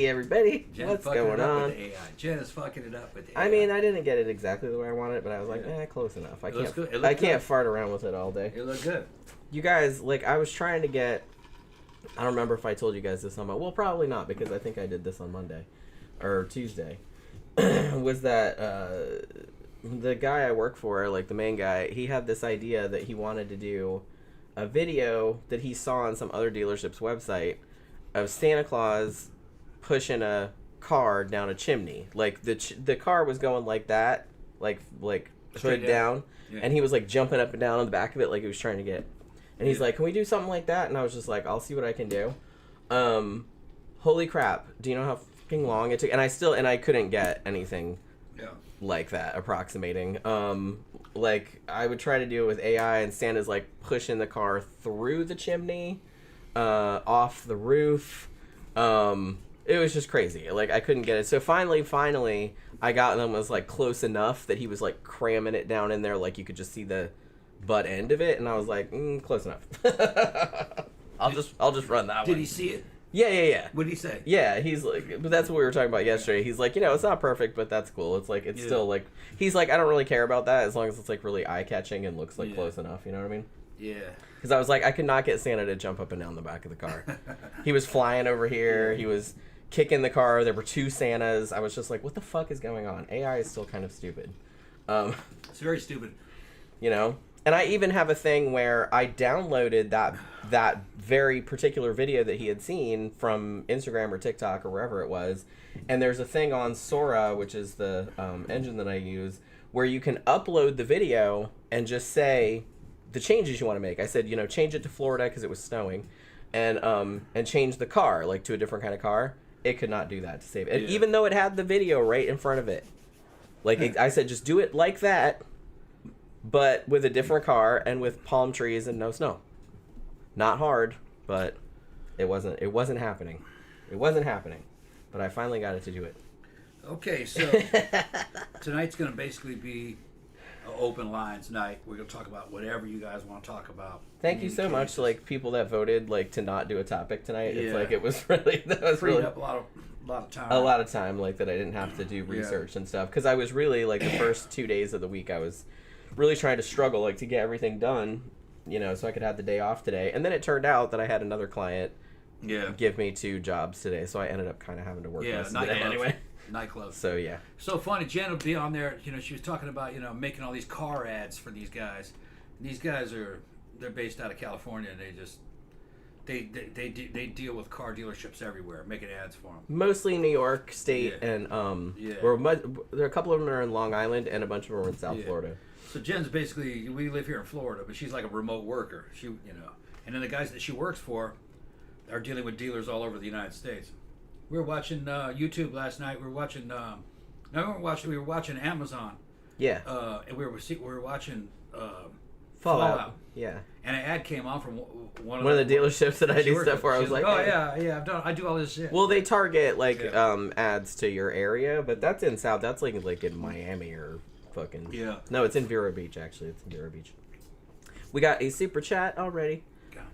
Hey, everybody. Jen What's going on? With the AI. Jen is fucking it up with the AI. AI. I mean, I didn't get it exactly the way I wanted, but I was like, close enough. I can't fart around with it all day. It looked good. You guys, like, I was trying to get... I don't remember if I told you guys this on my... Well, probably not, because I think I did this on Monday. Or Tuesday. Was that... the guy I work for, like, the main guy, he had this idea that he wanted to do a video that he saw on some other dealership's website of Santa Claus pushing a car down a chimney. Like, the car was going like that, like hood down, and he was, like, jumping up and down on the back of it like he was trying to get... And he's like, can we do something like that? And I was just like, I'll see what I can do. Holy crap. Do you know how fucking long it took? And I couldn't get anything like that, approximating. Like, I would try to do it with AI, and Santa's, like, pushing the car through the chimney, off the roof. It was just crazy. Like, I couldn't get it. So finally, I got them, was, like, close enough that he was, like, cramming it down in there, like, you could just see the butt end of it, and I was like, close enough. I'll just run that one. Did he see it? Yeah. What did he say? Yeah, he's like, but that's what we were talking about yesterday. He's like, it's not perfect, but that's cool. It's like, it's still like, he's like, I don't really care about that as long as it's like really eye-catching and looks like close enough, you know what I mean? Yeah. Because I was like, I could not get Santa to jump up and down the back of the car. He was flying over here. He was kicking the car. There were two Santas. I was just like, what the fuck is going on? AI is still kind of stupid. It's very stupid. You know? And I even have a thing where I downloaded that very particular video that he had seen from Instagram or TikTok or wherever it was. And there's a thing on Sora, which is the engine that I use, where you can upload the video and just say the changes you want to make. I said, change it to Florida because it was snowing, and change the car, like, to a different kind of car. It could not do that to save it. And even though it had the video right in front of it. Like, I said, just do it like that, but with a different car and with palm trees and no snow. Not hard, but it wasn't happening. It wasn't happening. But I finally got it to do it. Okay, so tonight's going to basically be an open lines night. We're going to talk about whatever you guys want to talk about. Thank you so much to, like, people that voted, like, to not do a topic tonight. It's like, it was really... That was freed really up a lot of time. A lot of time, like, that I didn't have to do research and stuff. Because I was really, like, the first 2 days of the week, I was really trying to struggle, like, to get everything done, so I could have the day off today. And then it turned out that I had another client give me 2 jobs today, so I ended up kind of having to work most of the day anyway. Nightclub. So, yeah. So funny, Jen will be on there, she was talking about, making all these car ads for these guys. And these guys they're based out of California, and they deal with car dealerships everywhere, making ads for them. Mostly New York State, and there are a couple of them are in Long Island, and a bunch of them are in South Florida. So Jen's basically, we live here in Florida, but she's like a remote worker. And then the guys that she works for are dealing with dealers all over the United States. We were watching YouTube last night. We were watching. We were watching Amazon. Yeah. And we were watching Fallout. Yeah. And an ad came on from one of the dealerships that I do stuff for. I was like, oh yeah, I do all this shit. Well, they target ads to your area, but that's in South. That's like in Miami or fucking. Yeah. No, it's in Vero Beach actually. It's in Vero Beach. We got a super chat already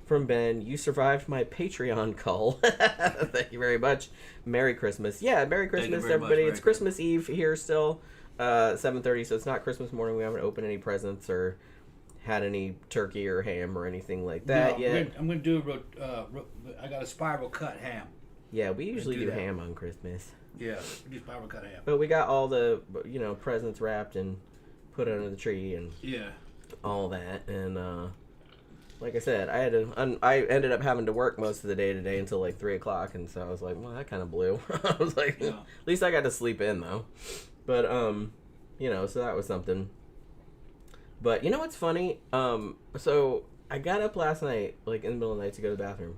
from Ben. You survived my Patreon call. Thank you very much. Merry Christmas. Yeah, Merry Christmas, everybody. It's Christmas Eve here still, 7:30. So it's not Christmas morning. We haven't opened any presents or had any turkey or ham or anything like that yet. I'm going to do I got a spiral cut ham. Yeah, we usually do ham on Christmas. Yeah, we do spiral cut ham. But we got all the presents wrapped and put under the tree and all that. And like I said, I ended up having to work most of the day today until like 3 o'clock, and so I was like, well, that kind of blew. I was like, at least I got to sleep in though. But so that was something. But you know what's funny? So I got up last night, like in the middle of the night, to go to the bathroom,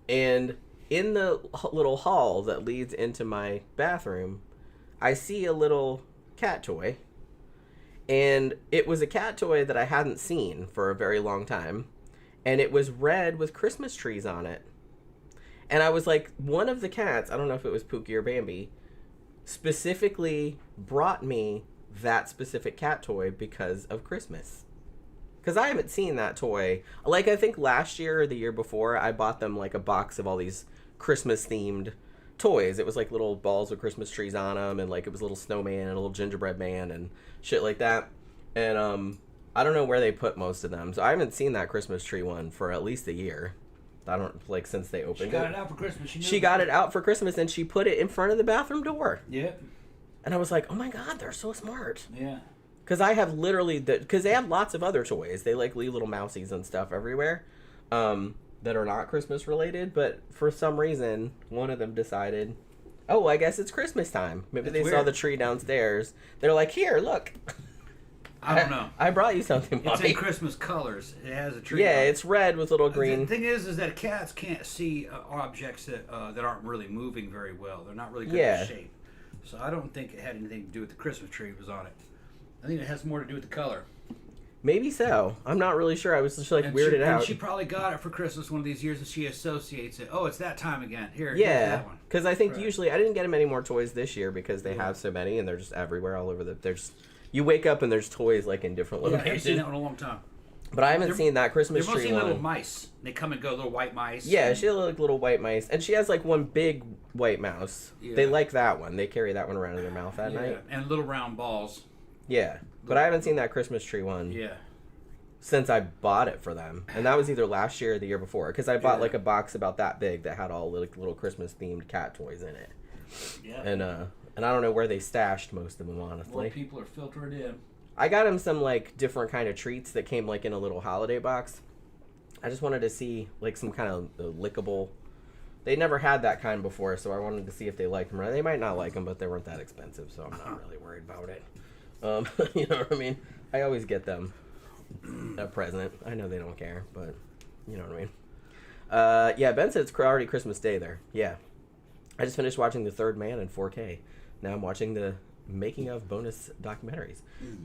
and in the little hall that leads into my bathroom, I see a little cat toy, and it was a cat toy that I hadn't seen for a very long time, and it was red with Christmas trees on it. And I was like, one of the cats, I don't know if it was Pookie or Bambi, specifically brought me that specific cat toy because of Christmas. Because I haven't seen that toy. Like, I think last year or the year before, I bought them like a box of all these Christmas themed toys. It was like little balls with Christmas trees on them, and like it was a little snowman and a little gingerbread man and shit like that. And I don't know where they put most of them, so I haven't seen that Christmas tree one for at least a year. I don't like since they opened it. She got it out for Christmas. She got it out for Christmas, and she put it in front of the bathroom door. Yeah. And I was like, oh my god, they're so smart. Yeah. Because I have literally, because they have lots of other toys. They like leave little mousies and stuff everywhere that are not Christmas related. But for some reason, one of them decided, oh, I guess it's Christmas time. Maybe they saw the tree downstairs. They're like, here, look. I don't know. I brought you something, It's Bobby. in Christmas colors. It has a tree. Yeah, it's red with little green. The thing is that cats can't see objects that aren't really moving very well. They're not really good Yeah. at shape. So I don't think it had anything to do with the Christmas tree that was on it. I think it has more to do with the color. Maybe so. I'm not really sure. I was just like weirded And out. she probably got it for Christmas one of these years, and she associates it. Oh, it's that time again. Here's Yeah, that one. because I think usually I didn't get them any more toys this year because they have so many and they're just everywhere, all over the. There's, you wake up and there's toys like in different Yeah, I haven't locations. seen that one in a long time. But I haven't seen that Christmas They're tree mostly one. little mice. They come and go, little white mice. Yeah, she has like little white mice, and she has like one big white mouse. Yeah. They like that one. They carry that one around in their mouth at Yeah, night. and little round balls. Yeah, but I haven't seen that Christmas tree one. Yeah. Since I bought it for them, and that was either last year or the year before, because I bought Yeah. like a box about that big that had all like little Christmas themed cat toys in it. Yeah. And I don't know where they stashed most of them, honestly. More people are filtering in. I got him some like different kind of treats that came like in a little holiday box. I just wanted to see like some kind of lickable. They never had that kind before, so I wanted to see if they liked them. They might not like them, but they weren't that expensive, so I'm not really worried about it. You know what I mean? I always get them a present. I know they don't care, but you know what I mean. Yeah, Ben said it's already Christmas Day there. Yeah, I just finished watching The Third Man in 4K. Now I'm watching the making of bonus documentaries.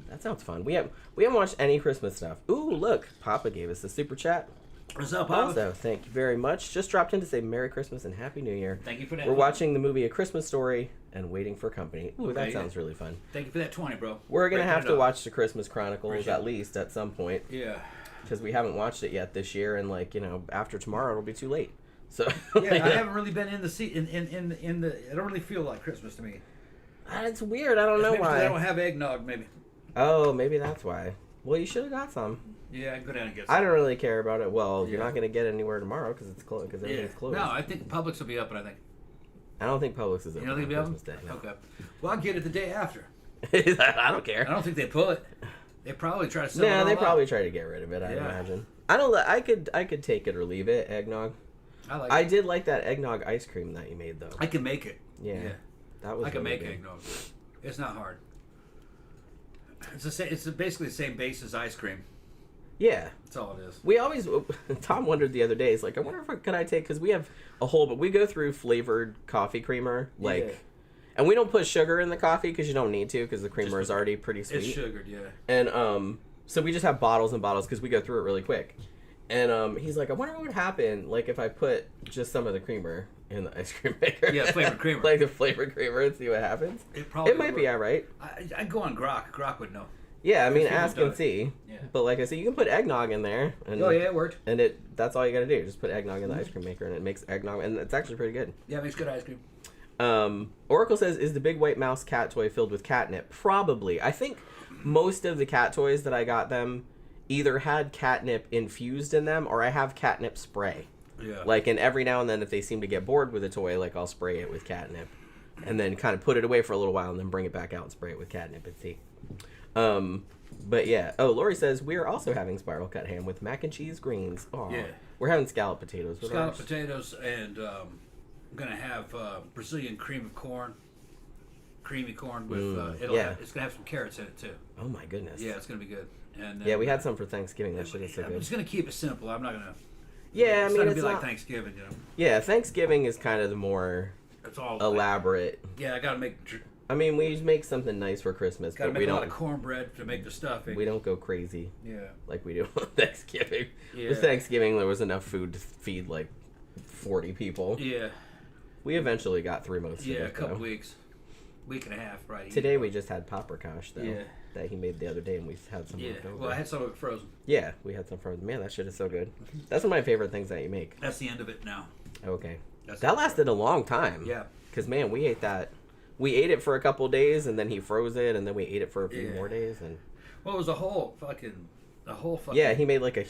That sounds fun. We haven't watched any Christmas stuff. Ooh, look, Papa gave us a super chat. What's up, Papa? Also, thank you very much. Just dropped in to say Merry Christmas and Happy New Year. Thank you for that. We're watching the movie A Christmas Story and Waiting for Company. Ooh, that Okay. sounds really fun. Thank you for that 20, bro. We're gonna Breaking have it to up. watch the Christmas Chronicles Appreciate at it. least at some point Yeah. because we haven't watched it yet this year, and like after tomorrow it'll be too late. So Yeah, I haven't really been in the seat in the. I don't really feel like Christmas to me. It's weird. I don't know Maybe 'cause why. I don't have eggnog, maybe. Oh, maybe that's why. Well, you should have got some. Yeah, I can go down and get some. I don't really care about it. Well, you're Yeah. not going to get anywhere tomorrow because it's closed. Because everything's closed. No, I think Publix will be up, and I think. I don't think Publix is You open don't think on they'll be Christmas open? Day. No. Okay. Well, I'll get it the day after. I don't care. I don't think they pull it. They probably try to sell it No, all they up. probably try to get rid of it. I Yeah. imagine. I don't. I could take it or leave it. Eggnog. I Did like that eggnog ice cream that you made though. I can make it. Yeah. That was. I can really make good. eggnog. It's not hard. It's basically the same base as ice cream. Yeah. That's all it is. We always. Tom wondered the other day. He's like, I wonder if could I take because we have a whole. But we go through flavored coffee creamer like. Yeah. And we don't put sugar in the coffee because you don't need to because the creamer is Just- already pretty sweet. It's sugared, yeah. And so we just have bottles and bottles because we go through it really quick. And he's like, I wonder what would happen like if I put just some of the creamer in the ice cream maker. Yeah, flavored creamer. Like the flavored creamer and see what happens. Probably It might be would. alright. I'd go on Grok. Grok would know. Yeah, I mean, If people ask done and it. see. Yeah. But like I said, you can put eggnog in there. And, Oh yeah, it worked. And that's all you gotta do. Just put eggnog in the ice cream maker and it makes eggnog. And it's actually pretty good. Yeah, it makes good ice cream. Oracle says, is the big white mouse cat toy filled with catnip? Probably. I think most of the cat toys that I got them either had catnip infused in them or I have catnip spray. Yeah. Like, and every now and then if they seem to get bored with a toy, like I'll spray it with catnip and then kind of put it away for a little while and then bring it back out and spray it with catnip and see. But yeah. Oh, Lori says, we are also having spiral cut ham with mac and cheese greens. Aw. Yeah. We're having scalloped potatoes. with Scalloped ours. potatoes and I'm gonna have Brazilian cream of corn, creamy corn with yeah. it's gonna have some carrots in it too. Oh my goodness. Yeah, it's gonna be good. And Yeah, we had some for Thanksgiving. That shit is so I'm good. just gonna keep it simple. I'm not gonna. Yeah, I it's mean, not gonna it's be like not. Thanksgiving, you know. Yeah, Thanksgiving is kind of the more It's all elaborate. Yeah, I gotta make. I mean, we make something nice for Christmas, Gotta but make we a lot don't. of cornbread to make the stuffing. We don't go crazy Yeah. like we do on Thanksgiving. Yeah. With Thanksgiving, there was enough food to feed like 40 people. Yeah. We eventually got through most of Yeah, it. a couple though. weeks, week and a half, right? Today we just had paprikash though. Yeah. That he made the other day, and we had some Yeah. left over. Well, I had some of it frozen. Yeah, we had some from. Man, that shit is so good. That's one of my favorite things that you make. That's the end of it now. Okay. That lasted a long time. Yeah. Because, man, we ate that. We ate it for a couple days, and then he froze it, and then we ate it for a few more days. And well, it was a whole fucking. Yeah, he made like a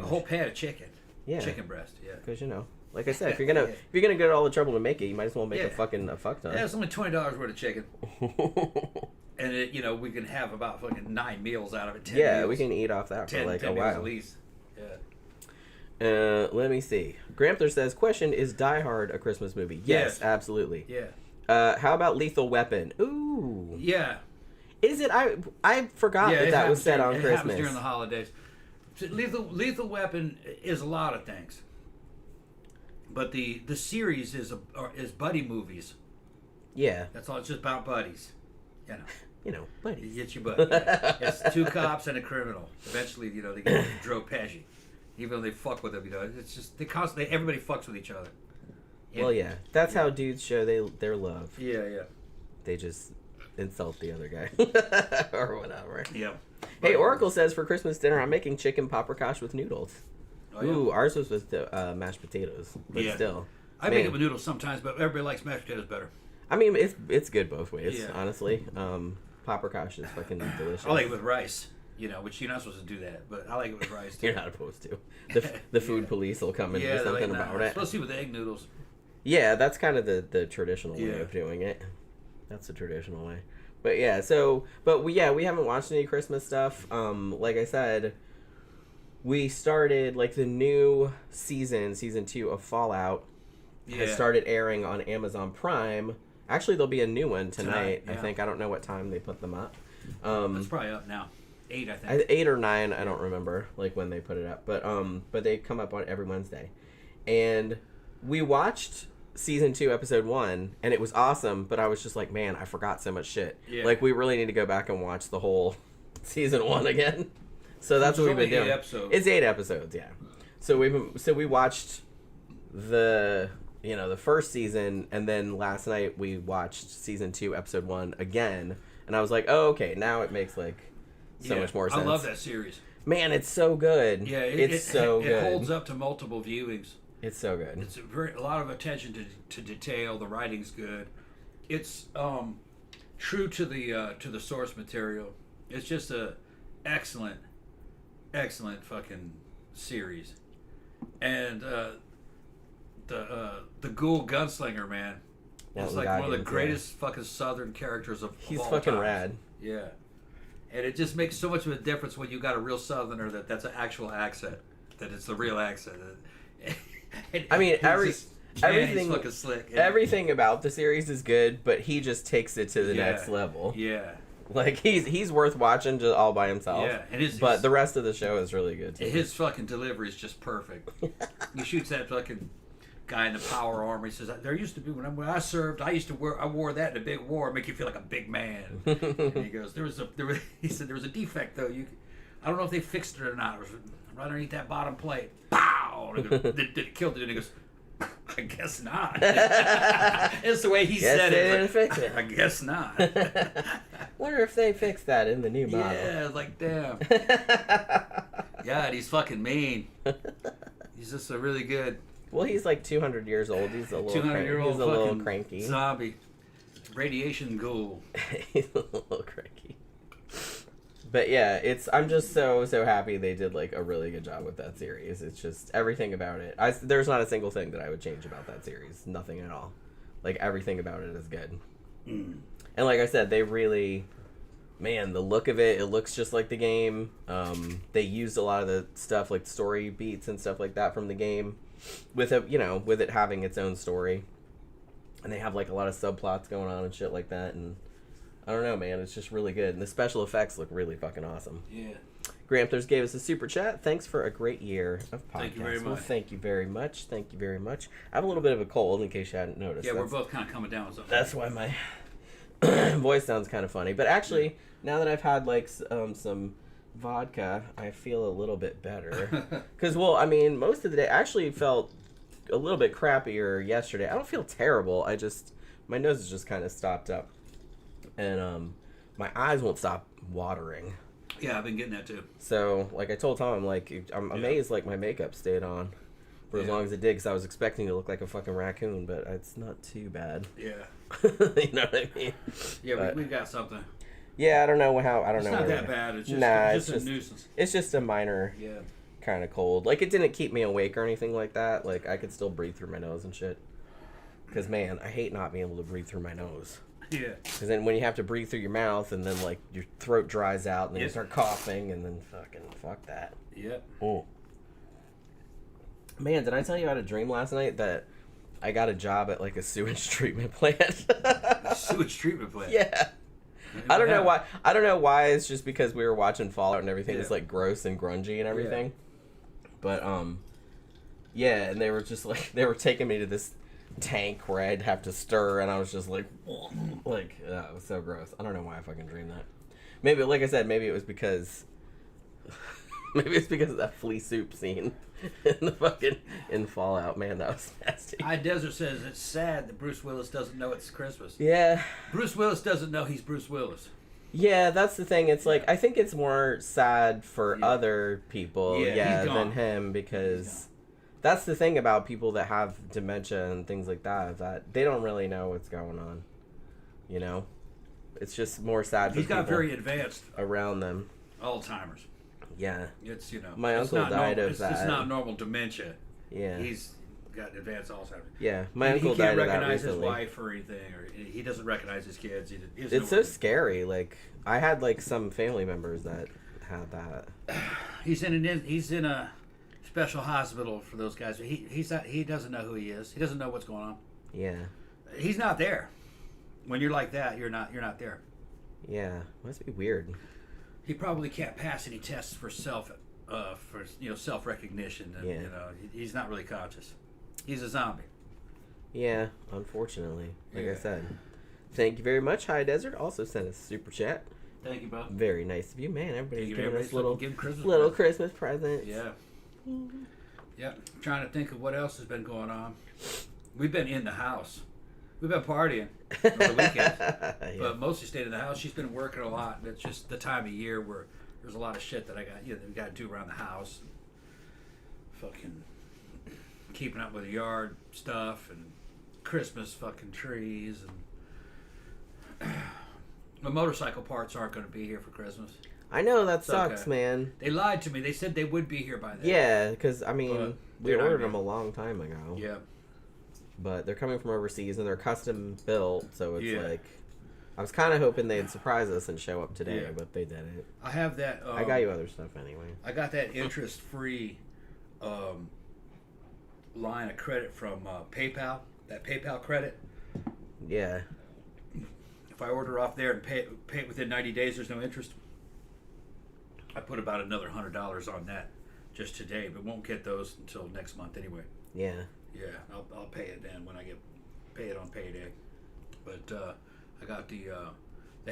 whole pan of chicken. Yeah. Chicken breast. Yeah. Because like I said, if you're gonna go to all the trouble to make it, you might as well make a fuck ton. Yeah, it's only $20 worth of chicken. And we can have about fucking 9 meals out of it. 10 meals. We can eat off that for like 10 a while at least. Yeah. Let me see. Grampler says, question, is Die Hard a Christmas movie? Yes. Absolutely. Yeah. How about Lethal Weapon? Ooh. Yeah. Is it? I forgot that was set on Christmas. It happens during the holidays. Lethal Weapon is a lot of things. But the series is buddy movies. Yeah. That's all. It's just about buddies. Buddies. You get your buddy. It's 2 cops and a criminal. Eventually, they get drove past you. Even though they fuck with them, it's just everybody fucks with each other. Well, yeah, that's how dudes show their love. Yeah. They just insult the other guy or whatever. Yeah. Hey, Oracle says for Christmas dinner I'm making chicken paprikash with noodles. Oh, yeah. Ooh, ours was with mashed potatoes, but still. I make it with noodles sometimes, but everybody likes mashed potatoes better. I mean, it's good both ways, honestly. Paprikash is fucking delicious. I like it with rice. Which you're not supposed to do that, but I like it with rice too. You're not supposed to. The food police will come and do something about it. Supposed to be with egg noodles. Yeah, that's kind of the traditional way of doing it. That's the traditional way. But yeah, we haven't watched any Christmas stuff. Like I said, we started like the new season 2 of Fallout has started airing on Amazon Prime. Actually, there'll be a new one tonight. I think. I don't know what time they put them up. It's probably up now. 8, I think. 8 or 9, I don't remember like when they put it up, but they come up on every Wednesday, and we watched season 2, episode 1, and it was awesome. But I was just like, man, I forgot so much shit. Yeah. Like we really need to go back and watch the whole season 1 again. So that's what we've been doing. 8 episodes. It's 8 episodes, yeah. So we watched the first season, and then last night we watched season 2, episode 1 again, and I was like, oh, okay, now it makes like so much more sense. I love that series. Man, it's so good. Yeah, it's so good. It holds up to multiple viewings. It's so good. It's a lot of attention to detail. The writing's good. It's true to the source material. It's just a excellent fucking series. And the Ghoul Gunslinger, man, is like one of the greatest fucking Southern characters of all time. He's fucking rad. Yeah. And it just makes so much of a difference when you got a real Southerner that's an actual accent, that it's the real accent. I mean, everything fucking slick. Everything about the series is good, but he just takes it to the next level. Yeah. Like he's worth watching just all by himself. Yeah, but the rest of the show is really good too. His fucking delivery is just perfect. He shoots that fucking guy in the power armor. He says, "There used to be when I served, I wore that in a big war, make you feel like a big man." And he goes, he said there was a defect though. I don't know if they fixed it or not. It was right underneath that bottom plate. Pow! Did it kill it? And he goes, I guess not. It's the way he said it. Didn't fix it. I guess not. Wonder if they fixed that in the new model. Yeah, like damn. God, he's fucking mean. He's just a really good. Well, he's like 200 years old. He's a little 200-year-old. He's a little cranky. Zombie. Radiation ghoul. He's a little cranky. But yeah, I'm just so happy they did like a really good job with that series. It's just everything about it. There's not a single thing that I would change about that series. Nothing at all. Like everything about it is good. And like I said, they really, man, the look of it looks just like the game. They used a lot of the stuff like story beats and stuff like that from the game, with it having its own story. And they have like a lot of subplots going on and shit like that, and I don't know, man. It's just really good. And the special effects look really fucking awesome. Yeah. Gramthers gave us a super chat. Thanks for a great year of podcasts. Thank you very much. Well, thank you very much. Thank you very much. I have a little bit of a cold, in case you hadn't noticed. Yeah, we're both kind of coming down with something. That's why my voice sounds kind of funny. But actually, now that I've had like some vodka, I feel a little bit better. Because, well, I mean, most of the day, I actually felt a little bit crappier yesterday. I don't feel terrible. My nose is just kind of stopped up. And my eyes won't stop watering. Yeah, I've been getting that too. So, like I told Tom, I'm amazed like my makeup stayed on. for as long as it did, because I was expecting it to look like a fucking raccoon, but it's not too bad. Yeah. You know what I mean? Yeah, but, we've got something. Yeah, I don't know how. I don't it's know. It's not where, that bad. It's just, it's just a nuisance. It's just a minor kind of cold. Like, it didn't keep me awake or anything like that. Like, I could still breathe through my nose and shit. Because, man, I hate not being able to breathe through my nose. Yeah. Because then when you have to breathe through your mouth and then, like, your throat dries out and then you start coughing and then fuck that. Yep. Oh. Man, did I tell you I had a dream last night that I got a job at, like, a sewage treatment plant? Sewage treatment plant? Yeah. I don't know why. I don't know why. It's just because we were watching Fallout and everything is like gross and grungy and everything. But yeah, and they were just like they were taking me to this tank where I'd have to stir, and I was just like it was so gross. I don't know why I fucking dreamed that. Maybe, like I said, maybe it was because of that flea soup scene in Fallout. Man, that was nasty. Desert says it's sad that Bruce Willis doesn't know it's Christmas. Yeah. Bruce Willis doesn't know he's Bruce Willis. Yeah, that's the thing. It's like, I think it's more sad for other people than him, because that's the thing about people that have dementia and things like that, that they don't really know what's going on. You know? It's just more sad for He's got people very advanced around them. Alzheimer's. Yeah. It's, my uncle died of that. It's not normal dementia. Yeah. He's got advanced Alzheimer's. Yeah. My uncle died of that recently. He can't recognize his wife or anything, or he doesn't recognize his kids. It's so scary. Like, I had, like, some family members that had that. He's in a special hospital for those guys. He doesn't know who he is. He doesn't know what's going on. Yeah. He's not there. When you're like that, you're not there. Yeah. Must be weird. He probably can't pass any tests for self recognition. And, he's not really conscious. He's a zombie. Yeah, unfortunately. Like I said. Thank you very much. High Desert also sent us a super chat. Thank you, bro. Very nice of you, man. Everybody's giving us little Christmas presents. Yeah. Yeah. I'm trying to think of what else has been going on. We've been in the house. We've been partying over the weekend, but mostly stayed in the house. She's been working a lot. It's just the time of year where there's a lot of shit that I got, that we got to do around the house. Fucking keeping up with the yard stuff and Christmas fucking trees and the motorcycle parts aren't going to be here for Christmas. I know, that sucks, man. They lied to me. They said they would be here by then. Yeah, because I mean, we ordered them a long time ago. Yeah. But they're coming from overseas and they're custom built, so it's like, I was kind of hoping they'd surprise us and show up today, but they didn't. I have that. I got you other stuff anyway. I got that interest-free line of credit from PayPal. That PayPal credit. Yeah. If I order off there and pay it within 90 days, there's no interest. I put about another $100 on that just today, but won't get those until next month anyway. Yeah. Yeah, I'll pay it then when I pay it on payday. But I got the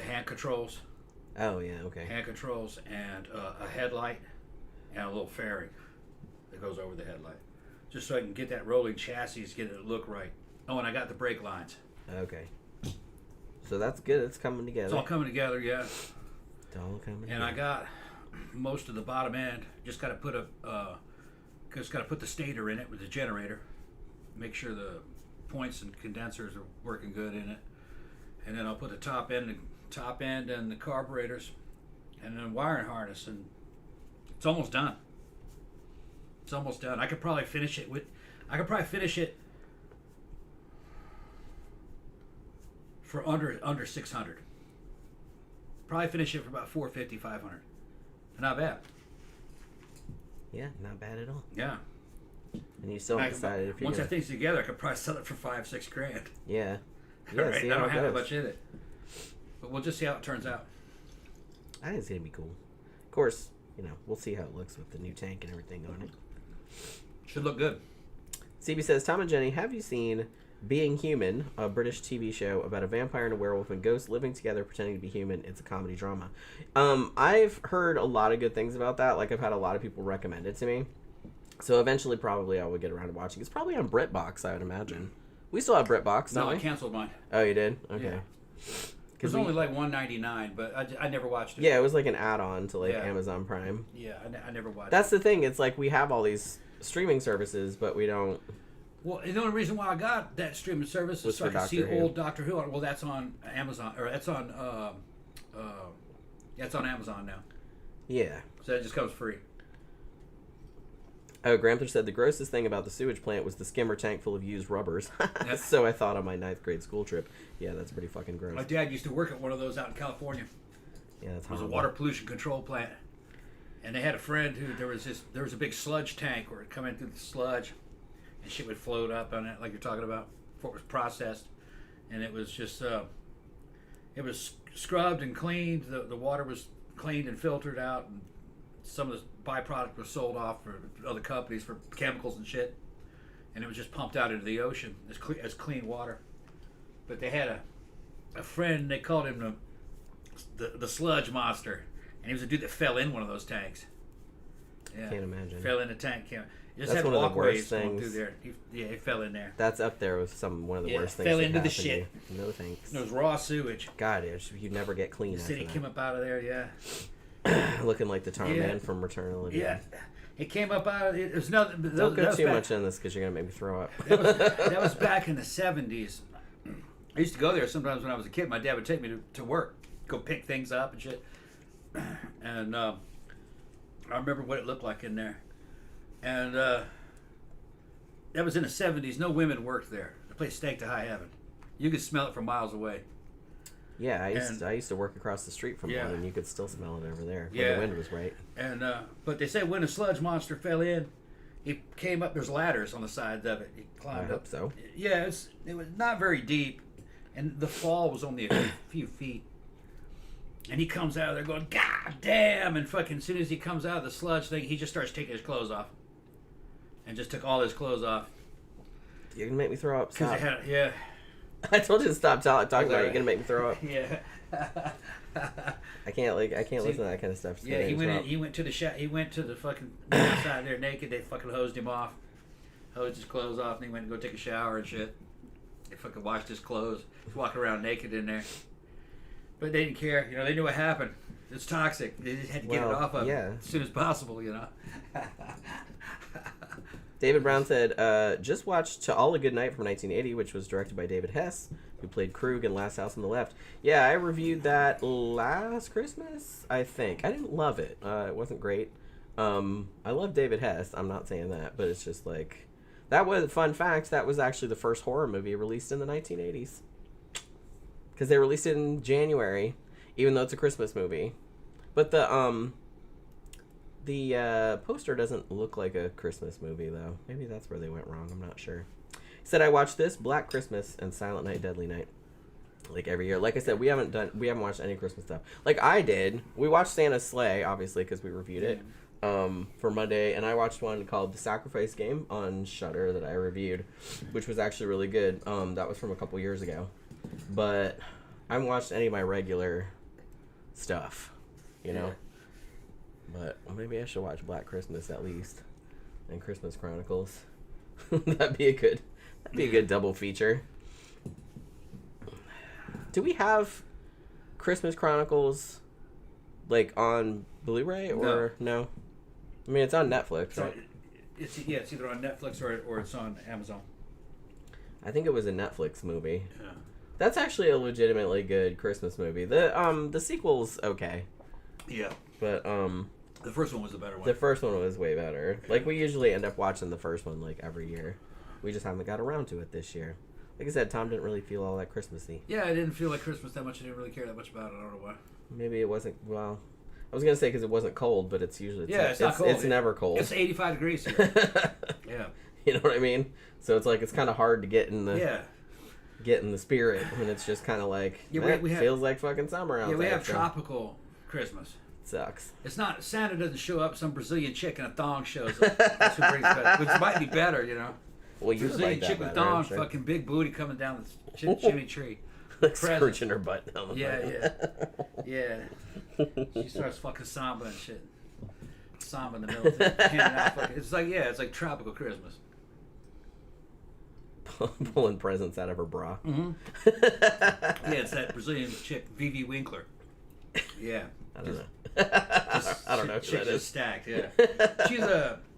hand controls. Oh yeah, okay. Hand controls and a headlight and a little fairing that goes over the headlight, just so I can get that rolling chassis, get it to look right. Oh, and I got the brake lines. Okay. So that's good. It's coming together. It's all coming together, yeah. It's all coming together. And I got most of the bottom end. Just got to put the stator in it with the generator. Make sure the points and condensers are working good in it, and then I'll put the top end and the carburetors, and then wiring harness, and it's almost done. It's almost done. I could probably finish it for under 600. Probably finish it for about 450, 500. Not bad. Yeah, not bad at all. Yeah. And you still haven't decided if you're once that thing's together, I could probably sell it for $5-6 grand. Yeah. Right, I don't have that much in it. But we'll just see how it turns out. I think it's going to be cool. Of course, we'll see how it looks with the new tank and everything on it. Should look good. CB says, Tom and Jenny, have you seen Being Human, a British TV show about a vampire and a werewolf and ghosts living together pretending to be human? It's a comedy drama. I've heard a lot of good things about that. Like, I've had a lot of people recommend it to me. So eventually, probably, I will get around to watching. It's probably on BritBox, I would imagine. We still have BritBox, don't we? No, I canceled mine. Oh, you did? Okay. Yeah. It was only like $1.99, but I never watched it. Yeah, it was like an add-on to Amazon Prime. Yeah, I never watched it. That's the thing. It's like we have all these streaming services, but we don't. Well, the only reason why I got that streaming service is so I can see old Doctor Who. Well, that's on Amazon, or that's on, it's on Amazon now. Yeah. So that just comes free. Oh, Grandpa said the grossest thing about the sewage plant was the skimmer tank full of used rubbers. So I thought on my 9th grade school trip. Yeah, that's pretty fucking gross. My dad used to work at one of those out in California. Yeah, that's It was horrible. a water pollution control plant. And they had a friend who, there was a big sludge tank where it come in through the sludge and shit would float up on it like you're talking about before it was processed. And it was just, it was scrubbed and cleaned. The water was cleaned and filtered out, and some of the byproduct was sold off for other companies for chemicals and shit, and it was just pumped out into the ocean as clean water. But they had a friend, they called him the sludge monster, and he was a dude that fell in one of those tanks. Yeah, Can't imagine. Fell in a tank. He just That's had one of the walkways worst going things. through there. He fell in there. That's up there with one of the worst things. Fell that into the happened to shit. you. No thanks. It was raw sewage. God, you'd never get clean The after city that. came up out of there. Yeah. Looking like the Tar Yeah. Man from Returnal. Yeah, it came up out of it. Was nothing. Don't go too much in this because you're gonna make me throw up. That was back in the 70s. I used to go there sometimes when I was a kid. My dad would take me to work, go pick things up and shit. And I remember what it looked like in there. And that was in the 70s. No women worked there. The place stank to high heaven. You could smell it from miles away. Yeah, I used to work across the street from one, and you could still smell it over there. When the wind was right. And but they say when a sludge monster fell in, he came up. There's ladders on the sides of it. He climbed up. I hope so. Yeah, it was not very deep, and the fall was only a few feet. And he comes out of there going, God damn! And fucking, as soon as he comes out of the sludge thing, he just starts taking his clothes off. And just took all his clothes off. You're gonna make me throw up. Stop. Yeah. I told you to stop talking about it. You're gonna make me throw up. Yeah. I can't listen to that kind of stuff. Yeah, he went to the fucking outside there naked. They fucking hosed him off. Hosed his clothes off, and he went to go take a shower and shit. They fucking washed his clothes. He's walking around naked in there. But they didn't care. They knew what happened. It's toxic. They just had to get it off of him as soon as possible, David Brown said, just watched To All a Good Night from 1980, which was directed by David Hess, who played Krug in Last House on the Left. Yeah, I reviewed that last Christmas, I think. I didn't love it. It wasn't great. I love David Hess. I'm not saying that, but it's just like... That was, fun fact, that was actually the first horror movie released in the 1980s. Because they released it in January, even though it's a Christmas movie. But the poster doesn't look like a Christmas movie, though. Maybe that's where they went wrong. I'm not sure. He said, I watched this, Black Christmas, and Silent Night, Deadly Night. Like, every year. Like I said, we haven't watched any Christmas stuff. Like, I did. We watched Santa's Sleigh, obviously, because we reviewed it for Monday. And I watched one called The Sacrifice Game on Shudder that I reviewed, which was actually really good. That was from a couple years ago. But I haven't watched any of my regular stuff, But maybe I should watch Black Christmas at least, and Christmas Chronicles. That'd be a good double feature. Do we have Christmas Chronicles like on Blu-ray or no? I mean, it's on Netflix, right? It's either on Netflix or it's on Amazon. I think it was a Netflix movie. Yeah. That's actually a legitimately good Christmas movie. The sequel's okay. Yeah. But the first one was the better one. The first one was way better. Like, we usually end up watching the first one like every year. We just haven't got around to it this year. Like I said, Tom didn't really feel all that Christmassy. Yeah, I didn't feel like Christmas that much. I didn't really care that much about it. I don't know why. Maybe it wasn't, well, I was going to say because it wasn't cold, but it's usually... It's not cold. It's never cold. It's 85 degrees here. Yeah. You know what I mean? So it's like, it's kind of hard to get in the... Yeah. Get in the spirit when it's just kind of like, feels like fucking summer out there. Yeah, we have tropical Christmas. Sucks. It's not, Santa doesn't show up, some Brazilian chick in a thong shows up. That's what brings better, which might be better, Well, you Brazilian like that chick with better, thong, I'm sure. fucking big booty coming down the chimney tree. Like scorching her butt down the Yeah. She starts fucking samba and shit. Samba in the middle of it. Handing out fucking, it's like tropical Christmas. Pulling presents out of her bra. Mm-hmm. Yeah, it's that Brazilian chick, Vivi Winkler. Yeah. I don't know. I don't know who Chick's that is. just stacked, yeah.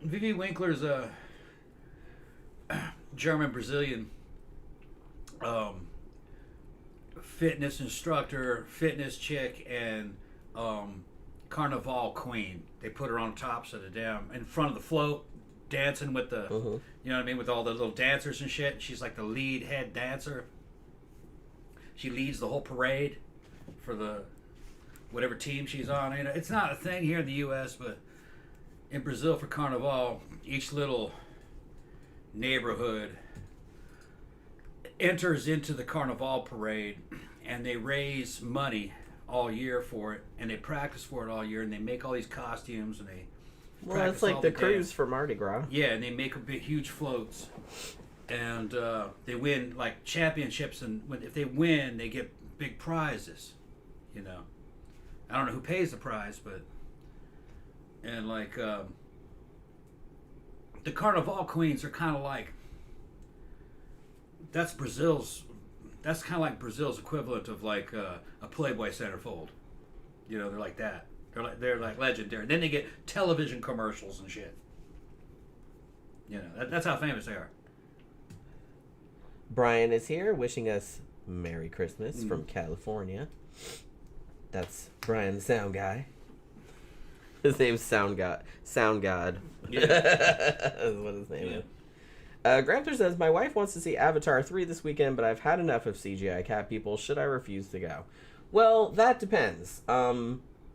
Vivi Winkler's a German Brazilian fitness instructor, fitness chick, and carnival queen. They put her on tops of the damn in front of the float, dancing with the, you know what I mean, with all the little dancers and shit. She's like the lead head dancer. She leads the whole parade for the whatever team she's on. You know, it's not a thing here in the U.S., but in Brazil for carnival, each little neighborhood enters into the carnival parade, and they raise money all year for it, and they practice for it all year, and they make all these costumes, and they well, it's like the cruise for Mardi Gras. Yeah, and they make big, huge floats, and they win like championships, and if they win, they get big prizes. You know, I don't know who pays the prize, but and like the carnival queens are kind of like that's kind of like Brazil's equivalent of like a Playboy centerfold. You know, they're like that. They're like legendary. Then they get television commercials and shit. You know, that's how famous they are. Brian is here wishing us Merry Christmas from California. That's Brian the Sound Guy. His name's Sound God. Sound God. Yeah. That's what his name is. Granther says, my wife wants to see Avatar 3 this weekend, but I've had enough of CGI cat people. Should I refuse to go? Well, that depends.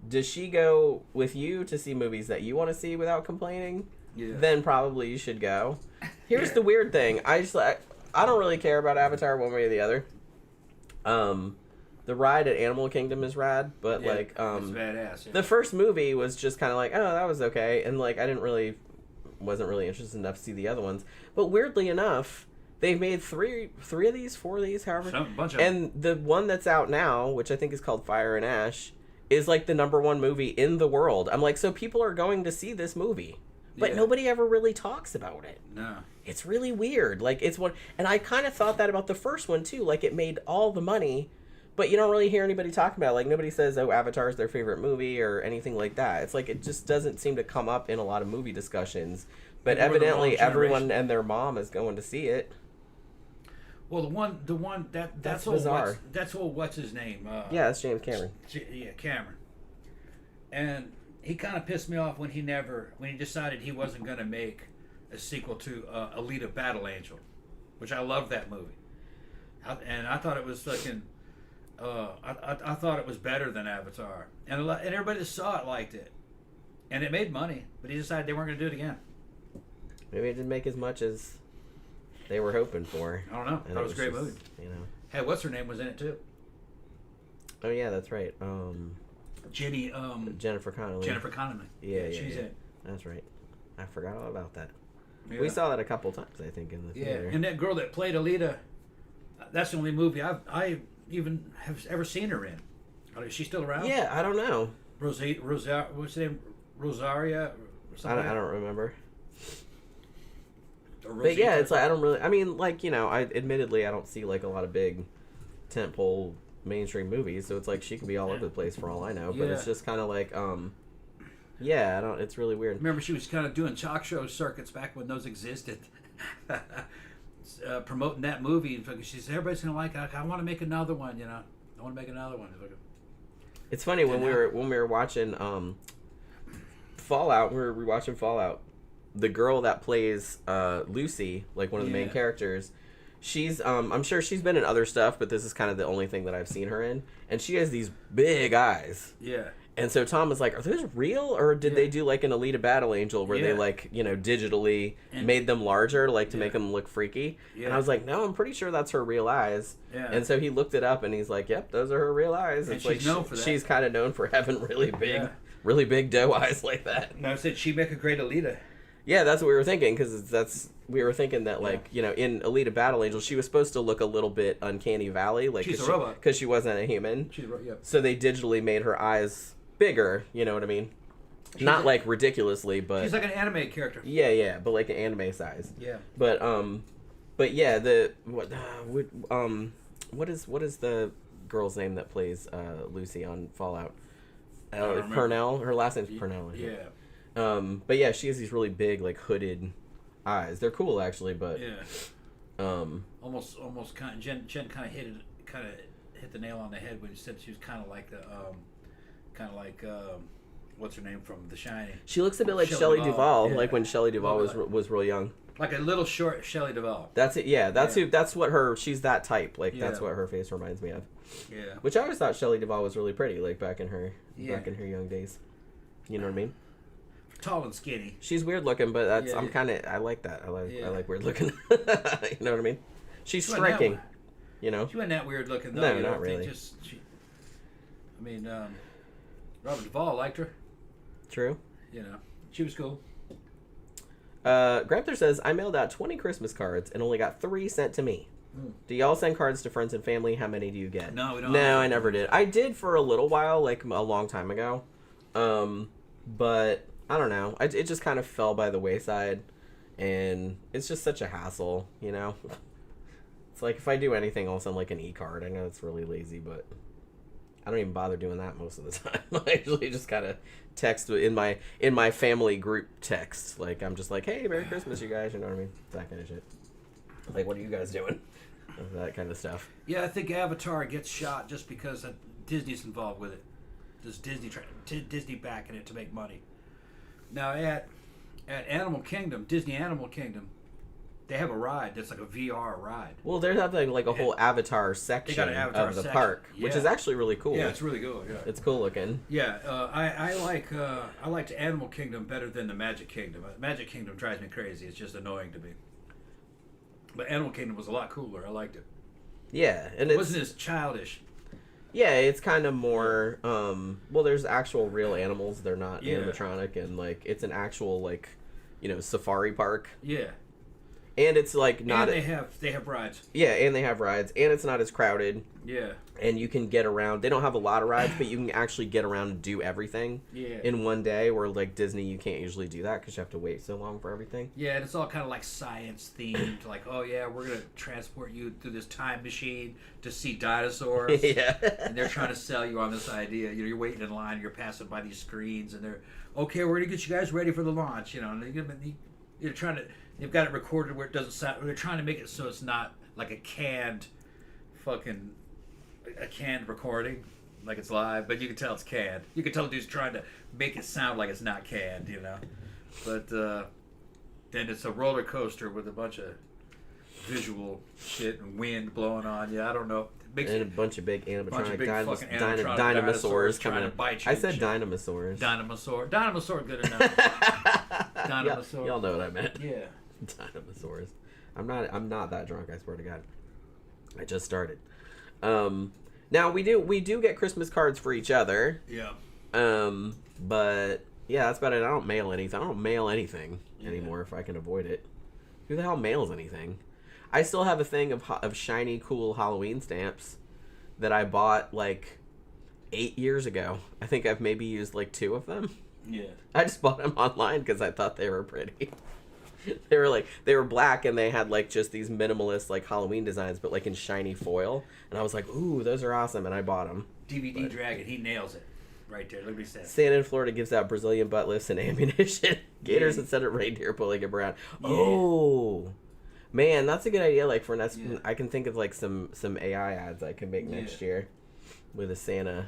Does she go with you to see movies that you want to see without complaining? Yeah. Then probably you should go. Here's the weird thing. I don't really care about Avatar one way or the other. The ride at Animal Kingdom is rad, but it's badass. Yeah. The first movie was just kind of like, oh, that was okay, and like wasn't really interested enough to see the other ones. But weirdly enough, they've made four of these, however. Bunch of and the one that's out now, which I think is called Fire and Ash, is like the #1 movie in the world. I'm like, so people are going to see this movie, but nobody ever really talks about it. No. It's really weird. Like, it's one, and I kind of thought that about the first one too. Like, it made all the money, but you don't really hear anybody talking about it. Like, nobody says, oh, Avatar is their favorite movie or anything like that. It's like, it just doesn't seem to come up in a lot of movie discussions. But evidently, everyone and their mom is going to see it. Well, the one that's bizarre. That's what's his name? Yeah, that's James Cameron. Cameron. And he kind of pissed me off when he decided he wasn't going to make a sequel to Alita Battle Angel, which I loved that movie, and I thought it was fucking. I thought it was better than Avatar, and everybody that saw it liked it, and it made money. But he decided they weren't going to do it again. Maybe it didn't make as much as they were hoping for. I don't know. That was a great movie. You know. Hey, what's her name was in it too? Oh yeah, that's right. Jennifer Connelly. Yeah, she's in it. That's right. I forgot all about that. Yeah. We saw that a couple times, I think, in the theater. And that girl that played Alita, that's the only movie I even have ever seen her in. Is she still around? Yeah, I don't know. What's her name? Rosaria? I don't remember. Or but yeah, it's like, I don't really, I mean, like, you know, I don't see like a lot of big tentpole mainstream movies, so it's like she could be all over the place for all I know, but it's just kind of like, it's really weird. Remember, she was kind of doing talk show circuits back when those existed, promoting that movie. She said, everybody's going to like it. I want to make another one, you know. I want to make another one. It's funny, when we were watching Fallout, we were rewatching Fallout, the girl that plays Lucy, like one of the main characters, she's I'm sure she's been in other stuff, but this is kind of the only thing that I've seen her in, and she has these big eyes. Yeah. And so Tom was like, are those real, or did they do like an Alita Battle Angel where they like, you know, digitally made them larger like to make them look freaky? Yeah. And I was like, no, I'm pretty sure that's her real eyes. Yeah. And so he looked it up and he's like, yep, those are her real eyes. And it's she's like known for that. She's kind of known for having really big doe eyes like that. No, I said she'd make a great Alita. Yeah, that's what we were thinking, because we were thinking that, like, you know, in Alita Battle Angel, she was supposed to look a little bit Uncanny Valley, like, she's a robot, because she wasn't a human. She's a robot. So they digitally made her eyes bigger. You know what I mean? Not like ridiculously, but she's like an anime character. Yeah, but like an anime size. Yeah. But yeah, what is the girl's name that plays Lucy on Fallout? Purnell. Her last name's Purnell. Yeah. But yeah, she has these really big, like, hooded eyes. They're cool, actually, but... Yeah. Almost kind of... Jen kind of hit the nail on the head when she said she was kind of like the... what's her name from The Shining? She looks a bit like Shelley Duvall, like when Shelley Duvall was real young. Like a little short Shelley Duvall. That's it, yeah. That's what her... She's that type. Like, that's what her face reminds me of. Yeah. Which I always thought Shelley Duvall was really pretty, like, back in her young days. You know what I mean? Tall and skinny. She's weird looking, but that's I like that. I like weird looking. You know what I mean? She's striking. You know? She wasn't that weird looking, though. No, not really. Robert Duvall liked her. True. You know, she was cool. Grapter says, I mailed out 20 Christmas cards and only got 3 sent to me. Do y'all send cards to friends and family? How many do you get? No, we don't. No, I never did. I did for a little while, like a long time ago. But I don't know. It just kind of fell by the wayside. And it's just such a hassle, you know? It's like if I do anything, I'll send like an e-card. I know it's really lazy, but I don't even bother doing that most of the time. I usually just kind of text in my family group text. Like, I'm just like, hey, Merry Christmas, you guys. You know what I mean? That kind of shit. Like, what are you guys doing? That kind of stuff. Yeah, I think Avatar gets shot just because Disney's involved with it. Does Disney backing it to make money? Now at Animal Kingdom, Disney Animal Kingdom, they have a ride that's like a VR ride. Well, they're having like a whole Avatar section of the park, which is actually really cool. Yeah, it's really good. Yeah, it's cool looking. Yeah, I liked Animal Kingdom better than the Magic Kingdom. Magic Kingdom drives me crazy. It's just annoying to me. But Animal Kingdom was a lot cooler. I liked it. Yeah, and it wasn't as childish. Yeah, it's kind of more. Well, there's actual real animals. They're not animatronic, and like it's an actual like, safari park. Yeah. And it's like not. And they have rides. Yeah, and they have rides, and it's not as crowded. Yeah. And you can get around. They don't have a lot of rides, but you can actually get around and do everything. Yeah. In one day, where like Disney, you can't usually do that because you have to wait so long for everything. Yeah, and it's all kind of like science themed. Like, oh yeah, we're gonna transport you through this time machine to see dinosaurs. Yeah. And they're trying to sell you on this idea. You're waiting in line. You're passing by these screens, and they're okay. We're gonna get you guys ready for the launch. And you're trying to. They've got it recorded where it doesn't sound. They're trying to make it so it's not like a canned recording, like it's live, but you can tell it's canned. You can tell the dude's trying to make it sound like it's not canned, But then it's a roller coaster with a bunch of visual shit and wind blowing on you. I don't know. And a bunch of big animatronic animatronic dinosaurs coming to bite you. I said dinosaurs. Dinosaur, good enough. Dinosaur. Y'all know what I meant. Yeah. Dinosaurs. I'm not that drunk, I swear to God. I just started. Now we do get Christmas cards for each other. Yeah. But yeah, that's about it. I don't mail anything anymore if I can avoid it. Who the hell mails anything? I still have a thing of shiny, cool Halloween stamps that I bought like 8 years ago. I think I've maybe used like 2 of them. Yeah. I just bought them online because I thought they were pretty. They were black and they had like just these minimalist like Halloween designs, but like in shiny foil. And I was like, ooh, those are awesome, and I bought them. DVD Dragon, he nails it. Right there, look what he said. Santa in Florida gives out Brazilian butt lifts and ammunition. Gators instead of reindeer pulling it around. Yeah. Oh. Man, that's a good idea. Like for next, I can think of like some AI ads I can make next year with a Santa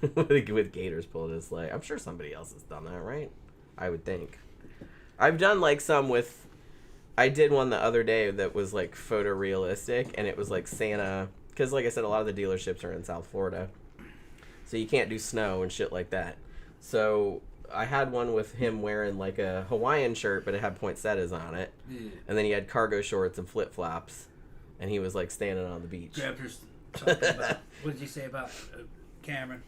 with gators pulling his sleigh. I'm sure somebody else has done that, right? I would think. I've done like some with. I did one the other day that was like photorealistic, and it was like Santa, because like I said, a lot of the dealerships are in South Florida, so you can't do snow and shit like that. So I had one with him wearing like a Hawaiian shirt, but it had poinsettias on it. Yeah. And then he had cargo shorts and flip-flops. And he was like standing on the beach. Grapter's talking about, what did you say about Cameron?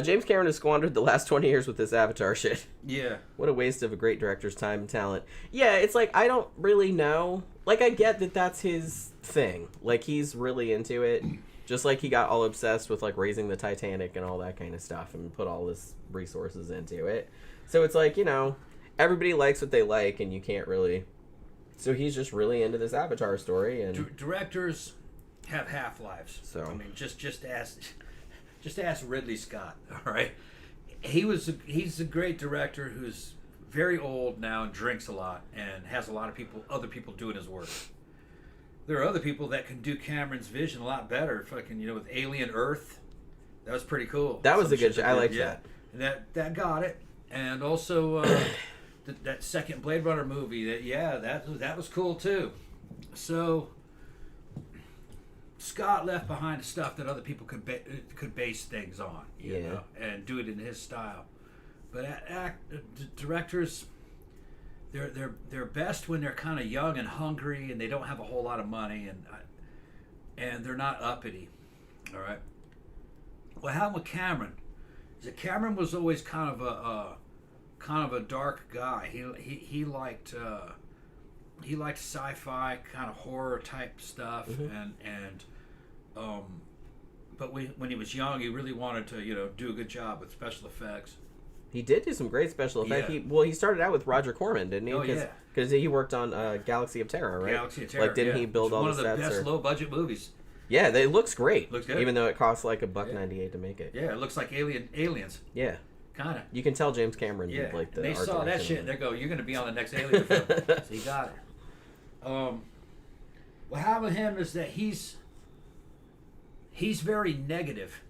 James Cameron has squandered the last 20 years with this Avatar shit. Yeah. What a waste of a great director's time and talent. Yeah, it's like, I don't really know. Like, I get that that's his thing. Like, he's really into it. Just like he got all obsessed with like raising the Titanic and all that kind of stuff and put all his resources into it. So it's like, everybody likes what they like and you can't really. So he's just really into this Avatar story. And directors have half-lives. So I mean, just ask Ridley Scott, all right? He's a great director who's very old now and drinks a lot and has a lot of other people doing his work. There are other people that can do Cameron's vision a lot better. Fucking, with Alien Earth, that was pretty cool. That was a good show. I liked that. And that got it. And also that second Blade Runner movie. That was cool too. So Scott left behind the stuff that other people could base things on, you know, and do it in his style. But directors, they're best when they're kind of young and hungry and they don't have a whole lot of money and they're not uppity. All right. What happened with Cameron is that Cameron was always kind of a dark guy. He liked sci-fi kind of horror type stuff, but when he was young, he really wanted to do a good job with special effects. He did do some great special effects. Yeah. He started out with Roger Corman, didn't he? Oh, yeah. Because he worked on Galaxy of Terror, right? Galaxy of Terror. Like, didn't he build all the sets? One of the best low-budget movies. Yeah, it looks great. Looks good. Even though it costs like $1.98 to make it. Yeah, it looks like aliens. Yeah. Kind of. You can tell James Cameron did like the they art saw that direction. shit and they go, you're going to be on the next Alien film. So he got it. What happened with him is that he's very negative.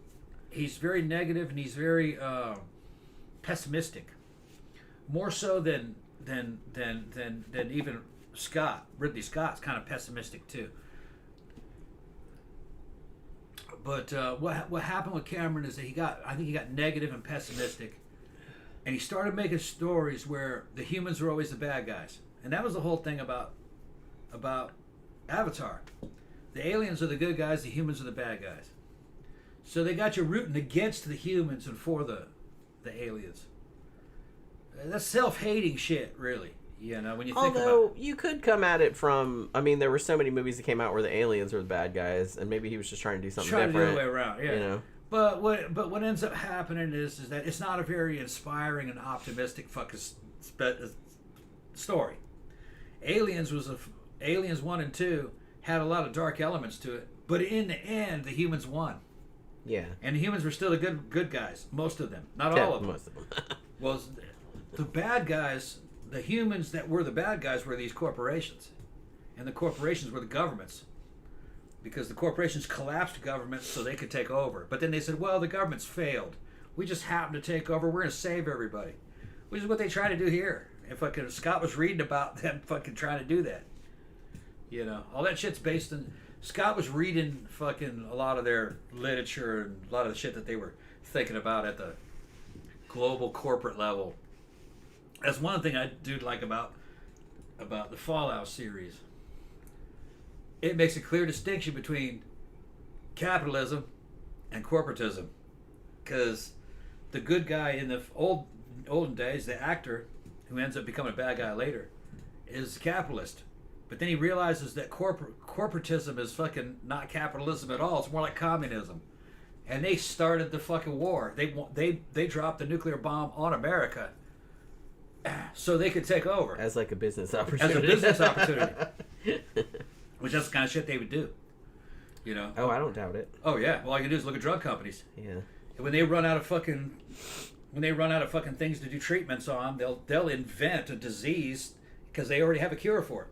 He's very negative and he's very pessimistic. More so than even Scott. Ridley Scott's kind of pessimistic too. But what happened with Cameron is that I think he got negative and pessimistic, and he started making stories where the humans were always the bad guys, and that was the whole thing about Avatar. The aliens are the good guys, the humans are the bad guys. So they got you rooting against the humans and for the aliens. That's self-hating shit, really. When you think about it. Although, you could come at it from... I mean, there were so many movies that came out where the aliens were the bad guys, and maybe he was just trying to do something different. Trying to do the way around, yeah. You know? But what ends up happening is that it's not a very inspiring and optimistic fucking story. Aliens 1 and 2 had a lot of dark elements to it, but in the end, the humans won. Yeah. And the humans were still the good guys, most of them. Not all of them. Most of them. Well, the bad guys... The humans that were the bad guys were these corporations. And the corporations were the governments. Because the corporations collapsed governments so they could take over. But then they said, well, the government's failed. We just happened to take over. We're going to save everybody. Which is what they try to do here. And fucking Scott was reading about them fucking trying to do that. All that shit's based on... Scott was reading fucking a lot of their literature and a lot of the shit that they were thinking about at the global corporate level. That's one thing I do like about the Fallout series. It makes a clear distinction between capitalism and corporatism. Because the good guy in the olden days, the actor, who ends up becoming a bad guy later, is a capitalist. But then he realizes that corporatism is fucking not capitalism at all. It's more like communism. And they started the fucking war. They dropped the nuclear bomb on America so they could take over. As like a business opportunity. As a business opportunity. Which that's the kind of shit they would do. Oh, I don't doubt it. Oh yeah. Well, all you can do is look at drug companies. Yeah. And when they run out of fucking things to do treatments on, they'll invent a disease because they already have a cure for it.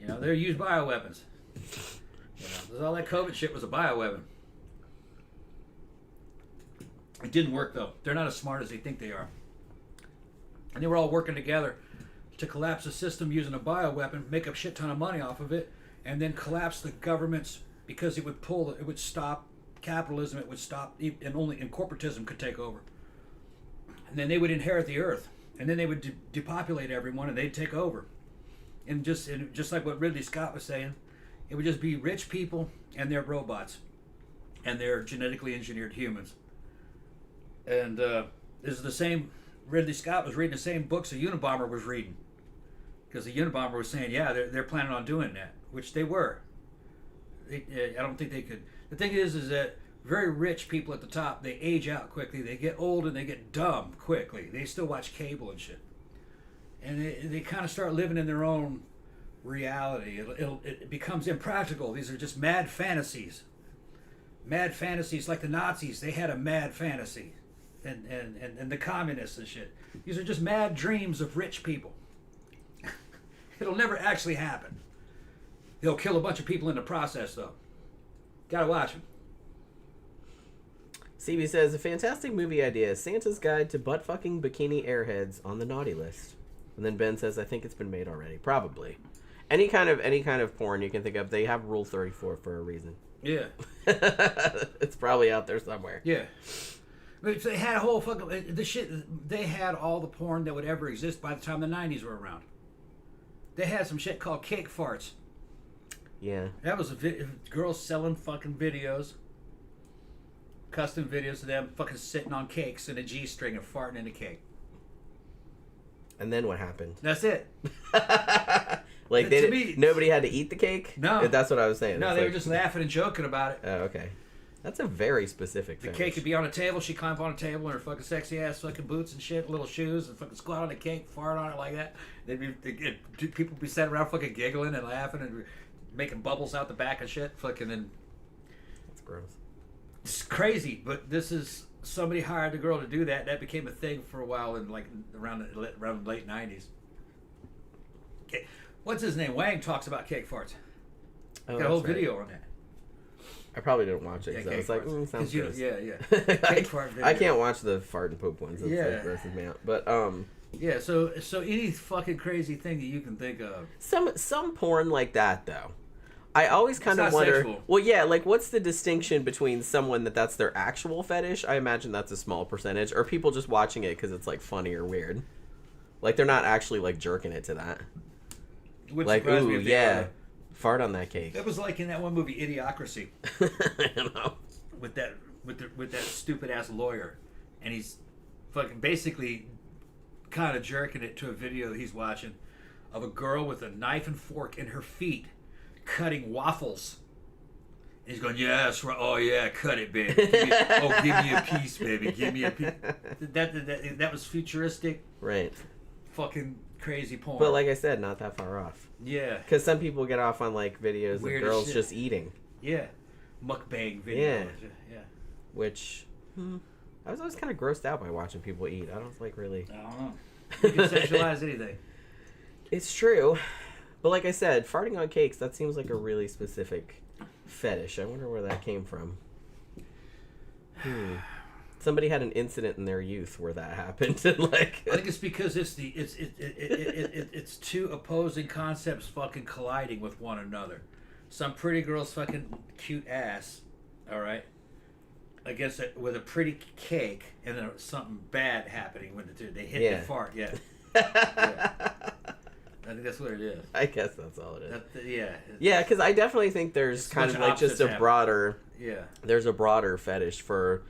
They'll use bioweapons. All that COVID shit was a bioweapon. It didn't work though. They're not as smart as they think they are. And they were all working together to collapse the system using a bioweapon, make a shit ton of money off of it, and then collapse the governments because it would stop capitalism, it would stop, and corporatism could take over. And then they would inherit the earth, and then they would depopulate everyone, and they'd take over. And just like what Ridley Scott was saying, it would just be rich people and their robots, and their genetically engineered humans. And this is the same. Ridley Scott was reading the same books a Unabomber was reading, because the Unabomber was saying, yeah, they're planning on doing that, which they were. I don't think they could. The thing is that very rich people at the top, they age out quickly, they get old, and they get dumb quickly. They still watch cable and shit, and they kind of start living in their own reality. It becomes impractical. These are just mad fantasies. Mad fantasies, like the Nazis. They had a mad fantasy. and the communists and shit. These are just mad dreams of rich people. It'll never actually happen. He'll kill a bunch of people in the process, though. Gotta watch him. CB says, a fantastic movie idea. Santa's Guide to Butt-Fucking Bikini Airheads on the naughty list. And then Ben says, I think it's been made already. Probably. Any kind of porn you can think of, they have Rule 34 for a reason. Yeah. It's probably out there somewhere. Yeah. But they had a whole fucking... The shit... They had all the porn that would ever exist by the time the 90s were around. They had some shit called cake farts. Yeah. That was girls selling fucking videos. Custom videos of them fucking sitting on cakes in a G-string and farting in a cake. And then what happened? That's it. Like, nobody had to eat the cake? No. That's what I was saying. No, they were just laughing and joking about it. Oh, okay. That's a very specific The finish. cake could be on a table. She'd climb up on a table in her fucking sexy ass fucking boots and shit, little shoes, and fucking squat on the cake, fart on it like that. People would be sitting around fucking giggling and laughing and making bubbles out the back and shit. Fucking and That's gross. It's crazy, but this is somebody hired the girl to do that. That became a thing for a while in like around the late 90s. Okay. What's his name? Wang talks about cake farts. Oh, Got a whole that's right. video on that. I probably didn't watch it because I was like, sounds gross. Cake fart video. I can't watch the fart and poop ones. It's like grosses me out. But yeah. So any fucking crazy thing that you can think of. Some porn like that though. I always kind of wonder. Sexual. Well, yeah, like what's the distinction between someone that's their actual fetish? I imagine that's a small percentage, or people just watching it because it's like funny or weird. Like they're not actually like jerking it to that. Would like, surprise me ooh, if they yeah, were. fart on that cake. That was like in that one movie, Idiocracy. You know? With that stupid ass lawyer, and he's fucking basically kind of jerking it to a video he's watching of a girl with a knife and fork in her feet cutting waffles. And he's going, yes, right. Oh yeah, cut it, baby. Give me a piece, baby. Give me a piece. That was futuristic, Right? fucking crazy porn. But like I said, not that far off. Yeah, Because some people get off on like videos Weird of as girls shit. just eating, yeah, mukbang videos. Yeah. which I was always kind of grossed out by watching people eat. I don't like really. I don't know. You can sexualize anything. It's true, but like I said, farting on cakes, that seems like a really specific fetish. I wonder where that came from. Somebody had an incident in their youth where that happened, and like I think it's because it's two opposing concepts fucking colliding with one another. Some pretty girl's fucking cute ass, all right, against it with a pretty cake, and then something bad happening when the two they hit the fart. Yeah. I think that's what it is. I guess that's all it is. Yeah, because I definitely think there's kind of like just a broader. Yeah. There's a broader fetish for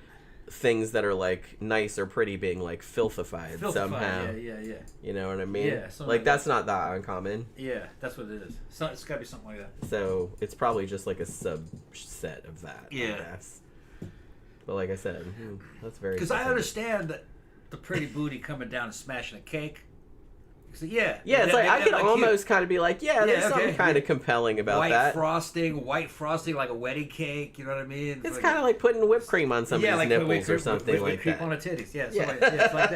things that are like nice or pretty being like filthified somehow. Yeah. You know what I mean? Yeah, like that's not that uncommon. Yeah, that's what it is. So it's got to be something like that. So it's probably just like a subset of that. Yeah. I guess. But like I said, that's very. Because I understand that the pretty booty coming down and smashing a cake. So, yeah, it's like I could almost kind of be like, there's something kind of compelling about that. White frosting like a wedding cake. You know what I mean? It's kind of like putting whipped cream on somebody's like nipples or something like cream that. on the titties. Yeah, it's like that. Like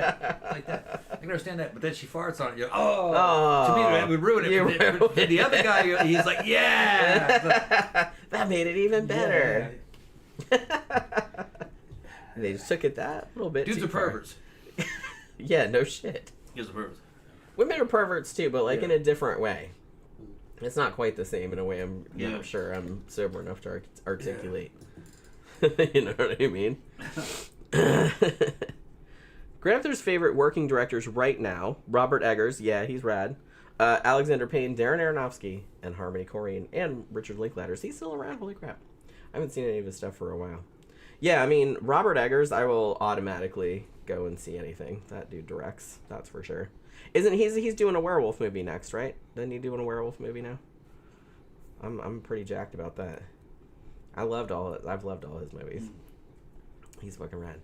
that. I can understand that, but then she farts on it. You're, to me that would ruin it. But the other guy, he's like, yeah, that made it even better. Yeah. They just took it that little bit. Dudes too are far. perverts. Yeah, no shit. Dudes are perverts. Women are perverts too, but like in a different way. It's not quite the same in a way I'm not sure I'm sober enough to articulate. You know what I mean? Grand Thefter's favorite working directors right now: Robert Eggers, he's rad. Alexander Payne, Darren Aronofsky, and Harmony Korine, and Richard Linklater. Is he still around? Holy crap! I haven't seen any of his stuff for a while. Yeah, I mean Robert Eggers, I will automatically go and see anything that dude directs. That's for sure. Isn't he's doing a werewolf movie next, right? Isn't he doing a werewolf movie now? I'm pretty jacked about that. I've loved all his movies. He's fucking rad.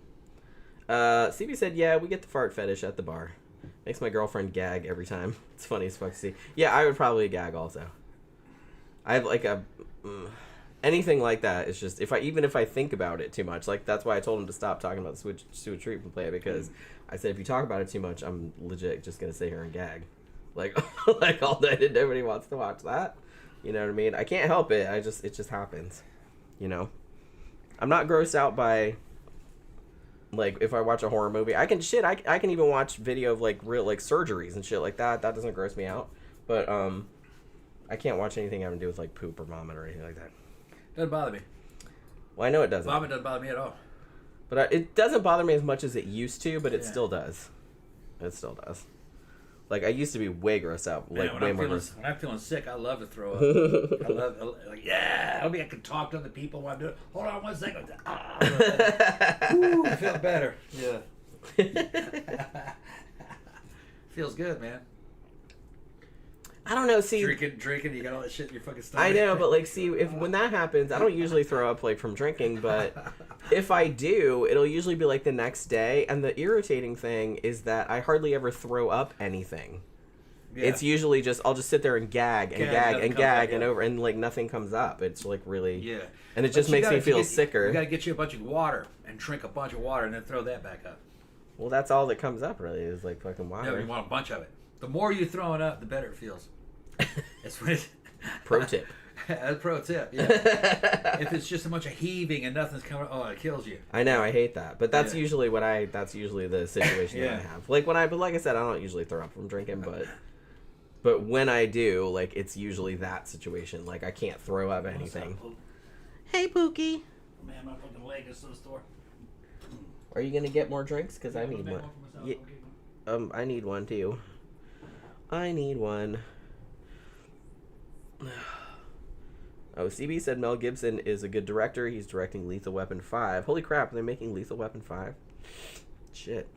CB said, yeah, we get the fart fetish at the bar. Makes my girlfriend gag every time. It's funny as fuck to see. Yeah, I would probably gag also. I have like anything like that is just even if I think about it too much, like that's why I told him to stop talking about the sewage treatment plant, because I said if you talk about it too much, I'm legit just gonna sit here and gag, like like all night, and nobody wants to watch that. You know what I mean? I can't help it. It just happens. You know, I'm not grossed out by, like, if I watch a horror movie. I can even watch video of like real like surgeries and shit like that. That doesn't gross me out. But I can't watch anything having to do with like poop or vomit or anything like that. Doesn't bother me. Well, I know it doesn't. Vomit doesn't bother me at all. But it doesn't bother me as much as it used to, but it still does. It still does. Like, I used to be way grossed out. Like, way more gross. When I'm feeling sick, I love to throw up. I hope I can talk to other people while I'm doing it. Hold on 1 second. Ooh, I feel better. Yeah. Feels good, man. I don't know, see... Drinking, you got all that shit in your fucking stomach. I know, but, like, see, when that happens, I don't usually throw up, like, from drinking, but if I do, it'll usually be, like, the next day, and the irritating thing is that I hardly ever throw up anything. Yeah. It's usually just, I'll just sit there and gag and over, and, like, nothing comes up. It's, like, really... Yeah. And it just makes me feel sicker. You gotta get you a bunch of water, and drink a bunch of water, and then throw that back up. Well, that's all that comes up, really, is, like, fucking water. No, you want a bunch of it. The more you throw it up, the better it feels. That's what it, pro tip. That's pro tip, yeah. If it's just a bunch of heaving and nothing's coming, it kills you. I know, I hate that. But that's usually that's usually the situation that I have. Like but like I said, I don't usually throw up from drinking, but when I do, like, it's usually that situation. Like, I can't throw up anything. Hey, Pookie. Man, my fucking leg is so sore. Are you gonna get more drinks? Because I need one. Yeah, I need one too. I need one. Oh, CB said Mel Gibson is a good director. He's directing Lethal Weapon 5. Holy crap, are they making Lethal Weapon 5? Shit.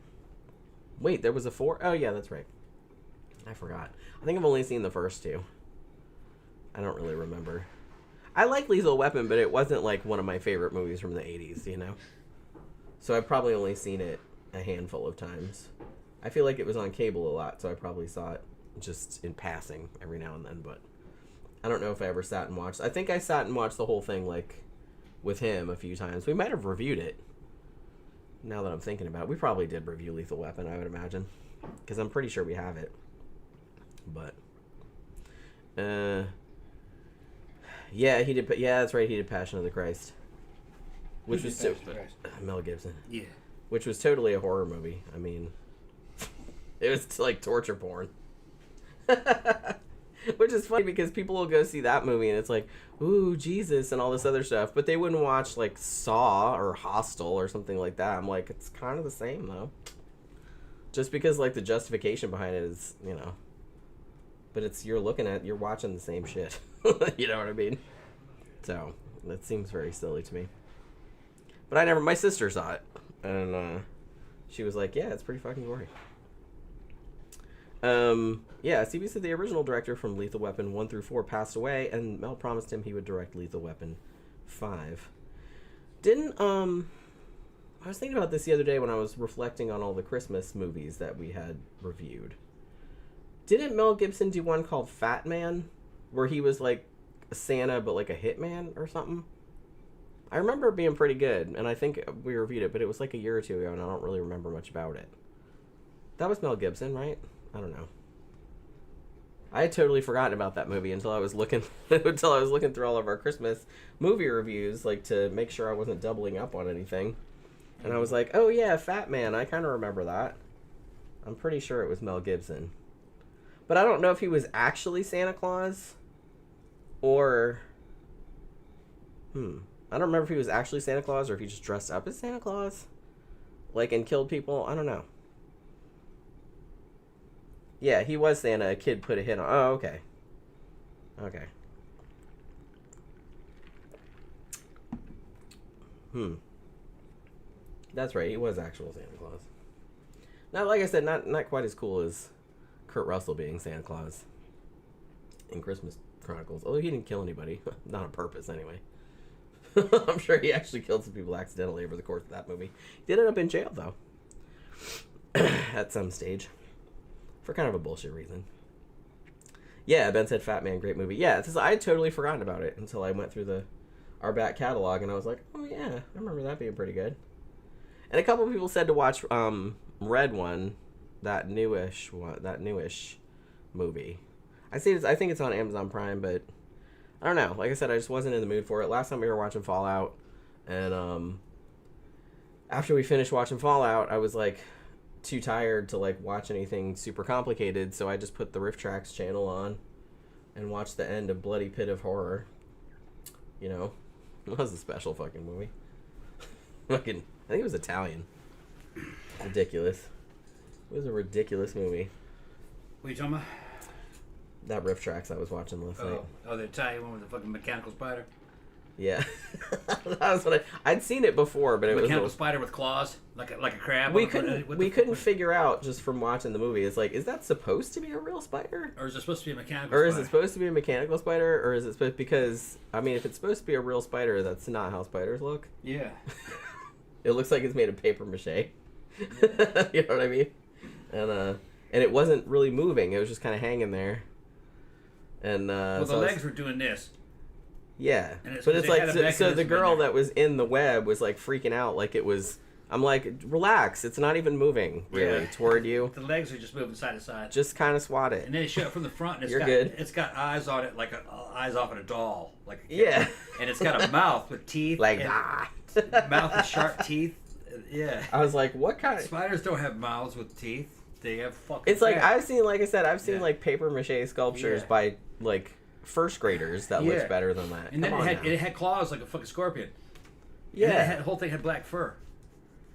Wait, there was a 4? Oh, yeah, that's right. I forgot. I think I've only seen the first 2. I don't really remember. I like Lethal Weapon, but it wasn't, like, one of my favorite movies from the 80s, you know? So I've probably only seen it a handful of times. I feel like it was on cable a lot, so I probably saw it just in passing every now and then, but I don't know if I ever sat and watched. I think I sat and watched the whole thing, like, with him a few times. We might have reviewed it, now that I'm thinking about it. We probably did review Lethal Weapon, I would imagine, because I'm pretty sure we have it. But, yeah, he did, yeah, that's right, he did Passion of the Christ. Which was Mel Gibson. Yeah. Which was totally a horror movie. I mean, it was like torture porn. Which is funny because people will go see that movie and it's like, ooh, Jesus, and all this other stuff. But they wouldn't watch, like, Saw or Hostel or something like that. I'm like, it's kind of the same, though. Just because, like, the justification behind it is, you know. But you're watching the same shit. You know what I mean? So, that seems very silly to me. But my sister saw it. And, she was like, yeah, it's pretty fucking gory. Yeah, CB said the original director from Lethal Weapon 1 through 4 passed away, and Mel promised him he would direct Lethal Weapon 5. I was thinking about this the other day when I was reflecting on all the Christmas movies that we had reviewed. Didn't Mel Gibson do one called Fat Man, where he was like a Santa but like a hitman or something? I remember it being pretty good, and I think we reviewed it, but it was like a year or two ago, and I don't really remember much about it. That was Mel Gibson, right? I don't know. I had totally forgotten about that movie until I was looking through all of our Christmas movie reviews, like, to make sure I wasn't doubling up on anything. And I was like, oh yeah, Fat Man, I kind of remember that. I'm pretty sure it was Mel Gibson. But I don't know if he was actually Santa Claus or I don't remember if he was actually Santa Claus or if he just dressed up as Santa Claus, like, and killed people. I don't know. Yeah, he was Santa. A kid put a hit on. Oh, okay. Okay. That's right. He was actual Santa Claus. Now, like I said, not quite as cool as Kurt Russell being Santa Claus in Christmas Chronicles. Although he didn't kill anybody. Not on purpose, anyway. I'm sure he actually killed some people accidentally over the course of that movie. He did end up in jail, though. At some stage. For kind of a bullshit reason. Yeah, Ben said Fat Man, great movie. Yeah, I had totally forgotten about it until I went through our back catalog, and I was like, oh yeah, I remember that being pretty good. And a couple of people said to watch Red One, that newish movie. I think it's on Amazon Prime, but I don't know. Like I said, I just wasn't in the mood for it. Last time we were watching Fallout, and after we finished watching Fallout, I was like too tired to like watch anything super complicated, so I just put the Riff Tracks channel on and watched the end of Bloody Pit of Horror. You know, it was a special fucking movie. I think it was Italian. Ridiculous. It was a ridiculous movie. What are you talking about? That Riff Tracks I was watching last night. Oh, the Italian one with the fucking mechanical spider? Yeah. That was what I'd seen it before, but it was mechanical spider with claws, like a crab. We couldn't figure out just from watching the movie. It's like, is that supposed to be a real spider? Or is it supposed to be a mechanical Or spider? is it supposed to be a mechanical spider? Or is it supposed, because, I mean, if it's supposed to be a real spider, that's not how spiders look. Yeah. It looks like it's made of paper mache. You know what I mean? And it wasn't really moving. It was just kind of hanging there. And well, the legs were doing this. Yeah, but it's like so the girl that was in the web was like freaking out, like it was. I'm like, relax, it's not even moving really toward you. The legs are just moving side to side. Just kind of swat it. And then it showed up from the front. And You're good. It's got eyes on it, like eyes off at a doll, like yeah. And it's got a mouth with teeth, like mouth with sharp teeth. Yeah. I was like, what kind of spiders don't have mouths with teeth? They have fucking. It's like I've seen, like I said, like paper mache sculptures by like first graders that looks better than that. And then it had claws like a fucking scorpion. Yeah. And the whole thing had black fur.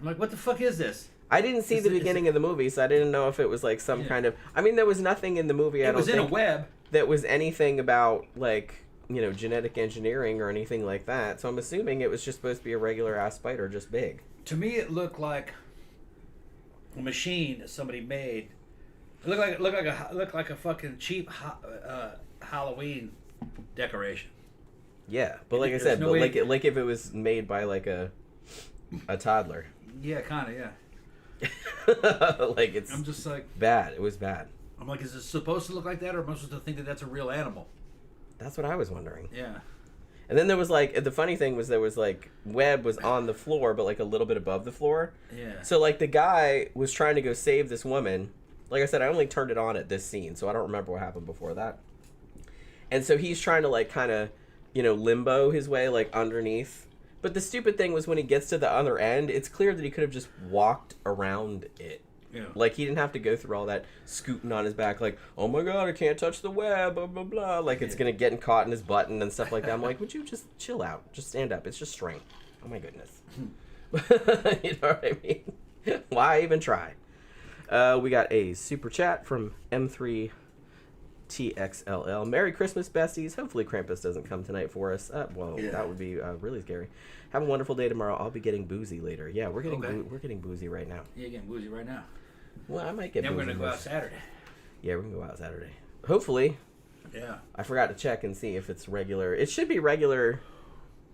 I'm like, what the fuck is this? I didn't see the beginning of the movie, so I didn't know if it was like some kind of. I mean, there was nothing in the movie. It was in a web. That was anything about like genetic engineering or anything like that. So I'm assuming it was just supposed to be a regular ass spider, just big. To me, it looked like a machine that somebody made. It looked like a fucking cheap Halloween decoration. Yeah, but like I said, no like if it was made by like a toddler. Yeah, kind of, yeah. Like it's. I'm just like bad. It was bad. I'm like, is it supposed to look like that, or am I supposed to think that that's a real animal? That's what I was wondering. Yeah. And then there was like, the funny thing was there was like web was on the floor, but like a little bit above the floor. Yeah. So like the guy was trying to go save this woman. Like I said, I only turned it on at this scene, so I don't remember what happened before that. And so he's trying to like kind of, limbo his way like underneath. But the stupid thing was when he gets to the other end, it's clear that he could have just walked around it. Yeah. Like he didn't have to go through all that scooting on his back, like, oh my god, I can't touch the web, blah blah blah. Like it's gonna get caught in his button and stuff like that. I'm like, would you just chill out? Just stand up. It's just strength. Oh my goodness. You know what I mean? Why even try? We got a super chat from M3TXLL. Merry Christmas, besties. Hopefully Krampus doesn't come tonight for us. That would be really scary. Have a wonderful day tomorrow. I'll be getting boozy later. Yeah, we're getting boozy right now. You're getting boozy right now. Well, I might get boozy. Then we're going to go out Saturday. Yeah, we're going to go out Saturday. Hopefully. Yeah. I forgot to check and see if it's regular. It should be regular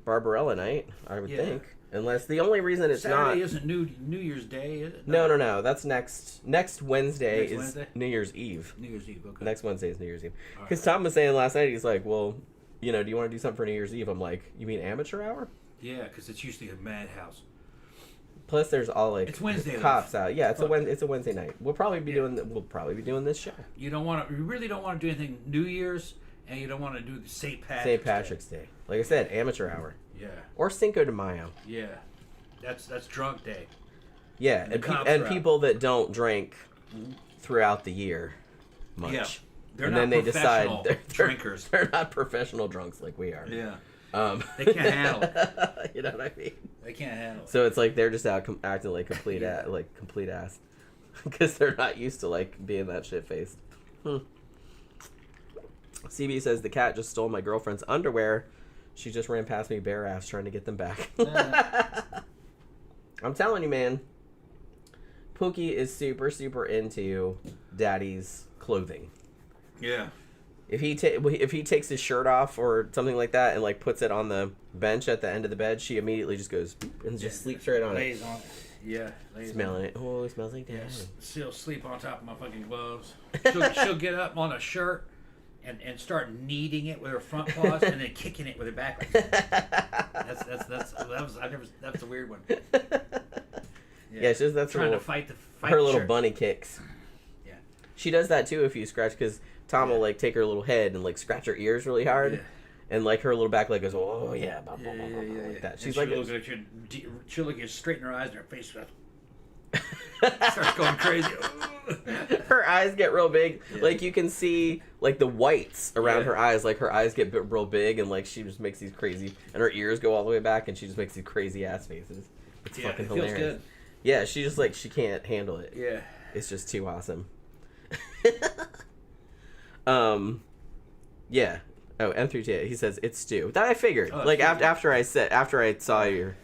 Barbarella night, I would think. Unless the only reason it's Saturday isn't New Year's Day, is it? No. That's next Wednesday. Wednesday? New Year's Eve. New Year's Eve, okay. Next Wednesday is New Year's Eve. Because Tom was saying last night, he's like, well, do you want to do something for New Year's Eve? I'm like, you mean amateur hour? Yeah, because it's usually a madhouse. Plus, there's all like it's Wednesday cops out. Yeah, it's a Wednesday night. We'll probably be doing this show. You really don't want to do anything New Year's, and you don't want to do the St. Patrick's Day. Like I said, amateur hour. Yeah. Or Cinco de Mayo. Yeah, that's drunk day. Yeah, and people that don't drink throughout the year much. Yeah. They're not professional drinkers. They're not professional drunks like we are. Yeah. They can't handle it. You know what I mean? They can't handle it. So it's like they're just out acting like complete ass, because they're not used to like being that shit faced. CB says the cat just stole my girlfriend's underwear. She just ran past me bare ass trying to get them back. I'm telling you, man. Pookie is super into Daddy's clothing. Yeah. If he takes his shirt off or something like that and like puts it on the bench at the end of the bed, she immediately just goes and just sleeps right on lays on it. Yeah, smelling it. Oh, it smells like that. She'll sleep on top of my fucking gloves. She'll get up on a shirt and start kneading it with her front paws and then kicking it with her back legs. That's a weird one. Yeah, that's trying to fight her little bunny kicks. Yeah, she does that too if you scratch, because Tom will like take her little head and like scratch her ears really hard, and like her little back leg goes, oh yeah, blah, blah, blah, like that. She's like, she'll look at you straight in her eyes and her face starts going crazy. Her eyes get real big. Like you can see like the whites around her eyes. Like her eyes get real big, and like she just makes these crazy, and her ears go all the way back, and she just makes these crazy ass faces. It's fucking hilarious. Feels good. Yeah, she just like she can't handle it. Yeah, it's just too awesome. Yeah. Oh, M3T. He says it's stew. That I figured. Like after I saw your.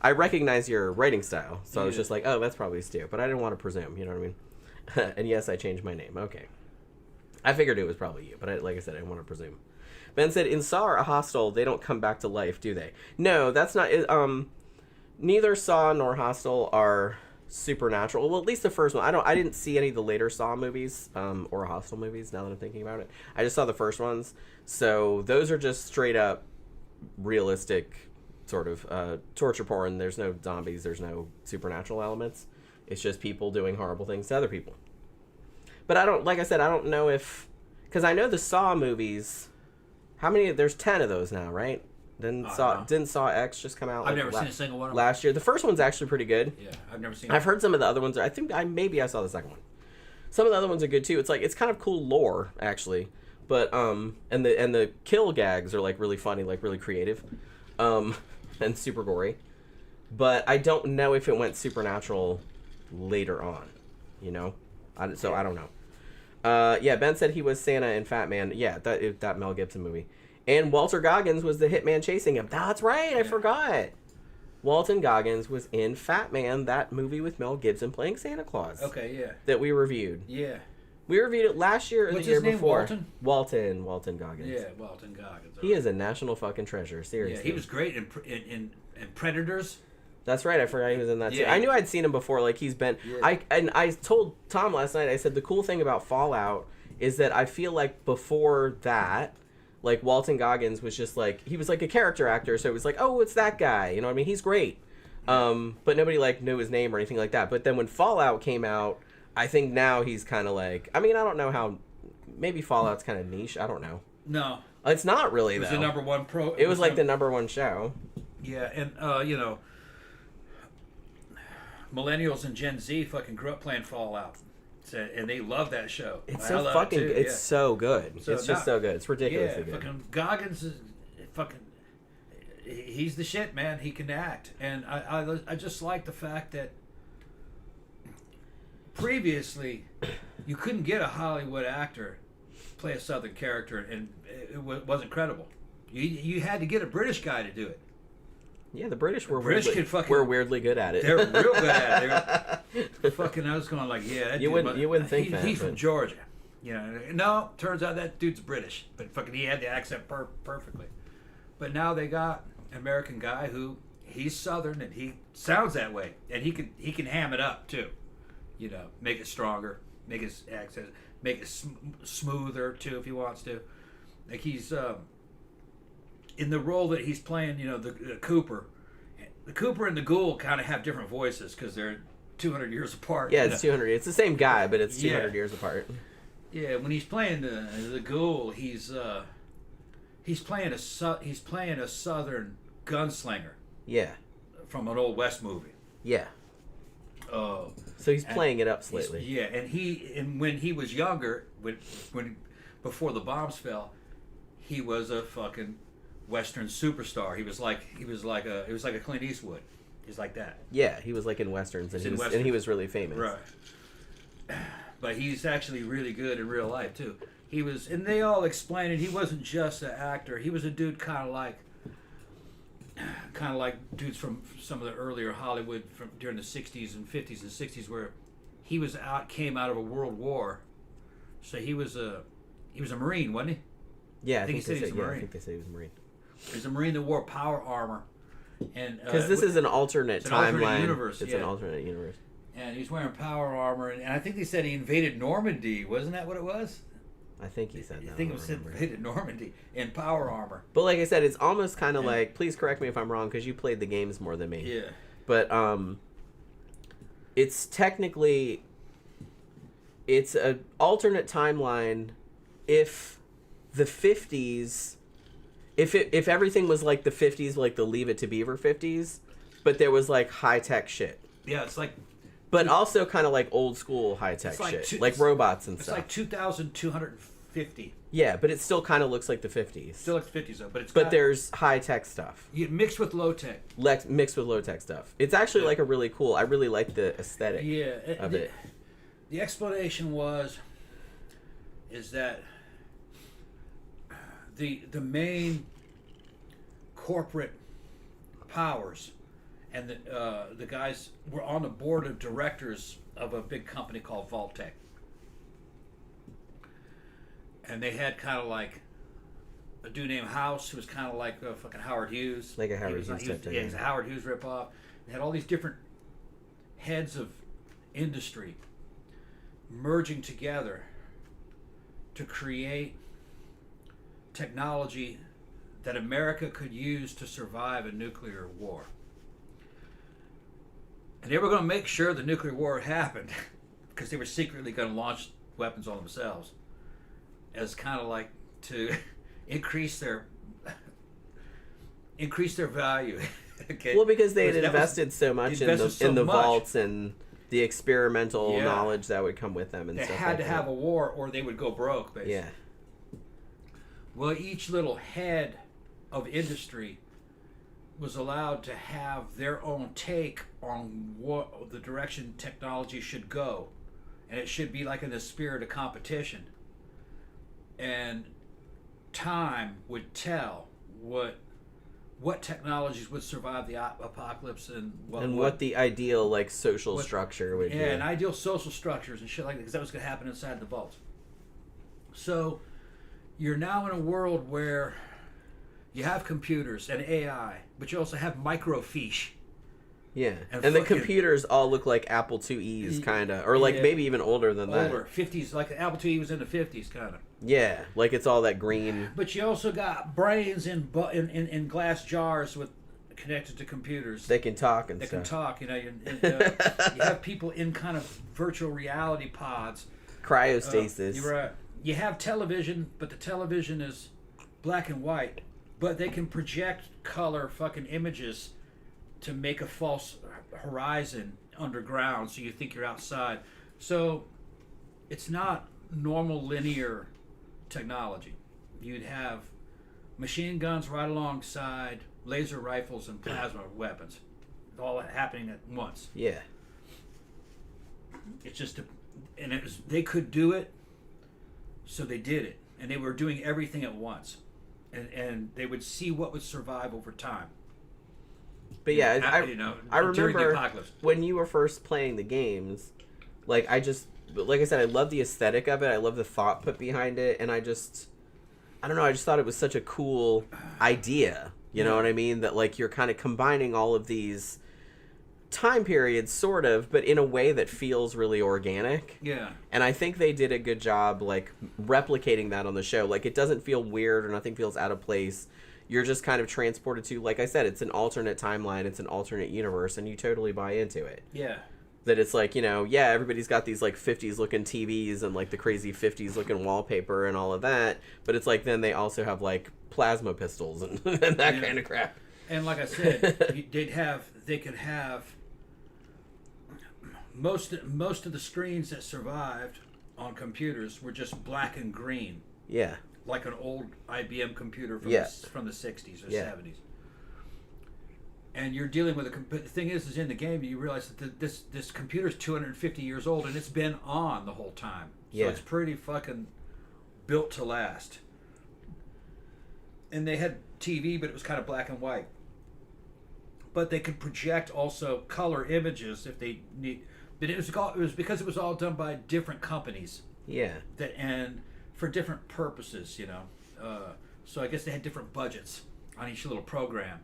I recognize your writing style, so I was just like, oh, that's probably Stu. But I didn't want to presume, you know what I mean? And yes, I changed my name. Okay. I figured it was probably you, but like I said, I didn't want to presume. Ben said, in Saw or Hostel, they don't come back to life, do they? No, that's not... neither Saw nor Hostel are supernatural. Well, at least the first one. I didn't see any of the later Saw movies or Hostel movies, now that I'm thinking about it. I just saw the first ones. So those are just straight up realistic... sort of torture porn. There's no zombies, there's no supernatural elements. It's just people doing horrible things to other people. But I don't, like I said, I don't know if, because I know the Saw movies, how many, there's 10 of those now, right? Didn't Saw X just come out? I've never seen a single one of them. Last year. The first one's actually pretty good. Yeah, I've never seen I've heard some of the other ones. I think maybe I saw the second one. Some of the other ones are good too. It's like, it's kind of cool lore, actually. But, and the kill gags are like really funny, like really creative. And super gory, but I don't know if it went supernatural later on, you know. So I don't know. Yeah, Ben said he was Santa in Fat Man. Yeah, that Mel Gibson movie, and Walter Goggins was the hitman chasing him. That's right, I forgot. Walton Goggins was in Fat Man, that movie with Mel Gibson playing Santa Claus. Okay, yeah. That we reviewed. Yeah. We reviewed it last year or What's the year his name, before. Walton Goggins. Yeah, Walton Goggins. He is a national fucking treasure, seriously. Yeah, he was great in Predators. That's right, I forgot he was in that too. I knew I'd seen him before, like he's been... Yeah. I told Tom last night, I said the cool thing about Fallout is that I feel like before that, like Walton Goggins was just like, he was like a character actor, so it was like, oh, it's that guy, you know what I mean? He's great. But nobody like knew his name or anything like that. But then when Fallout came out, I think now he's kind of like... I mean, I don't know how... Maybe Fallout's kind of niche. I don't know. No. It's not really, though. It was the number one It was like the number one show. Yeah, and, you know... Millennials and Gen Z fucking grew up playing Fallout. And they love that show. It's so fucking... It's so good. So it's just so good. It's ridiculously good. Fucking Goggins is... Fucking... He's the shit, man. He can act. And I just like the fact that... Previously, you couldn't get a Hollywood actor play a Southern character, and it wasn't credible. You had to get a British guy to do it. Yeah, the British were weirdly good at it. They're real good at it. Fucking, I was going like, yeah, that you wouldn't think that. He's from Georgia. You know, no, turns out that dude's British, but fucking he had the accent perfectly. But now they got an American guy who he's Southern and he sounds that way, and he can ham it up too. You know, make it stronger, make his accent, make it smoother too if he wants to. Like he's in the role that he's playing. You know, the Cooper. The Cooper and the Ghoul kind of have different voices because they're 200 years apart. Yeah, it's 200. It's the same guy, but it's 200 years apart. Yeah, when he's playing the Ghoul, he's playing a Southern gunslinger. Yeah. From an old West movie. Yeah. Oh. So he's playing it up slightly. Yeah, and when he was younger, when before the bombs fell, he was a fucking Western superstar. He was like a Clint Eastwood. He's like that. Yeah, he was like in Westerns, and he was really famous. Right. But he's actually really good in real life too. He was, and they all explained it. He wasn't just an actor. He was a dude kind of like dudes from some of the earlier Hollywood from during the 60s and 50s and 60s, where he came out of a world war. So he was a Marine, wasn't he? Yeah, I think they said he was a Marine. I think they said he was a Marine. He was a Marine that wore power armor. And because this is an alternate timeline. Universe. It's an alternate universe. And he's wearing power armor, and I think they said he invaded Normandy. Wasn't that what it was? I think he said that. I think it was in Normandy in power armor. But like I said, it's almost kind of like, please correct me if I'm wrong, because you played the games more than me. Yeah. But it's technically, it's an alternate timeline if the 50s, if everything was like the 50s, like the Leave It to Beaver 50s, but there was like high-tech shit. Yeah, it's like... But also kind of like old school high-tech shit, like robots and stuff. It's like 2,250. Yeah, but it still kind of looks like the 50s. Still looks 50s though, but there's high-tech stuff. Mixed with low-tech. Mixed with low-tech stuff. It's actually like a really cool, I really like the aesthetic of it. The explanation is that the main corporate powers and the guys were on the board of directors of a big company called Vault-Tec. And they had kind of like a dude named House, who was kind of like fucking Howard Hughes. Like a Howard Hughes type thing. Yeah, he's a Howard Hughes ripoff. They had all these different heads of industry merging together to create technology that America could use to survive a nuclear war. And they were going to make sure the nuclear war happened because they were secretly going to launch weapons on themselves as kind of like to increase their value. Okay? Well, because they had invested so much in the vaults and the experimental knowledge that would come with them and they stuff. They had to have a war or they would go broke, basically. Yeah. Well, each little head of industry was allowed to have their own take on what the direction technology should go, and it should be like in the spirit of competition. And time would tell what technologies would survive the apocalypse and what the ideal like social structure would be. Yeah, and ideal social structures and shit like that, because that was going to happen inside the vault. So you're now in a world where you have computers and AI, but you also have microfiche. Yeah, and the computers all look like Apple IIe's, kind of, or like maybe even older than that. Older, 50s, like the Apple IIe was in the 50s, kind of. Yeah, like it's all that green. But you also got brains in glass jars with connected to computers. They can talk and they stuff. They can talk, you know. You have people in kind of virtual reality pods. Cryostasis. You're right. You have television, but the television is black and white. But they can project color fucking images to make a false horizon underground so you think you're outside. So it's not normal linear technology. You'd have machine guns right alongside laser rifles and plasma weapons, all happening at once. Yeah. It's just they could do it, so they did it, and they were doing everything at once, and they would see what would survive over time. But yeah, I remember the when you were first playing the games, like I said, I love the aesthetic of it. I love the thought put behind it, and I don't know. I just thought it was such a cool idea. You know what I mean? That like you're kind of combining all of these time periods, sort of, but in a way that feels really organic. Yeah. And I think they did a good job, like replicating that on the show. Like it doesn't feel weird or nothing feels out of place. You're just kind of transported to, like I said, it's an alternate timeline, it's an alternate universe, and you totally buy into it. Yeah. That it's like, you know, yeah, everybody's got these like 50s looking TVs and like the crazy 50s looking wallpaper and all of that, but it's like then they also have like plasma pistols and, and that kind of crap. And like I said, they could have most of the screens that survived on computers were just black and green. Yeah. Like an old IBM computer from the 60s or 70s. And you're dealing with the thing is in the game you realize that this computer is 250 years old and it's been on the whole time. So it's pretty fucking built to last. And they had TV, but it was kind of black and white. But they could project also color images if they need. But it was because it was all done by different companies. Yeah. And for different purposes, you know. So I guess they had different budgets on each little program.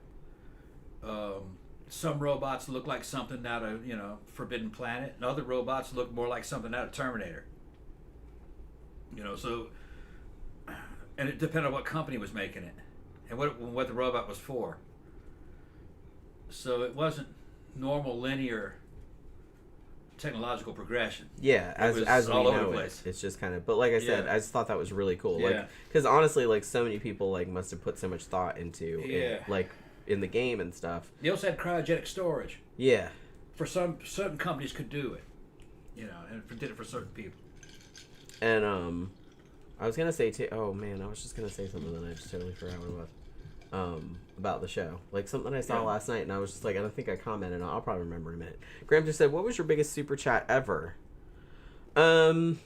Some robots look like something out of, you know, Forbidden Planet, and other robots look more like something out of Terminator. You know, so And it depended on what company was making it and what the robot was for. So it wasn't normal linear technological progression. Yeah, as we all over know the it, place. it's just kind of. But like I said, I just thought that was really cool. Yeah. Like, because honestly, like so many people like must have put so much thought into it, like in the game and stuff. They also had cryogenic storage. Yeah. For certain companies could do it, and did it for certain people. And I was gonna say too. Oh man, I was just gonna say something and I just totally forgot what it was. About the show, like something I saw last night, and I was just like, I don't think I commented. I'll probably remember in a minute. Graham just said, "What was your biggest super chat ever?" $100.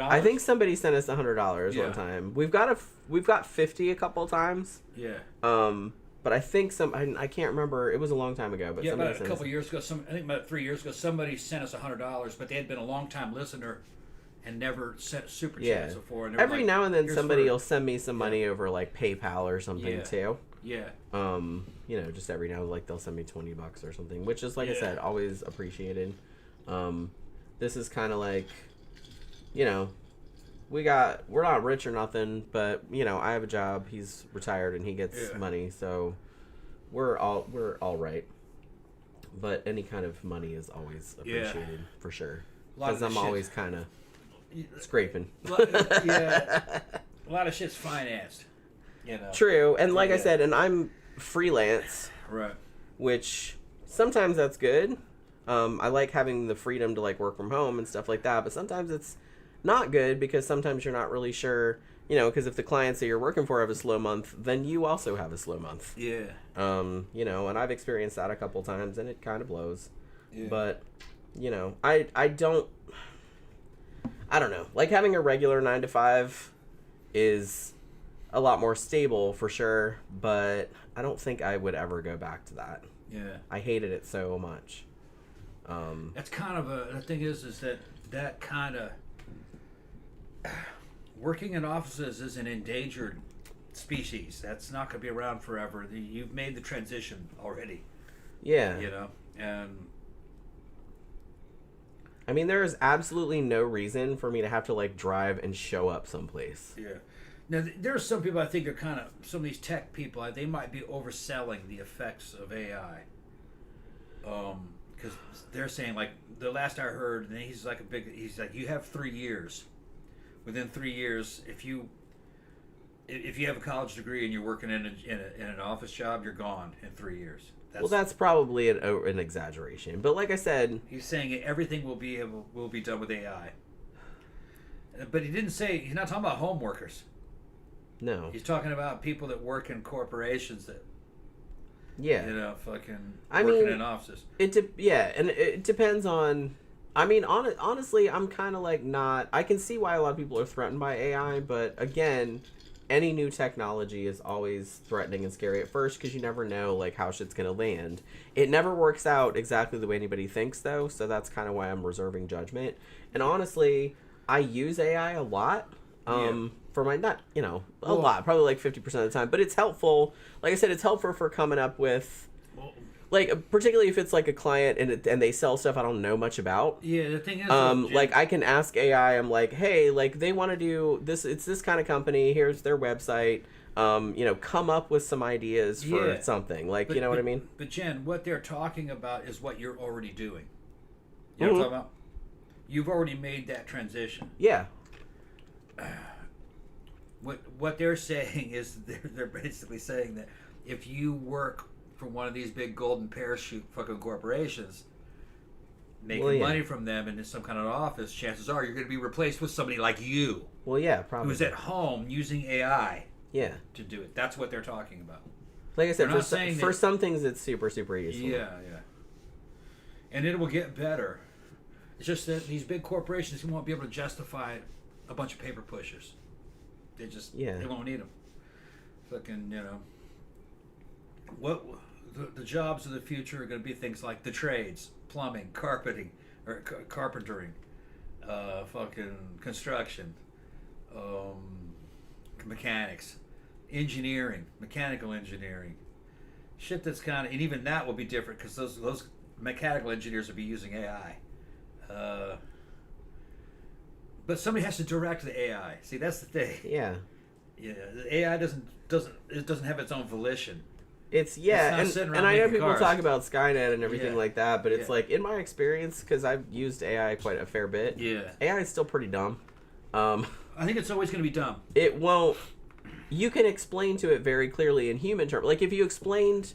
I think somebody sent us $100 one time. We've got 50 a couple times. Yeah. But I think I can't remember. It was a long time ago. But about a couple years ago, I think about 3 years ago, somebody sent us $100, but they had been a long time listener and never sent super chats before. And every now and then somebody will send me some money over like PayPal or something too. Yeah. Just every now and like they'll send me $20 or something, which is like I said, always appreciated. This is kind of like, we're not rich or nothing, but I have a job. He's retired and he gets money, so we're all right. But any kind of money is always appreciated for sure, because I'm always kind of scraping. A lot of shit's financed. True, and like I said, and I'm freelance, right? Which sometimes that's good. I like having the freedom to like work from home and stuff like that, but sometimes it's not good because sometimes you're not really sure, because if the clients that you're working for have a slow month, then you also have a slow month. Yeah. And I've experienced that a couple times and it kind of blows. Yeah. But, I don't know. Like having a regular 9 to 5 is a lot more stable for sure, but I don't think I would ever go back to that. Yeah. I hated it so much. That's kind of the thing is that kind of working in offices is an endangered species. That's not going to be around forever. You've made the transition already. Yeah. And I mean, there is absolutely no reason for me to have to like drive and show up someplace. Yeah. Now, there are some people I think are kind of, some of these tech people, they might be overselling the effects of AI. Because they're saying, like, the last I heard, and he's like, you have 3 years. Within 3 years, if you have a college degree and you're working in an office job, you're gone in 3 years. That's probably an exaggeration. But like I said, he's saying everything will be done with AI. But he didn't say, he's not talking about home workers. No. He's talking about people that work in corporations that, fucking working in offices. And it depends on, I mean, honestly, I'm kind of like not, I can see why a lot of people are threatened by AI, but again, any new technology is always threatening and scary at first because you never know, like, how shit's going to land. It never works out exactly the way anybody thinks, though, so that's kind of why I'm reserving judgment. And honestly, I use AI a lot. For my, a lot, probably like 50% of the time, but it's helpful. Like I said, it's helpful for coming up with, like, particularly if it's like a client and they sell stuff I don't know much about. Yeah, the thing is, like I can ask AI, I'm like, hey, like they want to do this, it's this kind of company, here's their website, come up with some ideas for something, like, what I mean? But Jen, what they're talking about is what you're already doing. You know what I'm talking about? You've already made that transition. Yeah. What they're saying is they're basically saying that if you work for one of these big golden parachute fucking corporations, making money from them in some kind of office, chances are you're going to be replaced with somebody like you. Well, yeah, probably. Who's at home using AI. Yeah. To do it. That's what they're talking about. Like I said, for some things it's super, super useful. Yeah. And it will get better. It's just that these big corporations won't be able to justify a bunch of paper pushers. They just they won't need them. Fucking, what the jobs of the future are going to be things like the trades, plumbing, carpeting, or carpentering, fucking construction, mechanics, engineering, mechanical engineering, shit that's kind of, and even that will be different because those mechanical engineers will be using AI. But somebody has to direct the AI. See, that's the thing. Yeah. Yeah, the AI doesn't have its own volition. It's and I know people talk about Skynet and everything like that, but it's like, in my experience, because I've used AI quite a fair bit. Yeah, AI is still pretty dumb. I think it's always going to be dumb. It won't. You can explain to it very clearly in human terms. Like, if you explained,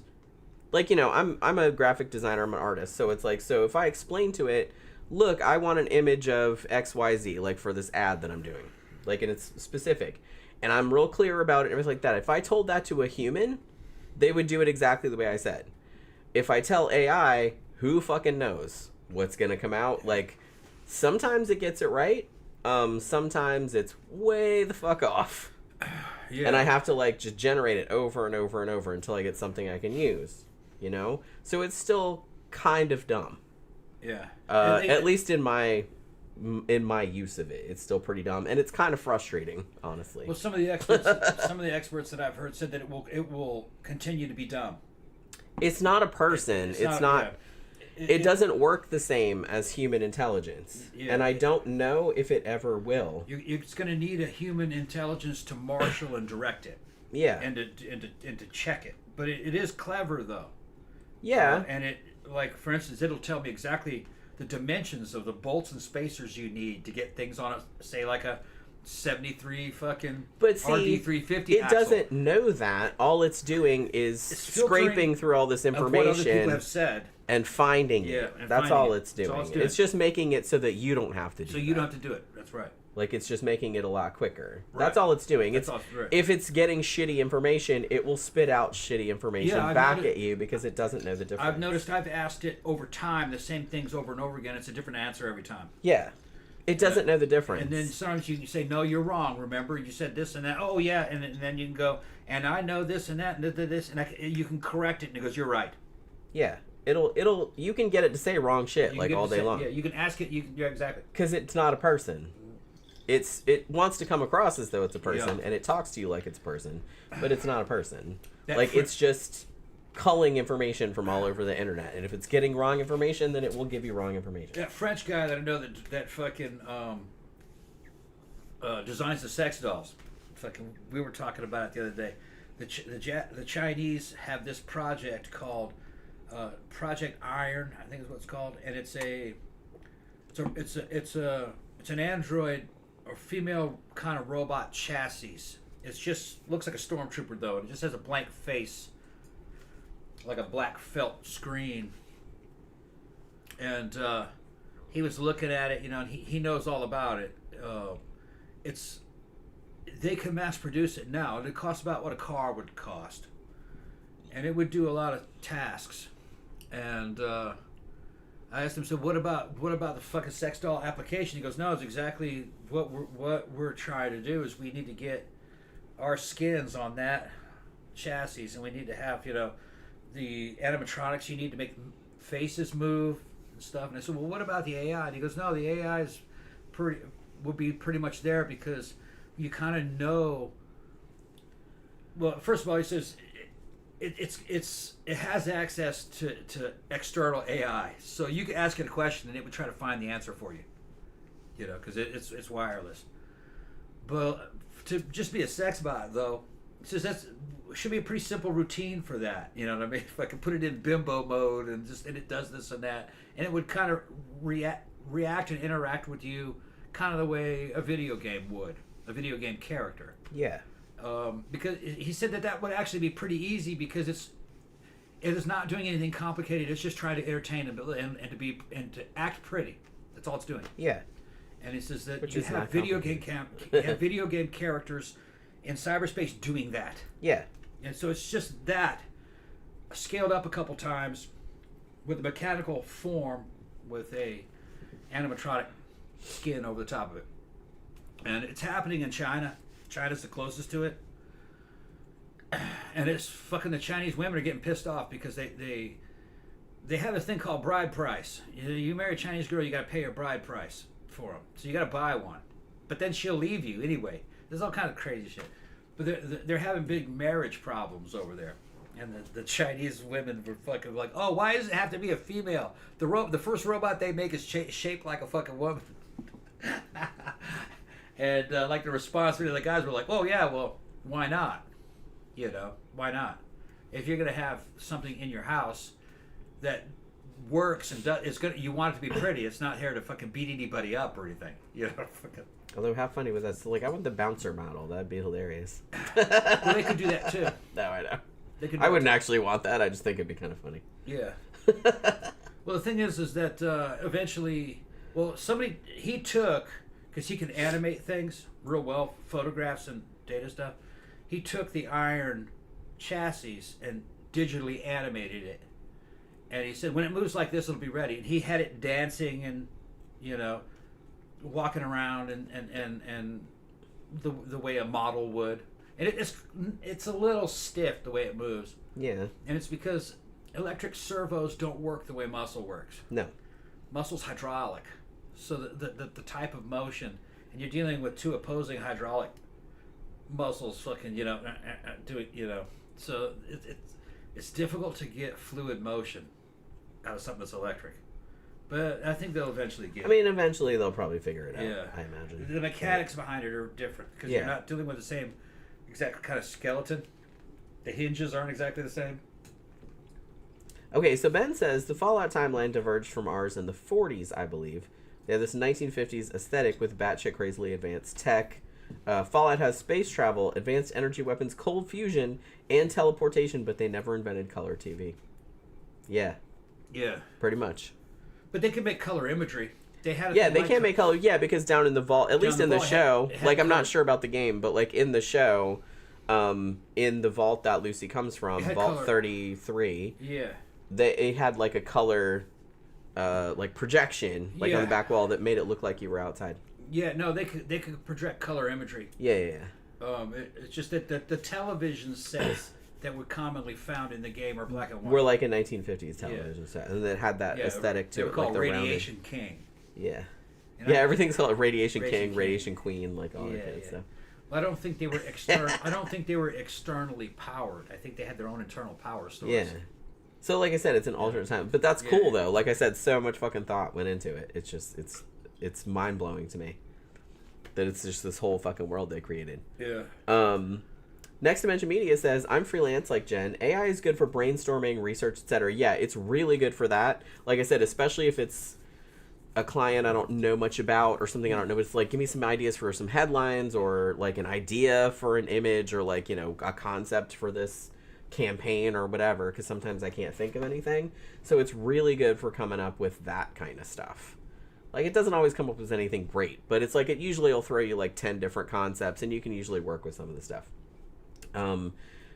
like, I'm a graphic designer, I'm an artist, so it's like, so if I explain to it, look, I want an image of XYZ, like for this ad that I'm doing, like, and it's specific, and I'm real clear about it and everything like that. If I told that to a human, they would do it exactly the way I said. If I tell AI, who fucking knows what's gonna come out? Like, sometimes it gets it right, sometimes it's way the fuck off. Yeah. And I have to, like, just generate it over and over and over until I get something I can use, So it's still kind of dumb. Yeah. At least in my use of it, it's still pretty dumb, and it's kind of frustrating, honestly. Well, some of the experts that I've heard said that it will continue to be dumb. It's not a person. It's not. Yeah. It doesn't work the same as human intelligence, and I don't know if it ever will. It's going to need a human intelligence to marshal and direct it. Yeah, and to check it. But it is clever, though. Yeah, and it, like, for instance, it'll tell me exactly the dimensions of the bolts and spacers you need to get things on a, say, like a 73 fucking RD350 it axle. Doesn't know that. All it's doing is scraping through all this information of what other people have said and finding it. That's all it's doing. It's just making it so that you don't have to do it. So you don't have to do it. That's right. Like, it's just making it a lot quicker. Right. That's all it's doing. If it's getting shitty information, it will spit out shitty information back at you because it doesn't know the difference. I've noticed I've asked it over time the same things over and over again. It's a different answer every time. Yeah. It doesn't know the difference. And then sometimes you say, no, you're wrong. Remember, you said this and that. Oh, yeah. And then you can go, and I know this and that and this. And you can correct it. And it goes, you're right. Yeah. You can get it to say wrong shit like all day long. Yeah, you can ask it. Yeah, exactly. Because it's not a person. It wants to come across as though it's a person, and it talks to you like it's a person, but it's not a person. It's just culling information from all over the internet, and if it's getting wrong information, then it will give you wrong information. That French guy that I know that fucking designs the sex dolls. Fucking, we were talking about it the other day. The Chinese have this project called Project Iron, I think is what it's called, and it's an android or female kind of robot chassis. It's just looks like a stormtrooper though. It just has a blank face, like a black felt screen. And he was looking at it, and he knows all about it. They can mass produce it now. It costs about what a car would cost, and it would do a lot of tasks. And I asked him, so what about the fucking sex doll application? He goes, no, it's exactly what we're trying to do is we need to get our skins on that chassis, and we need to have, the animatronics you need to make faces move and stuff. And I said, well, what about the AI? And he goes, no, the AI would be pretty much there because you kind of know. Well, first of all, he says it has access to external AI, so you can ask it a question and it would try to find the answer for you, because it's wireless. But to just be a sex bot, though, it says that should be a pretty simple routine for that. You know what I mean? If I could put it in bimbo mode and it does this and that, and it would kind of react and interact with you, kind of the way a video game would, a video game character. Yeah. Because he said that would actually be pretty easy because it is not doing anything complicated. It's just trying to entertain and to act pretty. That's all it's doing. Yeah. And he says that you have video game characters in cyberspace doing that. Yeah. And so it's just that scaled up a couple times with a mechanical form with a animatronic skin over the top of it. And it's happening in China. China's the closest to it, and it's fucking the Chinese women are getting pissed off because they have a thing called bride price. You marry a Chinese girl, you got to pay her bride price for them, so you got to buy one, but then she'll leave you anyway. There's all kind of crazy shit, but they're having big marriage problems over there, and the Chinese women were fucking like, oh, why does it have to be a female? The first robot they make is shaped like a fucking woman. And like the response to the guys were like, oh yeah, well, why not? You know, why not? If you're going to have something in your house that works and it's gonna, you want it to be pretty. It's not here to fucking beat anybody up or anything. You know, fucking. Although, how funny was that? So, like, I want the bouncer model. That'd be hilarious. Well, they could do that too. No, I know. They could. I wouldn't actually want that. I just think it'd be kind of funny. Yeah. Well, the thing is that eventually, he took, because he can animate things real well, photographs and data stuff. He took the iron chassis and digitally animated it, and he said when it moves like this, it'll be ready. And he had it dancing and, you know, walking around and the way a model would. And it's a little stiff the way it moves. Yeah. And it's because electric servos don't work the way muscle works. No. Muscle's hydraulic. So the type of motion, and you're dealing with two opposing hydraulic muscles fucking, you know, do it, you know. So it's difficult to get fluid motion out of something that's electric. But I think they'll eventually get it. I mean, eventually they'll probably figure it out, yeah. I imagine. The mechanics behind it are different because you're not dealing with the same exact kind of skeleton. The hinges aren't exactly the same. Okay, so Ben says the Fallout timeline diverged from ours in the 40s, I believe. They have this 1950s aesthetic with batshit crazily advanced tech. Fallout has space travel, advanced energy weapons, cold fusion, and teleportation, but they never invented color TV. Yeah. Yeah. Pretty much. But they can make color imagery. They had. Yeah, they can make color. Yeah, because down in the vault, at least in the show, like I'm not sure about the game, but like in the show, in the vault that Lucy comes from, Vault 33. Yeah. They had like a color, like projection, like on the back wall that made it look like you were outside. Yeah, no, they could project color imagery. Yeah. It's just that the television sets that were commonly found in the game are black and white. We're like a 1950s television set, and it had that aesthetic to it. They were called like Radiation King. Yeah. Everything's called Radiation King, Radiation Queen, like all that kind of stuff. Well, I don't think they were I don't think they were externally powered. I think they had their own internal power source. Yeah. So, like I said, it's an alternate time, but that's cool though. Like I said, so much fucking thought went into it. It's just it's mind blowing to me that it's just this whole fucking world they created. Yeah. Next Dimension Media says, I'm freelance like Jen. AI is good for brainstorming, research, etc. Yeah, it's really good for that. Like I said, especially if it's a client I don't know much about or something I don't know. But it's like, give me some ideas for some headlines or like an idea for an image or like, you know, a concept for this campaign or whatever. Because sometimes I can't think of anything. So it's really good for coming up with that kind of stuff. Like, it doesn't always come up with anything great. But it's like, it usually will throw you like 10 different concepts and you can usually work with some of the stuff.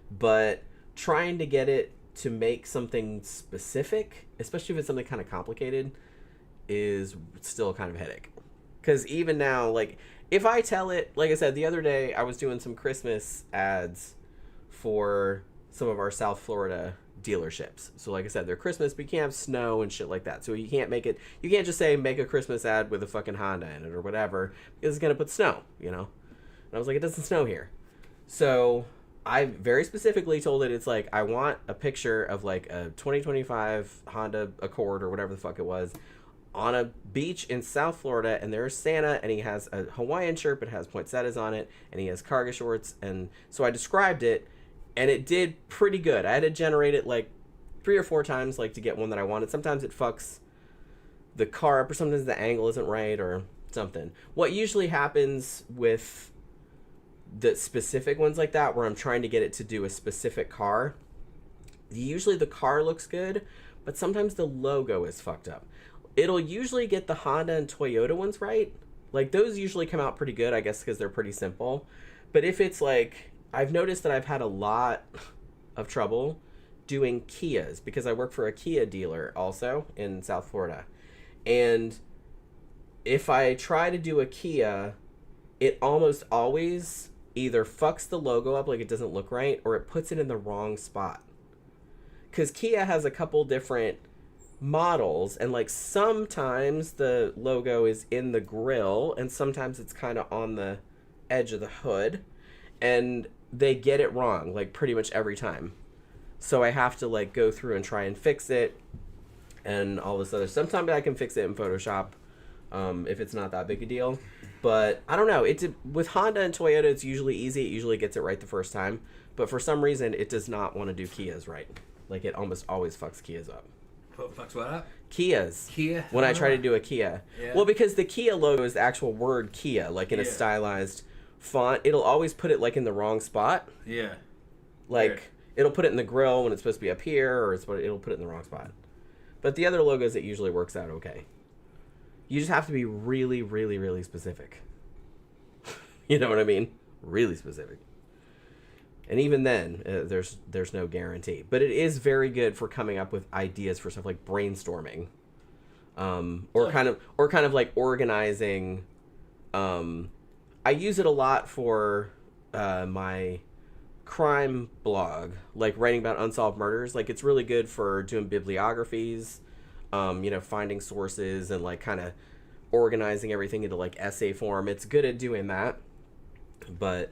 But trying to get it to make something specific, especially if it's something kind of complicated, is still kind of a headache. Because even now, like, if I tell it, like I said, the other day I was doing some Christmas ads for some of our South Florida dealerships. So like I said, they're Christmas, but you can't have snow and shit like that. So you can't just say make a Christmas ad with a fucking Honda in it or whatever, because it's going to put snow, you know? And I was like, it doesn't snow here. So I very specifically told it, it's like, I want a picture of like a 2025 Honda Accord or whatever the fuck it was on a beach in South Florida, and there's Santa, and he has a Hawaiian shirt but has poinsettias on it, and he has cargo shorts. And so I described it, and it did pretty good. I had to generate it like 3 or 4 times, like, to get one that I wanted. Sometimes it fucks the car up, or sometimes the angle isn't right or something. What usually happens with the specific ones like that, where I'm trying to get it to do a specific car, usually the car looks good, but sometimes the logo is fucked up. It'll usually get the Honda and Toyota ones right. Like, those usually come out pretty good, I guess, because they're pretty simple. But if it's like, I've noticed that I've had a lot of trouble doing Kias, because I work for a Kia dealer also in South Florida. And if I try to do a Kia, it almost always either fucks the logo up, like it doesn't look right, or it puts it in the wrong spot. Because Kia has a couple different models, and like sometimes the logo is in the grill, and sometimes it's kind of on the edge of the hood, and they get it wrong like pretty much every time. So I have to like go through and try and fix it and all this other. Sometimes I can fix it in Photoshop. if it's not that big a deal. But I don't know. With Honda and Toyota, it's usually easy. It usually gets it right the first time. But for some reason, it does not want to do Kias right. Like, it almost always fucks Kias up. Fucks what up? Kias. Kia? When I try to do a Kia. Yeah. Well, because the Kia logo is the actual word Kia, like in a stylized font. It'll always put it, like, in the wrong spot. Yeah. Like, Weird. it'll put it in the grill when it's supposed to be up here, or it'll put it in the wrong spot. But the other logos, it usually works out okay. You just have to be really, really, really specific. You know what I mean? Really specific. And even then, there's no guarantee. But it is very good for coming up with ideas for stuff like brainstorming, or kind of like organizing. I use it a lot for my crime blog, like writing about unsolved murders. Like, it's really good for doing bibliographies, finding sources and like kind of organizing everything into like essay form. It's good at doing that. But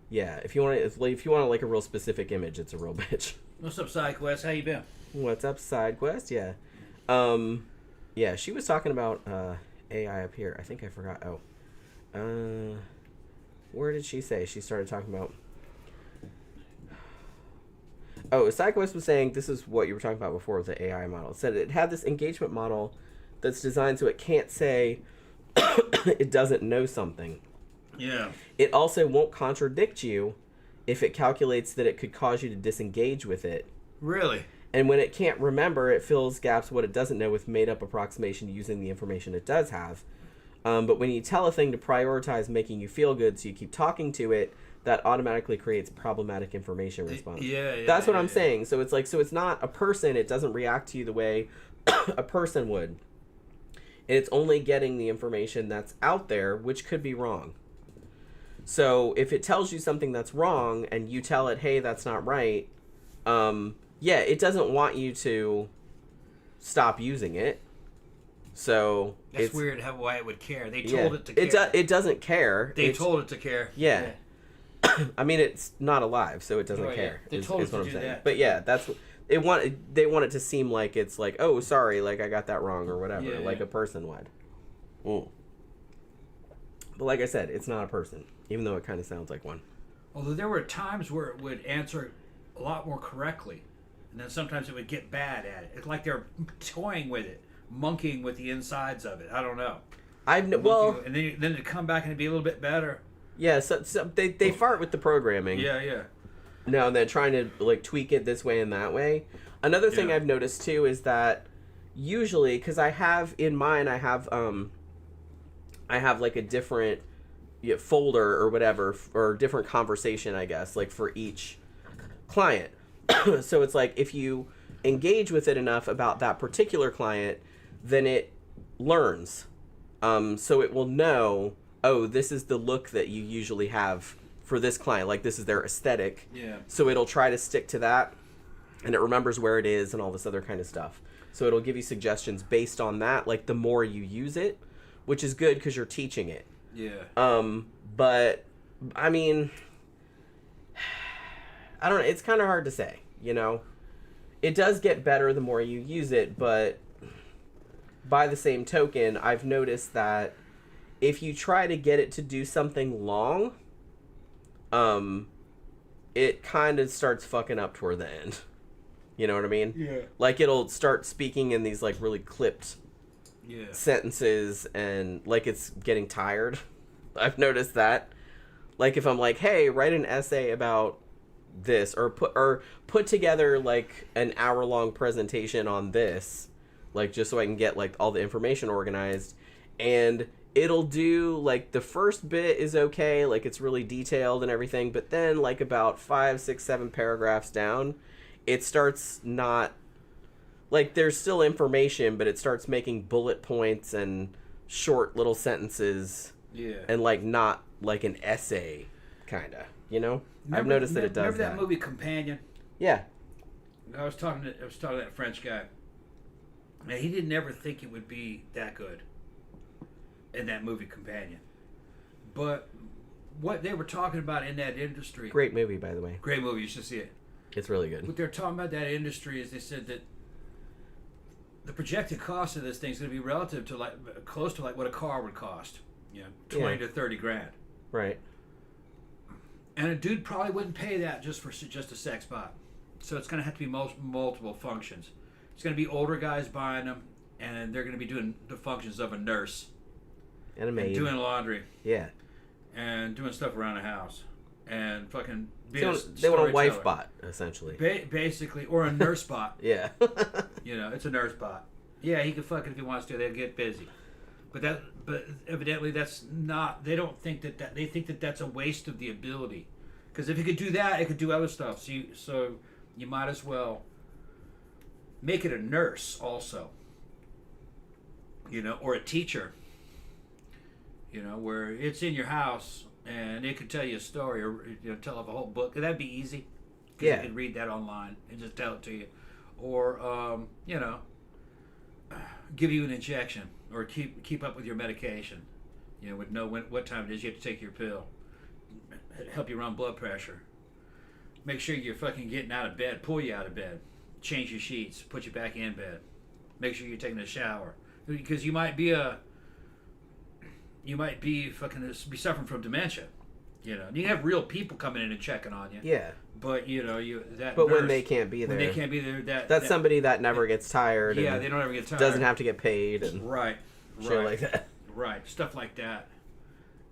yeah, if you want like a real specific image, it's a real bitch. What's up, SideQuest? How you been? What's up, SideQuest? Yeah. Yeah, she was talking about AI up here. I think I forgot. Where did she say? She started talking about... SideQuest was saying, this is what you were talking about before with the AI model. It said it had this engagement model that's designed so it can't say it doesn't know something. Yeah. It also won't contradict you if it calculates that it could cause you to disengage with it. Really? And when it can't remember, it fills gaps what it doesn't know with made-up approximation using the information it does have. But when you tell a thing to prioritize making you feel good so you keep talking to it, that automatically creates problematic information response. That's what I'm saying. So it's not a person. It doesn't react to you the way a person would. And it's only getting the information that's out there, which could be wrong. So if it tells you something that's wrong and you tell it, hey, that's not right, it doesn't want you to stop using it. So that's weird why it would care. They told it to care. It doesn't care. They told it to care. Yeah. I mean, it's not alive, so it doesn't care. They told it to do that. But yeah, that's what they want it to seem like it's like, oh, sorry, like I got that wrong or whatever, like a person would. But like I said, it's not a person, even though it kind of sounds like one. Although there were times where it would answer a lot more correctly, and then sometimes it would get bad at it. It's like they're toying with it, monkeying with the insides of it. I don't know. And then it'd come back and it'd be a little bit better. Yeah, so they fart with the programming. Yeah. No, and they're trying to like tweak it this way and that way. Another thing I've noticed too is that usually, because I have like a different folder or whatever, or different conversation, I guess, like for each client. So it's like if you engage with it enough about that particular client, then it learns. So it will know, oh, this is the look that you usually have for this client. Like, this is their aesthetic. Yeah. So it'll try to stick to that, and it remembers where it is and all this other kind of stuff. So it'll give you suggestions based on that, like the more you use it, which is good because you're teaching it. Yeah. But, I mean, I don't know. It's kind of hard to say, It does get better the more you use it, but by the same token, I've noticed that if you try to get it to do something long, it kind of starts fucking up toward the end. You know what I mean? Yeah. Like, it'll start speaking in these, like, really clipped sentences, and, like, it's getting tired. I've noticed that. Like, if I'm like, hey, write an essay about this, or put together, like, an hour-long presentation on this, like, just so I can get, like, all the information organized, and it'll do, like, the first bit is okay, like, it's really detailed and everything, but then, like, about 5, 6, 7 paragraphs down, it starts not, like, there's still information, but it starts making bullet points and short little sentences, and, like, not, like, an essay, kind of, I've noticed that it does that. Remember that movie Companion? Yeah. I was talking to that French guy, and he didn't ever think it would be that good in that movie Companion. But what they were talking about in that industry... Great movie, by the way. Great movie. You should see it. It's really good. What they're talking about that industry is they said that the projected cost of this thing is going to be relative to like close to like what a car would cost. 20 to 30 grand. Right. And a dude probably wouldn't pay that just a sex bot. So it's going to have to be multiple functions. It's going to be older guys buying them, and they're going to be doing the functions of a nurse. And a maid. And doing laundry. Yeah. And doing stuff around the house. And fucking being they want a wife bot, essentially. Basically, or a nurse bot. Yeah. It's a nurse bot. Yeah, he can fuck it if he wants to. They'll get busy. But evidently that's not. They don't think that they think that that's a waste of the ability. Because if it could do that, it could do other stuff. So you might as well make it a nurse also. Or a teacher. Where it's in your house and it could tell you a story or tell a whole book. That'd be easy. Yeah. You could read that online and just tell it to you. Or, give you an injection or keep up with your medication. Would know what time it is you have to take your pill. Help you run blood pressure. Make sure you're fucking getting out of bed. Pull you out of bed. Change your sheets. Put you back in bed. Make sure you're taking a shower. Because you might be suffering from dementia. You have real people coming in and checking on you. Yeah. But But when they can't be there, that's somebody that never gets tired. Yeah, they don't ever get tired. Doesn't have to get paid and right, shit like that. Right, stuff like that,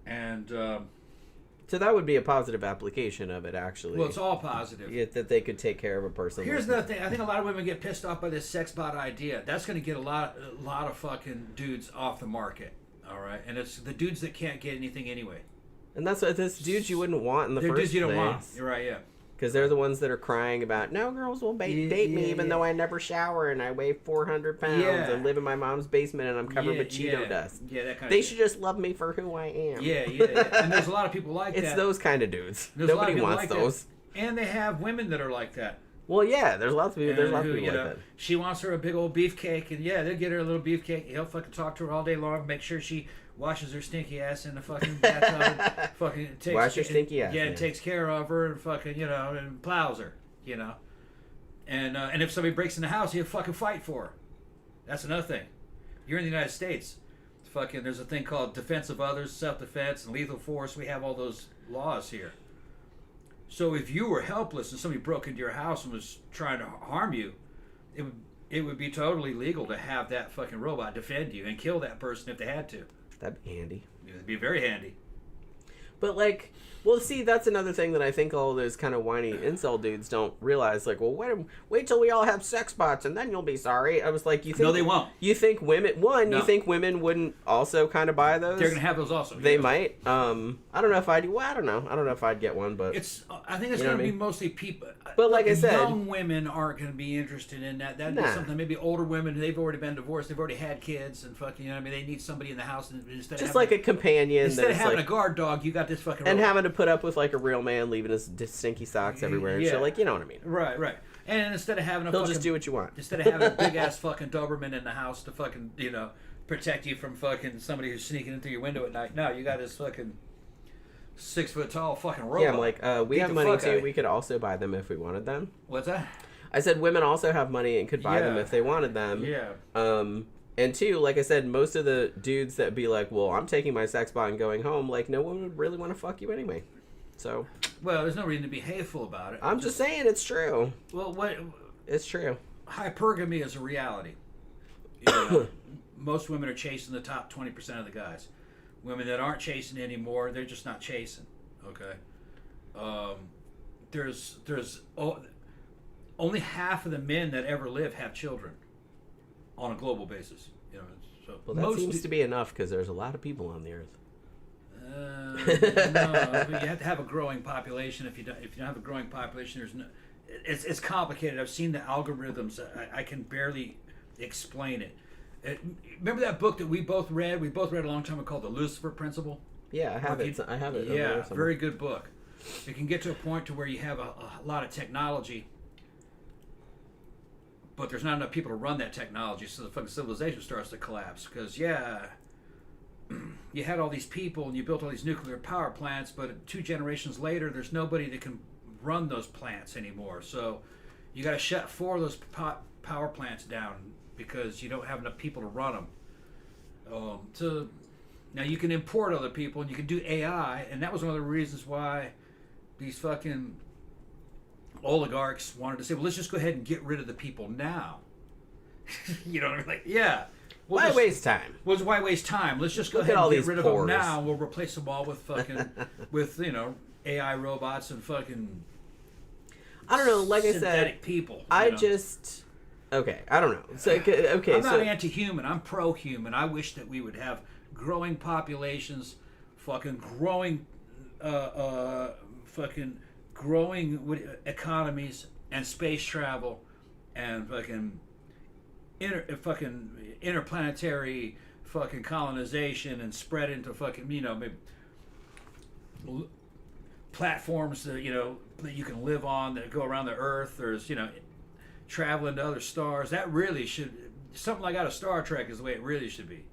and so that would be a positive application of it, actually. Well, it's all positive. Yeah, that they could take care of a person. Here's another thing. I think a lot of women get pissed off by this sex bot idea. That's going to get a lot of fucking dudes off the market. All right, and it's the dudes that can't get anything anyway. And that's what this dudes you wouldn't want in the first place. Dudes you don't want. You're right, yeah. Because they're the ones that are crying about, no girls will date me even though I never shower and I weigh 400 pounds and live in my mom's basement and I'm covered with Cheeto dust. Yeah, that kind of They should just love me for who I am. Yeah. And there's a lot of people like that. It's those kind of dudes. Nobody wants like those. That. And they have women that are like that. Well, yeah, there's lots of people. There's lots of people like that. She wants her a big old beefcake, and they'll get her a little beefcake. He'll fucking talk to her all day long, make sure she washes her stinky ass in the fucking bathtub. Fucking wash your stinky ass. Yeah, and takes care of her and fucking and plows her. And if somebody breaks in the house, he'll fucking fight for her. That's another thing. You're in the United States. Fucking, there's a thing called defense of others, self-defense, and lethal force. We have all those laws here. So if you were helpless and somebody broke into your house and was trying to harm you, it would be totally legal to have that fucking robot defend you and kill that person if they had to. That'd be handy. It'd be very handy. But well, see, that's another thing that I think all those kind of whiny incel dudes don't realize. Like, well, wait till we all have sex bots and then you'll be sorry. I was like, you think? No, they won't. You think women? You think women wouldn't also kind of buy those? They're gonna have those also. They might. I don't know if I'd. Well, I don't know. I don't know if I'd get one, but I think it's gonna be mostly people. But like I said, young women aren't gonna be interested in that. That'd be something. Maybe older women. They've already been divorced. They've already had kids, and fucking. They need somebody in the house instead just like a companion. Instead of having a guard dog, you got this fucking. And having to put up with like a real man leaving his stinky socks everywhere and shit. Like, you know what I mean? Right. And instead of having he'll just do what you want. Instead of having a big ass fucking Doberman in the house to fucking protect you from fucking somebody who's sneaking in through your window at night. No, you got this fucking 6 foot tall fucking robot. Yeah, I'm like, we have money too. We could also buy them if we wanted them. What's that? I said women also have money and could buy them if they wanted them. Yeah. And two, like I said, most of the dudes that be like, well, I'm taking my sex bot and going home, like, no one would really want to fuck you anyway. So. Well, there's no reason to be hateful about it. I'm just saying it's true. Well, it's true. Hypergamy is a reality. Most women are chasing the top 20% of the guys. Women that aren't chasing anymore, they're just not chasing. Okay. There's only half of the men that ever live have children on a global basis. So well, that seems to be enough because there's a lot of people on the earth. No, you have to have a growing population. If you don't have a growing population, there's no. It's complicated. I've seen the algorithms. I can barely explain it. Remember that book that we both read? We both read a long time ago called The Lucifer Principle. Yeah, I have it. I have it. Yeah, very good book. It can get to a point to where you have a lot of technology, but there's not enough people to run that technology, so the fucking civilization starts to collapse. Because you had all these people and you built all these nuclear power plants, but 2 generations later, there's nobody that can run those plants anymore. So you got to shut 4 of those power plants down because you don't have enough people to run them. So now you can import other people and you can do AI, and that was one of the reasons why these fucking oligarchs wanted to say, well, let's just go ahead and get rid of the people now. You know what I mean? Like, yeah. Why waste time? Why waste time? Let's just go Look ahead at all and get these rid of pores. them now. We'll replace them all with fucking, with, you know, AI robots and fucking I don't know, like I synthetic said, people. I know? just... Okay, I don't know. So, okay, I'm not anti-human. I'm pro-human. I wish that we would have growing populations, fucking growing economies and space travel and fucking interplanetary fucking colonization and spread into fucking, you know, maybe platforms that, you know, that you can live on that go around the earth. There's, you know, traveling to other stars. That really should, something like out of Star Trek is the way it really should be.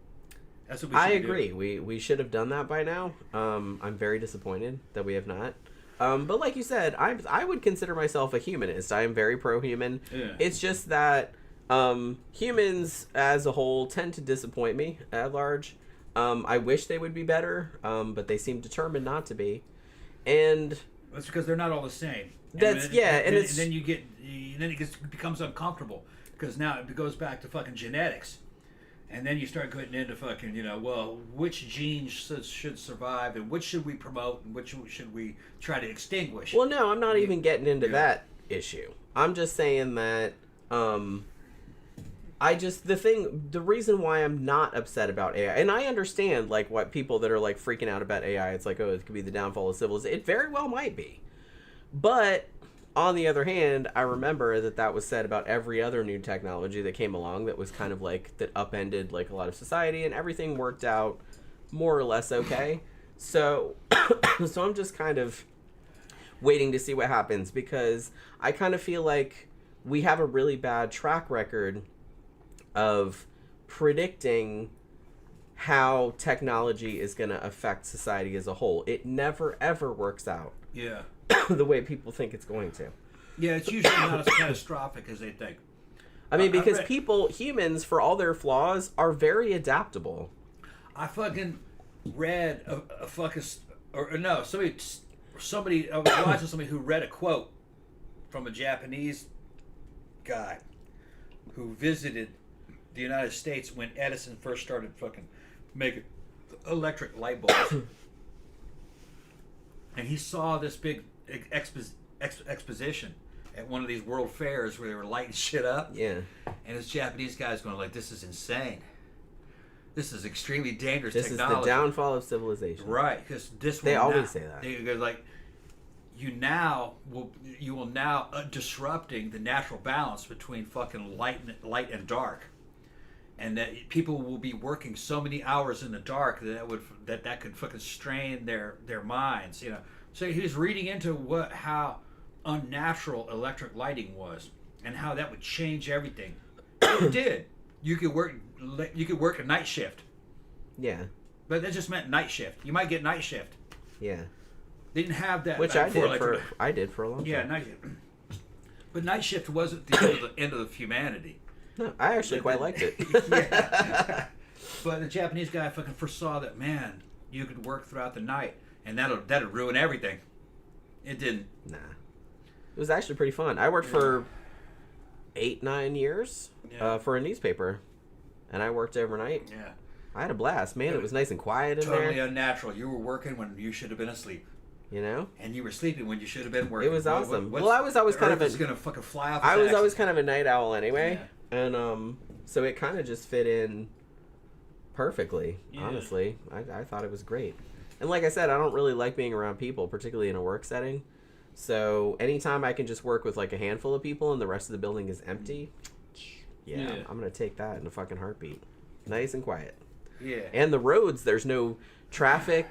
That's what we should I do. agree. We should have done that by now. I'm very disappointed that we have not. But like you said, I would consider myself a humanist. I am very pro-human. Yeah. It's just that humans as a whole tend to disappoint me at large. I wish they would be better, but they seem determined not to be. And that's because they're not all the same. Then it becomes uncomfortable because now it goes back to fucking genetics, and then you start getting into fucking, you know, well, which genes should survive and which should we promote and which should we try to extinguish? Well, no, I'm not even getting into that issue. I'm just saying that the reason why I'm not upset about AI, and I understand like what people that are like freaking out about AI, it's like, oh, it could be the downfall of civilization. It very well might be. But on the other hand, I remember that was said about every other new technology that came along that was kind of like that upended like a lot of society, and everything worked out more or less okay. So so I'm just kind of waiting to see what happens, because I kind of feel like we have a really bad track record of predicting how technology is going to affect society as a whole. It never ever works out. Yeah. The way people think it's going to. Yeah, it's usually not as catastrophic as they think. I mean, because humans, for all their flaws, are very adaptable. I fucking read I was watching somebody who read a quote from a Japanese guy who visited the United States when Edison first started fucking making electric light bulbs. And he saw this big exposition at one of these world fairs where they were lighting shit up. Yeah. And this Japanese guy's going like, this is insane. This is extremely dangerous technology. This is the downfall of civilization. Right, because they always say that. They're like, you will now disrupting the natural balance between fucking light and dark. And that people will be working so many hours in the dark that could fucking strain their minds, you know. So he was reading into how unnatural electric lighting was and how that would change everything. It did. You could work a night shift. Yeah. But that just meant night shift. You might get night shift. Yeah. They didn't have that. Which I did for a long time. Yeah, night shift. But night shift wasn't the end of humanity. No, I actually quite liked it. Yeah. But the Japanese guy fucking foresaw that, man, you could work throughout the night, and that'd ruin everything. It didn't. Nah. It was actually pretty fun. I worked for 8-9 years for a newspaper, and I worked overnight. Yeah. I had a blast, man. It was nice and quiet in there. Totally unnatural. You were working when you should have been asleep. You know? And you were sleeping when you should have been working. It was awesome. Well, I was always kind of gonna fucking fly off. I was always kind of a night owl anyway. Yeah. And so it kind of just fit in perfectly, honestly. I thought it was great. And like I said, I don't really like being around people, particularly in a work setting. So anytime I can just work with like a handful of people and the rest of the building is empty, I'm going to take that in a fucking heartbeat. Nice and quiet. Yeah. And the roads, there's no traffic.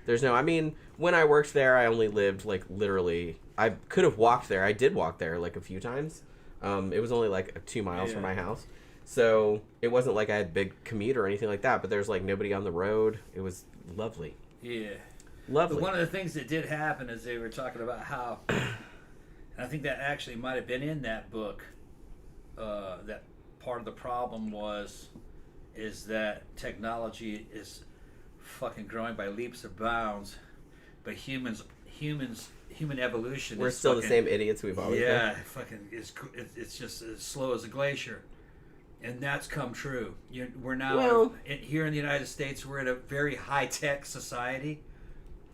I mean, when I worked there, I only lived like literally, I could have walked there. I did walk there like a few times. It was only like 2 miles from my house. So it wasn't like I had big commute or anything like that, but there's like nobody on the road. It was lovely. Yeah. Lovely. But one of the things that did happen is they were talking about how, and I think that actually might have been in that book, that part of the problem is that technology is fucking growing by leaps and bounds, but human evolution. We're is still fucking, the same idiots we've always been. Yeah, fucking, it's just as slow as a glacier, and that's come true. We're now here in the United States. We're in a very high tech society,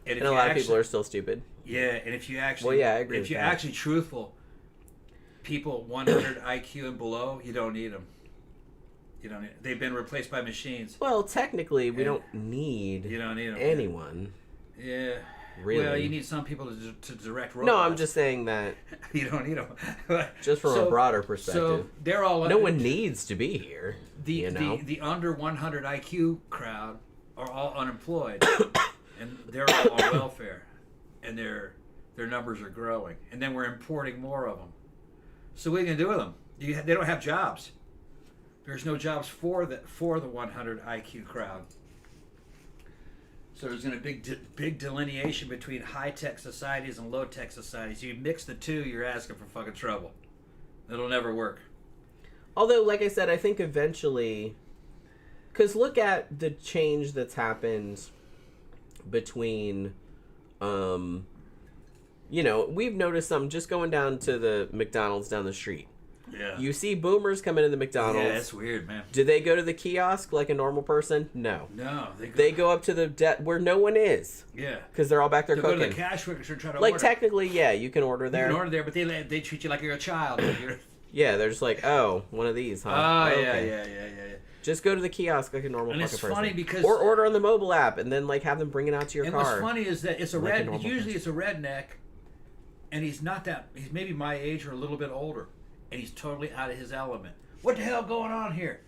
and a lot of people are still stupid. Yeah, and if you actually, I agree. If you're actually truthful, people 100 IQ and below, you don't need them. They've been replaced by machines. Well, technically, we don't need. You don't need them. Anyone. Yeah. Really? Well, you need some people to direct robots. No, I'm just saying that. You don't need them. Just from a broader perspective. So they're all. No one needs to be here. The under 100 IQ crowd are all unemployed, and they're all on welfare, and their numbers are growing, and then we're importing more of them. So what are you gonna do with them? They don't have jobs. There's no jobs for the 100 IQ crowd. So there's going to be big delineation between high-tech societies and low-tech societies. You mix the two, you're asking for fucking trouble. It'll never work. Although, like I said, I think eventually... Because look at the change that's happened between... we've noticed something just going down to the McDonald's down the street. Yeah. You see boomers come into the McDonald's. Yeah, that's weird, man. Do they go to the kiosk like a normal person? No. No. They go up to the where no one is. Yeah. Because they're all back there cooking. Go to the cash register and try to order. Like, technically, yeah, you can order there. You can order there, but they treat you like you're a child. Yeah, they're just like, oh, one of these, huh? Oh, okay. Yeah. Just go to the kiosk like a normal fucking person. And it's funny because... Or order on the mobile app and then, have them bring it out to your car. And what's funny is that it's usually it's a redneck, and he's maybe my age or a little bit older. And he's totally out of his element. What the hell going on here?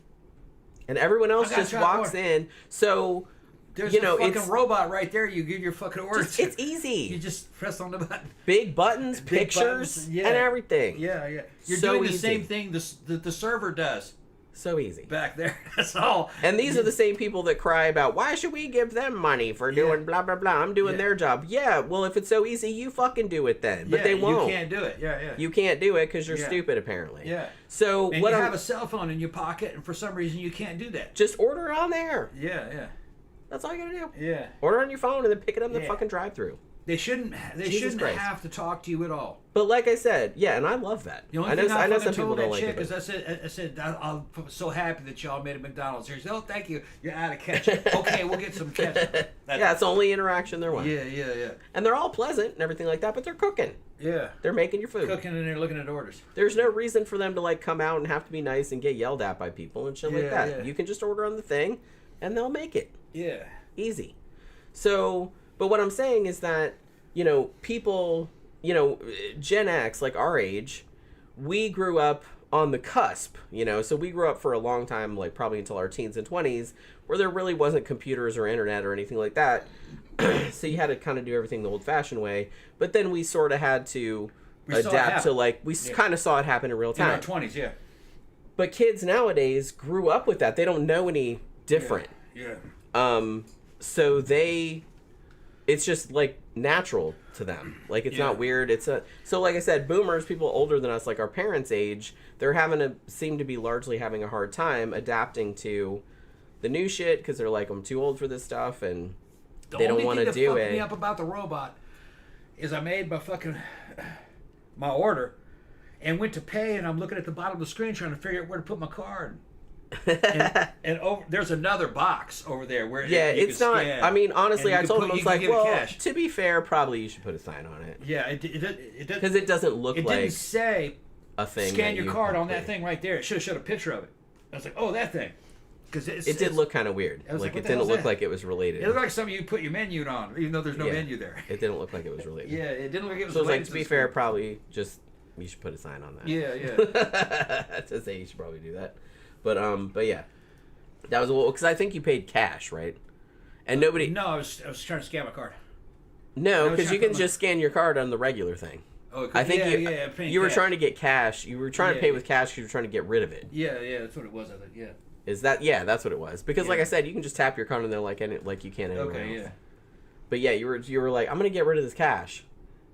And everyone else just walks in. So, there's a fucking robot right there. You give your fucking orders. It's easy. You just press on the button. Big buttons, pictures, and everything. Yeah. You're doing the same thing the server does. So easy. Back there. That's all. And these are the same people that cry about, why should we give them money for doing blah, blah, blah. I'm doing their job. Yeah, well, if it's so easy, you fucking do it then. But they won't. You can't do it. Yeah. You can't do it because you're stupid, apparently. Yeah. So and you have a cell phone in your pocket, and for some reason you can't do that. Just order on there. Yeah. That's all you gotta do. Yeah. Order on your phone and then pick it up in the fucking drive-thru. They shouldn't have to talk to you at all. But like I said, and I love that. The only thing I know some people don't like it. Is I said, I'm so happy that y'all made a McDonald's here. She said, oh, thank you. You're out of ketchup. Okay, we'll get some ketchup. It's the only interaction there was. Yeah. And they're all pleasant and everything like that, but they're cooking. Yeah. They're making your food. Cooking and they're looking at orders. There's no reason for them to come out and have to be nice and get yelled at by people and shit like that. Yeah. You can just order on the thing and they'll make it. Yeah. Easy. So, but what I'm saying is that people, Gen X, like our age, we grew up on the cusp, so we grew up for a long time, probably until our teens and 20s, where there really wasn't computers or internet or anything like that. So you had to kind of do everything the old-fashioned way. But then we sort of had to adapt to, we kind of saw it happen in real time. In our 20s, yeah. But kids nowadays grew up with that. They don't know any different. Yeah. So it's just natural to them. It's not weird. So like I said, boomers, people older than us, like our parents' age, seem to be largely having a hard time adapting to the new shit because they're like, I'm too old for this stuff, and they don't want to do it. The only thing that fucked me up about the robot is I made my order and went to pay, and I'm looking at the bottom of the screen trying to figure out where to put my card. and there's another box over there where it's not scan. I mean, honestly, I told him, I was like, well, cash. To be fair, probably you should put a sign on it. Yeah, it because it doesn't look like it didn't say a thing. Scan your card on that thing right there. It should have showed a picture of it. I was like, oh, that thing, because it did look kind of weird. It didn't look like it was related. It looked like something you put your menu on, even though there's no menu there. It didn't look like it was related. Yeah, it didn't look like it was. So related to be fair, probably just you should put a sign on that. Yeah. To say you should probably do that, but yeah. That was because I think you paid cash, right? And nobody. No, I was trying to scan my card. No, because you can just scan your card on the regular thing. Oh, I think you were cash. trying to get cash. You were trying to pay with cash because you were trying to get rid of it. Yeah, that's what it was. I think, yeah. Is that that's what it was? Because like I said, you can just tap your card and they're like you can anywhere else. Yeah. But yeah, you were like, I'm gonna get rid of this cash,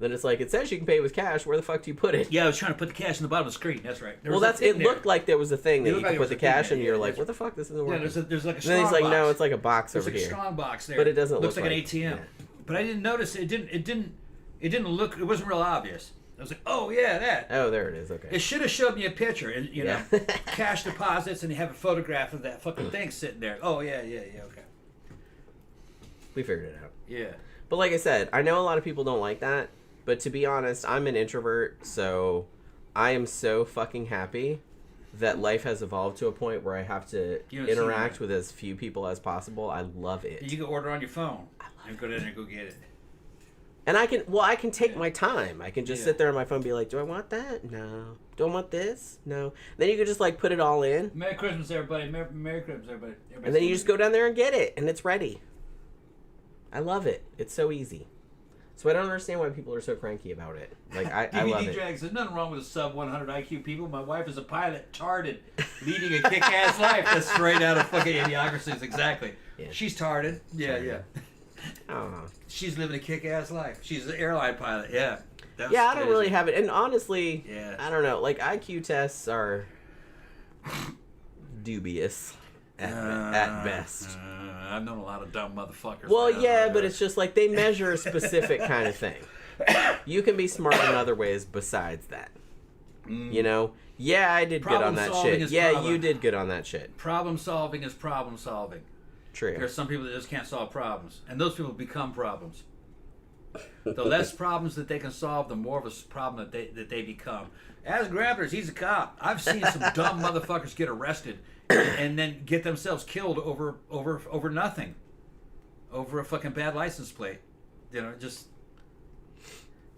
Then it's like, it says you can pay with cash. Where the fuck do you put it? Yeah, I was trying to put the cash in the bottom of the screen. That's right. Well, it looked like there was a thing that you could put the cash in, and you're like, what the fuck? This isn't working. Yeah, there's like a strong box. And then he's like, no, it's like a box over here. There's like a strong box there. But it doesn't looks look like an ATM. Yeah. But I didn't notice it. It didn't look. It wasn't real obvious. I was like, oh yeah, that. Oh, there it is. Okay. It should have showed me a picture, and you know, cash deposits, and you have a photograph of that fucking thing sitting there. Oh yeah, okay. We figured it out. Yeah. But like I said, I know a lot of people don't like that. But to be honest, I'm an introvert, so I am so fucking happy that life has evolved to a point where I have to interact with as few people as possible. I love it. You can order on your phone and go down there and go get it. And I can take my time. I can just sit there on my phone and be like, do I want that? No. Do I want this? No. Then you can just like put it all in. Merry Christmas, everybody. Merry Christmas, everybody. And then you just go down there and get it, and it's ready. I love it. It's so easy. So I don't understand why people are so cranky about it. Like, I love it. Drags, there's nothing wrong with sub 100 IQ people. My wife is a pilot, tarded, leading a kick-ass life. That's straight out of fucking Idiocracies, exactly. Yeah. She's tarded. Yeah. Oh. She's living a kick-ass life. She's an airline pilot, yeah. I don't really have it. And honestly, yeah. I don't know. Like, IQ tests are dubious at best. I've known a lot of dumb motherfuckers. Well, yeah, but it's just like they measure a specific kind of thing. You can be smart in other ways besides that. You know? Yeah, I did good on that shit. Yeah, you did good on that shit. Problem solving is problem solving. True. There's some people that just can't solve problems, and those people become problems. The less problems that they can solve, the more of a problem that they become. As Grabbers, he's a cop. I've seen some dumb motherfuckers get arrested and then get themselves killed over nothing, over a fucking bad license plate. You know, just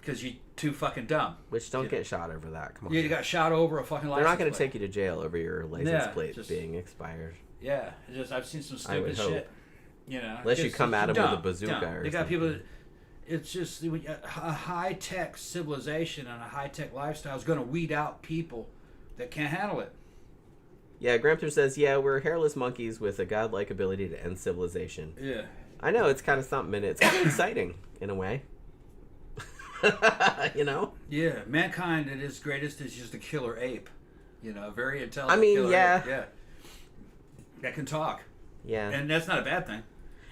because you're too fucking dumb. Which don't get shot over that. Come on. Yeah, you got shot over a fucking license plate. They're not going to take you to jail over your license plate being expired. Yeah, I've seen some stupid shit. You know, unless you come at them with a bazooka or they got people that, it's just a high-tech civilization and a high-tech lifestyle is going to weed out people that can't handle it. Yeah, Gramper says, yeah, we're hairless monkeys with a godlike ability to end civilization. Yeah. I know, it's kind of something, and it's kind of exciting, in a way. You know? Yeah, mankind at its greatest is just a killer ape. You know, very intelligent killer ape. Yeah. That can talk. Yeah. And that's not a bad thing.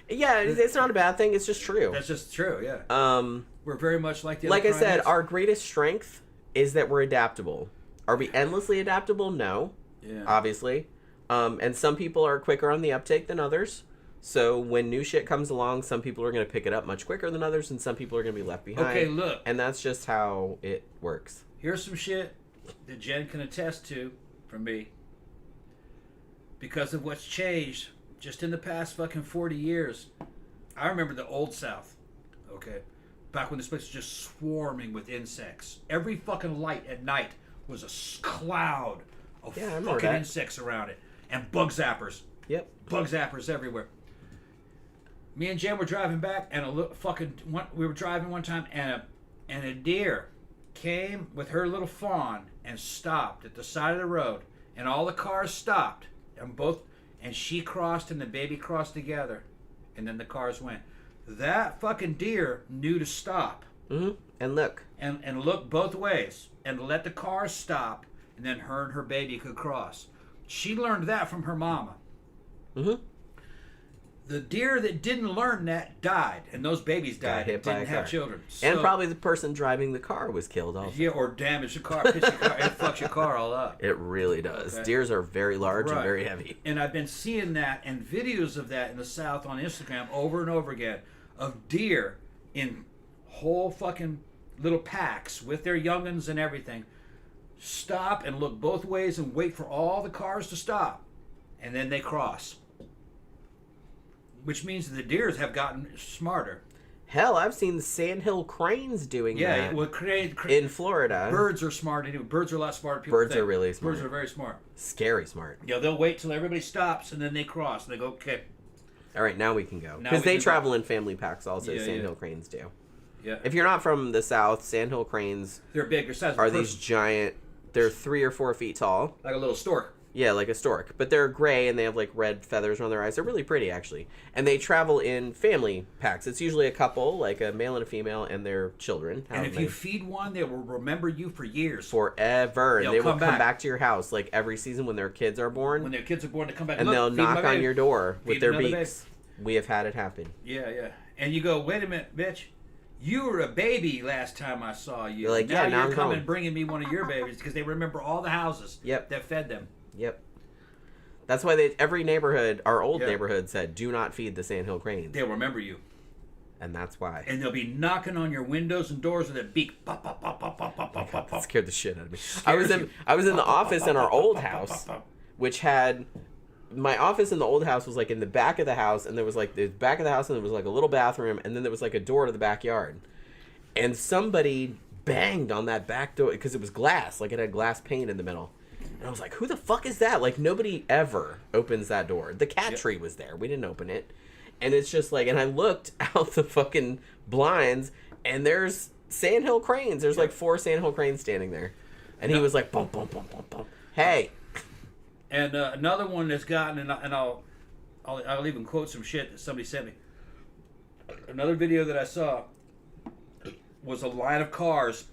Yeah, it's not a bad thing. It's just true. That's just true, yeah. We're very much like the other primates. I said, our greatest strength is that we're adaptable. Are we endlessly adaptable? No. Yeah. Obviously. And some people are quicker on the uptake than others. So when new shit comes along, some people are going to pick it up much quicker than others, and some people are going to be left behind. Okay, look. And that's just how it works. Here's some shit that Jen can attest to from me. Because of what's changed just in the past fucking 40 years. I remember the old South, okay? Back when this place was just swarming with insects. Every fucking light at night was a cloud of fucking insects around it. And bug zappers. Yep. Bug zappers everywhere. Me and Jen were driving back, and we were driving one time, and a deer came with her little fawn and stopped at the side of the road, and all the cars stopped, and she crossed and the baby crossed together, and then the cars went. That fucking deer knew to stop. Mm-hmm. And look. And look both ways, and let the cars stop, and then her and her baby could cross. She learned that from her mama. Mm-hmm. The deer that didn't learn that died, and those babies died and didn't have children. So, and probably the person driving the car was killed also. Yeah, or damaged the car, pitched the car, it fucks your car all up. It really does. Okay. Deers are very large and very heavy. And I've been seeing that and videos of that in the South on Instagram over and over again of deer in whole fucking little packs with their young'uns and everything. Stop and look both ways and wait for all the cars to stop, and then they cross. Which means the deers have gotten smarter. Hell, I've seen the sandhill cranes doing that. Yeah, well, in Florida. Birds are smart anyway. Birds are a lot smarter. Birds are really smart. Birds are very smart. Scary smart. Yeah, they'll wait till everybody stops and then they cross. And they go, okay. All right, now we can go. Because they travel in family packs also, sandhill cranes do. Yeah. If you're not from the South, sandhill cranes they're big. Are these giant, they're 3 or 4 feet tall. Like a little stork. Yeah, like a stork. But they're gray and they have like red feathers on their eyes. They're really pretty, actually. And they travel in family packs. It's usually a couple, like a male and a female, and their children. And if you feed one, they will remember you for years. Forever. And they will come back to your house like every season when their kids are born. When their kids are born, they come back. And they'll knock on your door with their beaks. Baby. We have had it happen. Yeah. And you go, wait a minute, bitch. You were a baby last time I saw you. You're like, now now you're I'm coming grown. Bringing me one of your babies because they remember all the houses that fed them. Yep. That's why every neighborhood, our old neighborhood, said, do not feed the sandhill cranes. They'll remember you. And that's why. And they'll be knocking on your windows and doors with a beak. Pop, pop, pop, pop, pop, pop, pop, pop. That scared the shit out of me. I was in the office in our old house, which had... My office in the old house was like in the back of the house, and there was like the back of the house, and there was like a little bathroom, and then there was like a door to the backyard. And somebody banged on that back door because it was glass, like it had glass pane in the middle. And I was like, who the fuck is that? Like, nobody ever opens that door. The cat tree was there. We didn't open it. And it's just like, and I looked out the fucking blinds, and there's sandhill cranes. There's like 4 sandhill cranes standing there. And he was like, bump, bump, bump, bump, bump. Hey. And another one that's gotten, and I'll even quote some shit that somebody sent me. Another video that I saw was a line of cars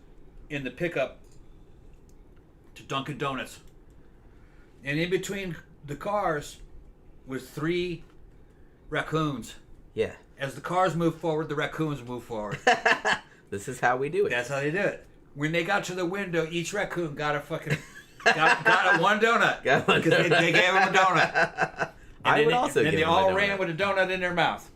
in the pickup to Dunkin' Donuts. And in between the cars was 3 raccoons. Yeah. As the cars move forward, the raccoons move forward. This is how we do it. That's how they do it. When they got to the window, each raccoon got a fucking... got a one donut. Because they gave him a donut. I would also give them a donut. And they all ran with a donut in their mouth.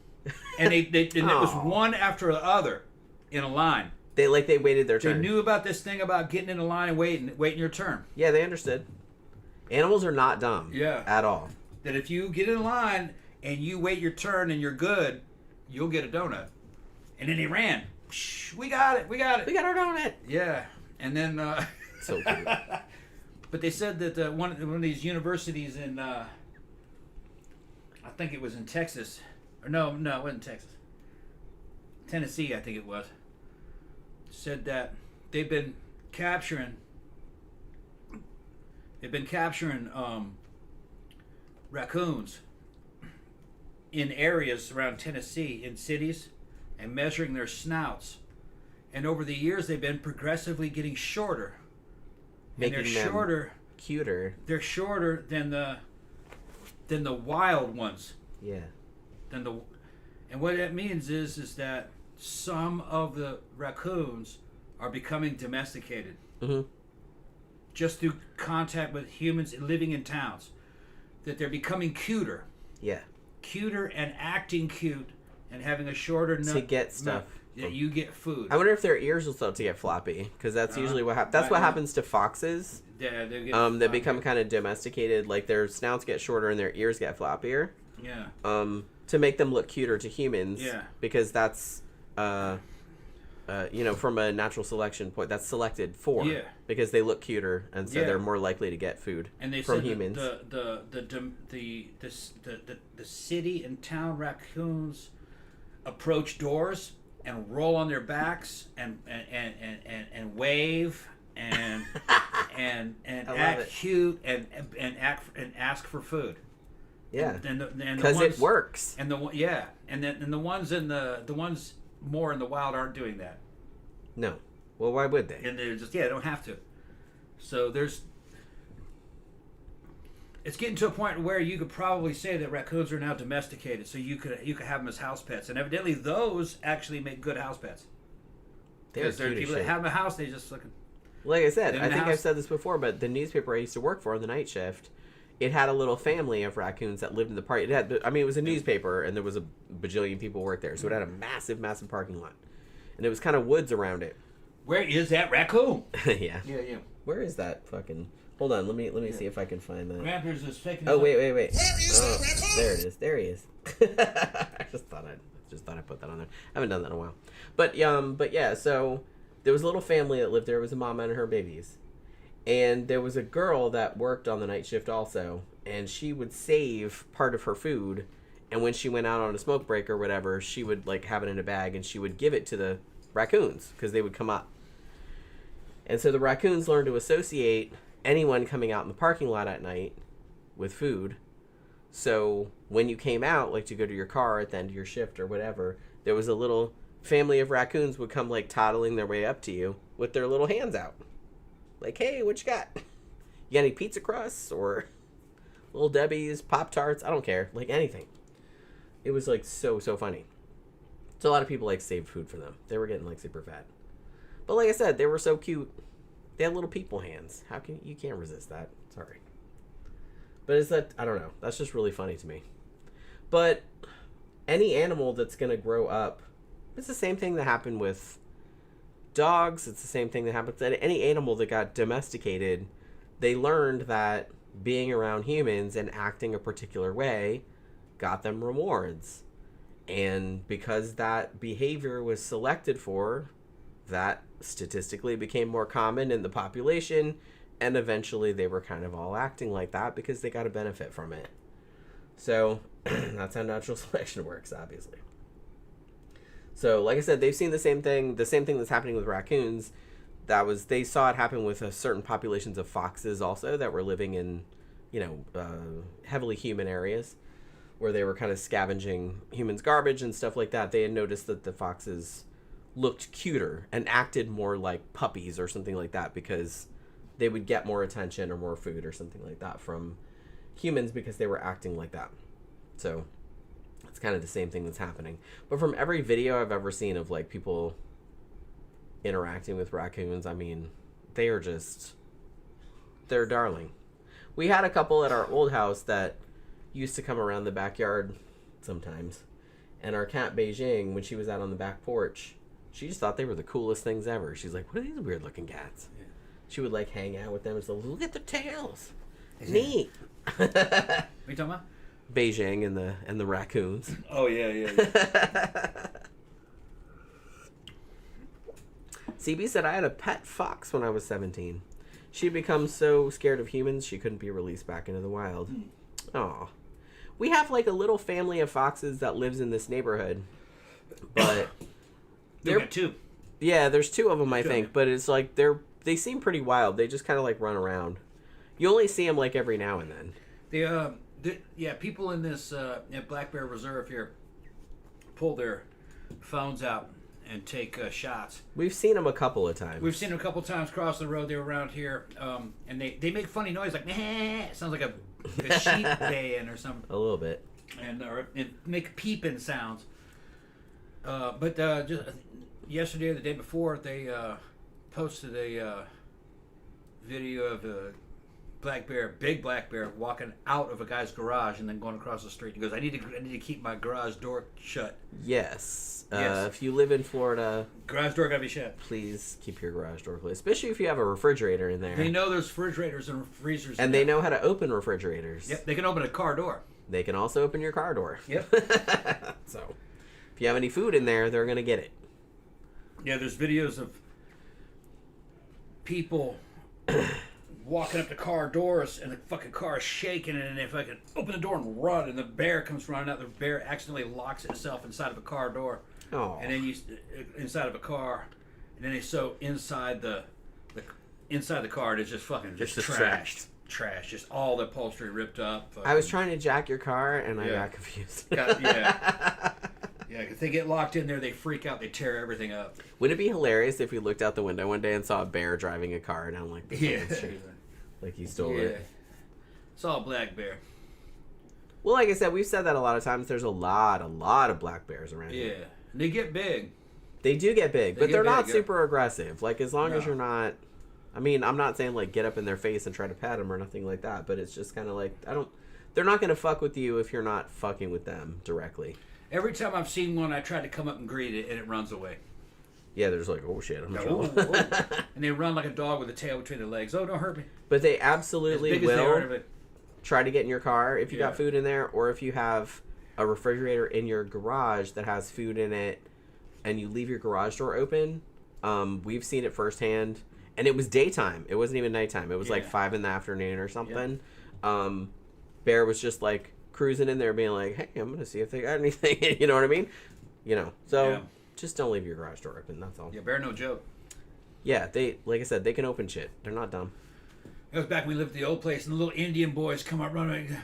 And it was one after the other in a line. They waited their turn. They knew about this thing about getting in a line and waiting your turn. Yeah, they understood. Animals are not dumb. Yeah. At all. That if you get in line and you wait your turn and you're good, you'll get a donut. And then they ran. Shh, we got it. We got our donut. Yeah. And then... so cute. But they said that one of these universities in... I think it was in Texas. Or no, it wasn't Texas. Tennessee, I think it was. Said that they've been capturing raccoons in areas around Tennessee, in cities, and measuring their snouts. And over the years, they've been progressively getting shorter. Making them shorter, cuter. They're shorter than the wild ones. Yeah. And what that means is that some of the raccoons are becoming domesticated. Mm-hmm. Just through contact with humans living in towns. That they're becoming cuter. Yeah. Cuter and acting cute and having a shorter nose. To get stuff. Yeah, you get food. I wonder if their ears will start to get floppy, because that's usually what happens. That's what happens to foxes. Yeah, they become kind of domesticated. Like their snouts get shorter and their ears get floppier. Yeah. To make them look cuter to humans. Yeah. Because that's, from a natural selection point, that's selected for. Yeah. Because they look cuter, and so they're more likely to get food from humans. The city and town raccoons approach doors and roll on their backs and wave and act cute and ask for food. Yeah, because it works. And the ones the ones more in the wild aren't doing that. No, well, why would they? And they're just they don't have to. So it's getting to a point where you could probably say that raccoons are now domesticated, so you could have them as house pets, and evidently those actually make good house pets. Because there are people that have them a house, they just looking. Like I said, I think I've said this before, but the newspaper I used to work for on the night shift, it had a little family of raccoons that lived in the park. It was a newspaper, and there was a bajillion people worked there, so it had a massive, massive parking lot, and it was kind of woods around it. Where is that raccoon? Yeah. Where is that fucking? Hold on, let me see if I can find that. Grandpa's is faking. Oh wait. There it is. There he is. I just thought I'd put that on there. I haven't done that in a while. But yeah, so there was a little family that lived there. It was a mama and her babies. And there was a girl that worked on the night shift also, and she would save part of her food, and when she went out on a smoke break or whatever, she would have it in a bag and she would give it to the raccoons because they would come up. And so the raccoons learned to associate anyone coming out in the parking lot at night with food. So when you came out, like to go to your car at the end of your shift or whatever, there was a little family of raccoons would come like toddling their way up to you with their little hands out. Like, hey, what you got? You got any pizza crusts or Little Debbie's, Pop-Tarts? I don't care. Like anything. It was like so funny. So a lot of people like saved food for them. They were getting like super fat. But like I said, they were so cute. They had little people hands. You can't resist that. Sorry. But is that, I don't know. That's just really funny to me. But any animal that's going to grow up, it's the same thing that happened with dogs. It's the same thing that happened with any animal that got domesticated. They learned that being around humans and acting a particular way got them rewards. And because that behavior was selected for, that statistically became more common in the population, and eventually they were kind of all acting like that because they got a benefit from it. So that's how natural selection works, obviously. So like I said, they've seen the same thing that's happening with raccoons. They saw it happen with certain populations of foxes also that were living in, heavily human areas where they were kind of scavenging humans' garbage and stuff like that. They had noticed that the foxes looked cuter and acted more like puppies or something like that because they would get more attention or more food or something like that from humans because they were acting like that. So it's kind of the same thing that's happening. But from every video I've ever seen of like people interacting with raccoons, I mean, they're darling. We had a couple at our old house that used to come around the backyard sometimes. And our cat Beijing, when she was out on the back porch, she just thought they were the coolest things ever. She's like, what are these weird looking cats? Yeah. She would like hang out with them and say, look at the tails. Neat. What are you talking about? Beijing and the raccoons. Oh yeah. CB said, I had a pet fox when I was 17. She'd become so scared of humans she couldn't be released back into the wild. Aw. We have like a little family of foxes that lives in this neighborhood. But You got two. Yeah, there's two of them, I think. But it's like they seem pretty wild. They just kind of like run around. You only see them like every now and then. People in this at Black Bear Reserve here pull their phones out and take shots. We've seen them a couple of times. We've seen them a couple of times cross the road. They're around here, and they make funny noise like it sounds like a sheep baying or something. A little bit. And make peeping sounds. But just yesterday or the day before, they posted a video of a big black bear, walking out of a guy's garage and then going across the street. He goes, I need to keep my garage door shut. Yes. If you live in Florida, garage door gotta be shut. Please keep your garage door closed, especially if you have a refrigerator in there. They know there's refrigerators and freezers. And they know how to open refrigerators. Yep, they can open a car door. They can also open your car door. Yep. So, if you have any food in there, they're gonna get it. Yeah, there's videos of people walking up to car doors and the fucking car is shaking and if I can open the door and run and the bear comes running out, the bear accidentally locks itself inside of a car door. Oh. And then inside of a car, and then inside the car it's just fucking just trash, just all the upholstery ripped up. I was trying to jack your car and I got confused. Yeah, if they get locked in there, they freak out. They tear everything up. Wouldn't it be hilarious if we looked out the window one day and saw a bear driving a car down like the street? Like he stole it. It's all black bear. Well, like I said, we've said that a lot of times. There's a lot of black bears around here. Yeah, and they get big. They do get big, but they're not super aggressive. Like as long as you're not. I mean, I'm not saying like get up in their face and try to pat them or nothing like that, but it's just kind of like they're not gonna fuck with you if you're not fucking with them directly. Every time I've seen one, I try to come up and greet it, and it runs away. Yeah, there's like, oh shit, I'm and they run like a dog with a tail between their legs. Oh, don't hurt me. But they absolutely will try to get in your car if you got food in there, or if you have a refrigerator in your garage that has food in it, and you leave your garage door open. We've seen it firsthand, and it was daytime. It wasn't even nighttime. It was like 5 p.m. or something. Bear was just like cruising in there being like, hey, I'm gonna see if they got anything. You know what I mean? So just don't leave your garage door open, that's all. Yeah, bear no joke. Yeah, they, like I said, they can open shit. They're not dumb. It was back when we lived at the old place, and the little Indian boys come up running.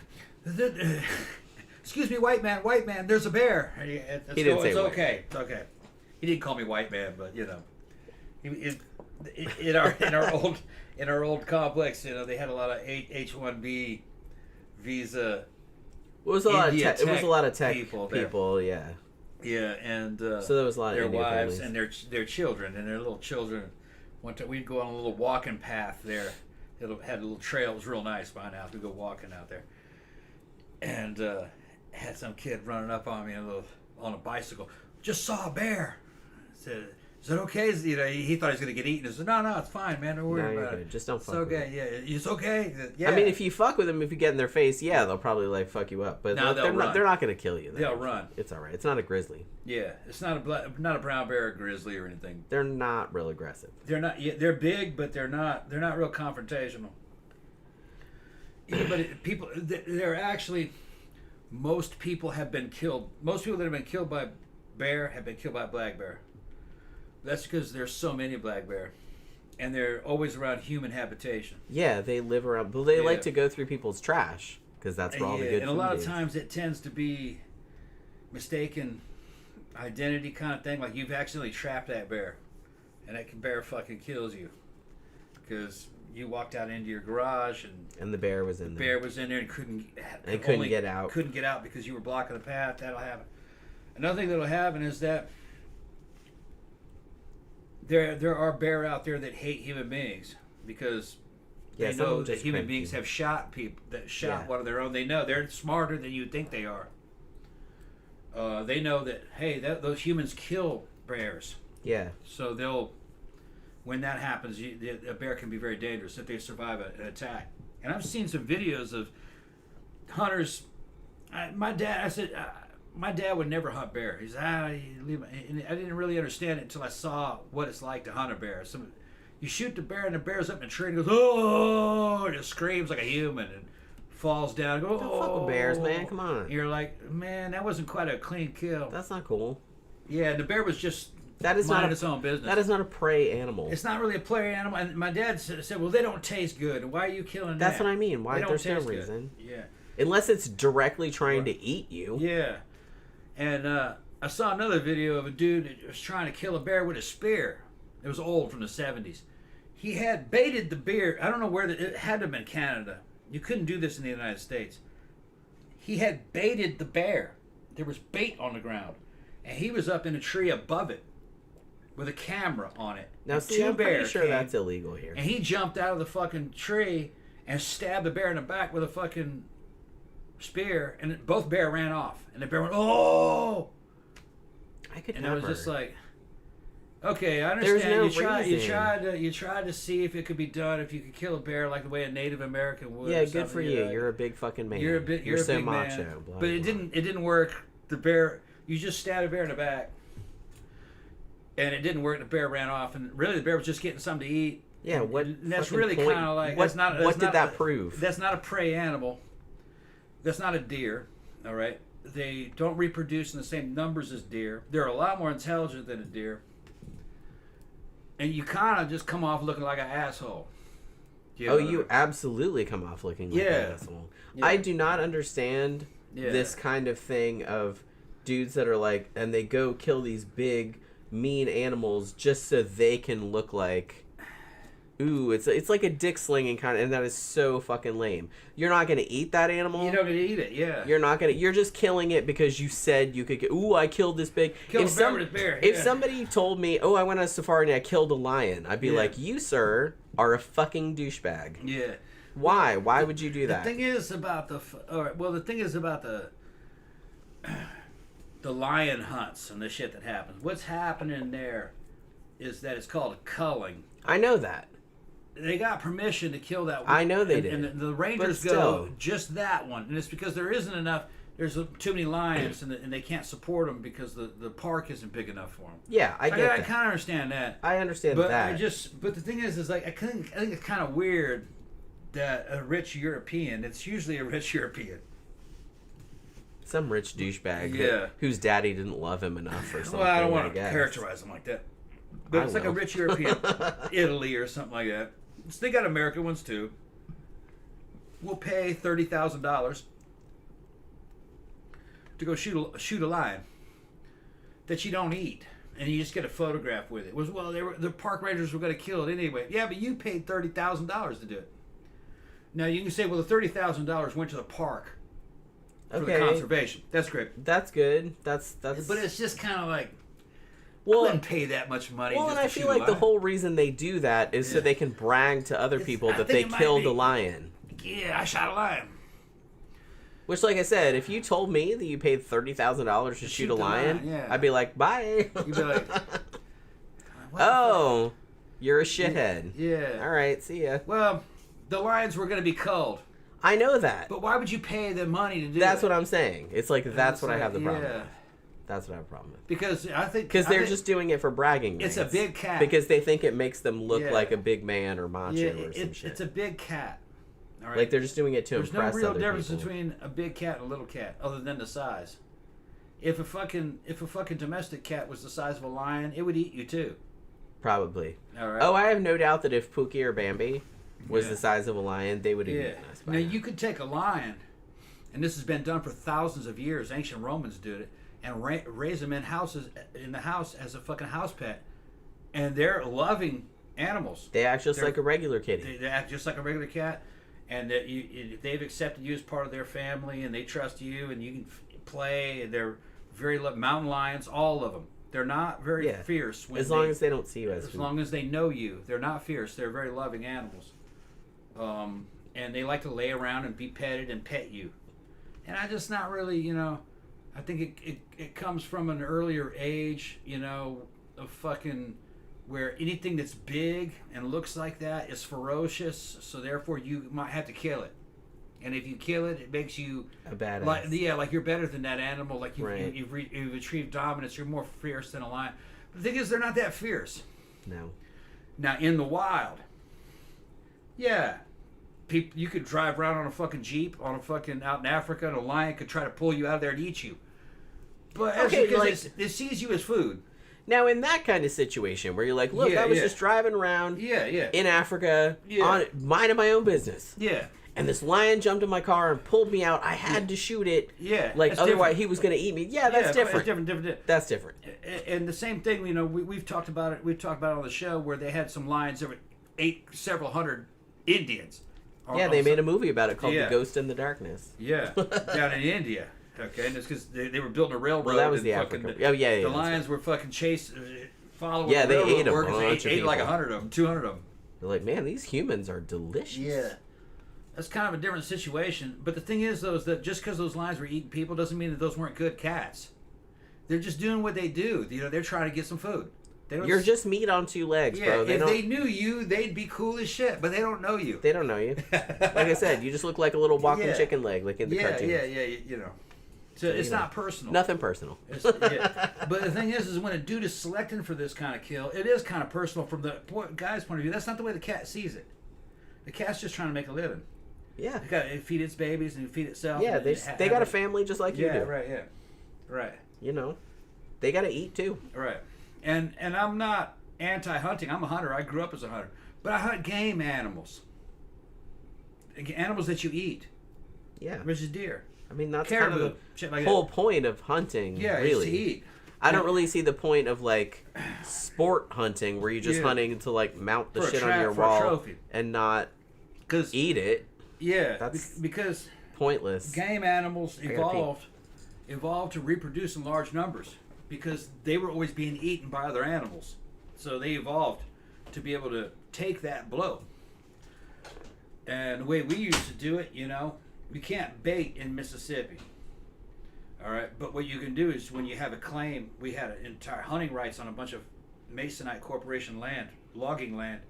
Excuse me, white man, there's a bear. He didn't say it's white okay, it's okay. He didn't call me white man, but you know, in our old complex, you know, they had a lot of H-1B visa. It was a lot of tech people, yeah. Yeah, and so there was a lot their of Indian wives families. and their children and their little children. We'd go on a little walking path there. It had a little trail. It was real nice behind the house. We'd go walking out there, and had some kid running up on me on a bicycle. Just saw a bear. I said, "Is it okay?" You know, he thought he was gonna get eaten. I said, "No, it's fine, man. Don't worry about it. Just don't fuck with it. Yeah, it's okay." Yeah. I mean, if you fuck with them, if you get in their face, yeah, they'll probably like fuck you up. But they're not gonna kill you. They'll run. It's all right. It's not a grizzly. Yeah, it's not a brown bear or grizzly or anything. They're not real aggressive. They're not. Yeah, they're big, but they're not real confrontational. Yeah, but they're actually. Most people have been killed. Most people that have been killed by bear have been killed by black bear. That's because there's so many black bear, and they're always around human habitation. Yeah, they live around. But they like to go through people's trash because that's where all the good. And a lot of times it tends to be mistaken identity kind of thing. Like you've accidentally trapped that bear, and that bear fucking kills you because you walked out into your garage and the bear was in there. The bear was in there and couldn't get out. Couldn't get out because you were blocking the path. That'll happen. Another thing that'll happen is that there are bear out there that hate human beings because they know that human beings have shot people one of their own. They know they're smarter than you think they are. They know that those humans kill bears. Yeah. So when that happens, a bear can be very dangerous if they survive an attack. And I've seen some videos of hunters. My dad would never hunt bear. He said, and I didn't really understand it until I saw what it's like to hunt a bear. You shoot the bear, and the bear's up in a tree and goes, oh, and it screams like a human and falls down. Don't fuck with bears, man. Come on. And you're like, man, that wasn't quite a clean kill. That's not cool. Yeah, the bear was just minding its own business. That is not a prey animal. It's not really a prey animal. And my dad said, well, they don't taste good. Why are you killing them? That's what I mean. Why? There's no reason. Good. Yeah. Unless it's directly trying to eat you. Yeah. And I saw another video of a dude that was trying to kill a bear with a spear. It was old, from the 70s. He had baited the bear. I don't know where. It had to have been Canada. You couldn't do this in the United States. He had baited the bear. There was bait on the ground. And he was up in a tree above it with a camera on it. Now, see, I'm pretty sure that's illegal here. And he jumped out of the fucking tree and stabbed the bear in the back with a fucking spear, and both bear ran off. And the bear went, oh! I could and never. I was just like, okay, I understand. You tried to see if it could be done, if you could kill a bear like the way a Native American would. Yeah, good for you. You're a big fucking man. You're so big macho. Man. Blah, but blah. It didn't work. The bear, you just stabbed a bear in the back, and it didn't work. The bear ran off, and really the bear was just getting something to eat. Yeah, and that's really kind of like what did that prove? That's not a prey animal. That's not a deer. All right, they don't reproduce in the same numbers as deer. They're a lot more intelligent than a deer, and you kind of just come off looking like an asshole. You absolutely come off looking like an asshole. Yeah. I do not understand this kind of thing of dudes that are like, and they go kill these big, mean animals just so they can look like, ooh, it's like a dick slinging kind of, and that is so fucking lame. You're not gonna eat that animal. You're not gonna eat it, yeah. You're just killing it because you said you could. Ooh, I killed this big. If somebody told me, oh, I went on a safari and I killed a lion, I'd be like, you, sir, are a fucking douchebag. Yeah. Why? Why would you do that? The thing is about the lion hunts and the shit that happens. What's happening there is that it's called a culling. I know that. They got permission to kill that one. I know they did. And the rangers go, just that one. And it's because there isn't enough. There's too many lions, and they can't support them because the park isn't big enough for them. Yeah, I get that. I kind of understand that. I understand but that. But the thing is like I think it's kind of weird that a rich European. It's usually a rich European. Some rich douchebag whose daddy didn't love him enough or something. Well, I don't want to characterize him like that. But it's like a rich European, Italy or something like that. They got American ones too. will pay $30,000 to go shoot a lion that you don't eat, and you just get a photograph with it. The park rangers were going to kill it anyway. Yeah, but you paid $30,000 to do it. Now you can say, well, the $30,000 went to the park for the conservation. That's great. That's good. That's. But it's just kind of like, well, I wouldn't pay that much money. Well, just and I to feel shoot a like the lion. whole reason they do that is so they can brag to other people that they killed a lion. Yeah, I shot a lion. Which, like I said, if you told me that you paid $30,000 to shoot a lion, I'd be like, bye. You'd be like, oh, you're a shithead. Yeah. All right, see ya. Well, the lions were going to be culled. I know that. But why would you pay the money to do That's it? what I'm saying. It's like, that's what I have the problem yeah. with. That's what I have a problem with. Because I think... Because they're just doing it for bragging It's rights. a big cat. Because they think it makes them look like a big man or macho or some shit. It's a big cat. All right? Like, they're just doing it to There's impress other people. There's no real difference between a big cat and a little cat, other than the size. If a fucking domestic cat was the size of a lion, it would eat you too. Probably. All right. Oh, I have no doubt that if Pookie or Bambi was the size of a lion, they would have eaten us. Now, you could take a lion, and this has been done for thousands of years. Ancient Romans did it, and raise them in the house as a fucking house pet, and they're loving animals. They act just like a regular kitty. They act just like a regular cat, and that they've accepted you as part of their family, and they trust you, and you can play. And they're very mountain lions, all of them. They're not very fierce. As long as they don't see you as food. long as they know you, they're not fierce. They're very loving animals, and they like to lay around and be petted and pet you. And I just not really, I think it comes from an earlier age, of fucking where anything that's big and looks like that is ferocious, so therefore you might have to kill it. And if you kill it, it makes you a badass. Like you're better than that animal. Like you've achieved dominance. You're more fierce than a lion. But the thing is, they're not that fierce. No. Now in the wild, people, you could drive around on a fucking Jeep out in Africa, and a lion could try to pull you out of there and eat you. But it sees you as food. Now, in that kind of situation where you're like, look, I was just driving around in Africa, minding my own business. Yeah. And this lion jumped in my car and pulled me out. I had to shoot it. Yeah. Like, otherwise different. he was going to eat me. Yeah, that's different. Different. That's different. And the same thing, we've talked about it. We've talked about it on the show where they had some lions that ate several hundred Indians. Yeah, they made a movie about it called The Ghost in the Darkness. Yeah, down in India. Okay, and it's because they were building a railroad. Well, that was the Africa. The lions were fucking following. Yeah, they ate a bunch of people. Ate like 100 of them, 200 of them. They're like, man, these humans are delicious. Yeah. That's kind of a different situation. But the thing is, though, is that just because those lions were eating people doesn't mean that those weren't good cats. They're just doing what they do. They're trying to get some food. You're just meat on two legs, bro. If they knew you, they'd be cool as shit. But they don't know you. They don't know you. Like I said, you just look like a little walking chicken leg, like in the cartoons. So it's not personal. Nothing personal. But the thing is when a dude is selecting for this kind of kill, it is kind of personal from the guy's point of view. That's not the way the cat sees it. The cat's just trying to make a living. Yeah. It got to feed its babies and feed itself. Yeah, they got a family just like you do. Right. They got to eat too. Right. And I'm not anti-hunting. I'm a hunter. I grew up as a hunter. But I hunt game animals. Animals that you eat. Yeah. Which is deer. I mean, that's caribou, kind of the whole point of hunting, really. Is to eat. I don't really see the point of, like, sport hunting where you're just hunting to, like, mount the shit on your wall and not eat it. Yeah, that's because pointless. Game animals evolved to reproduce in large numbers because they were always being eaten by other animals. So they evolved to be able to take that blow. And the way we used to do it, you can't bait in Mississippi. All right, but what you can do is when you have a claim, we had an entire hunting rights on a bunch of Masonite Corporation land, logging land.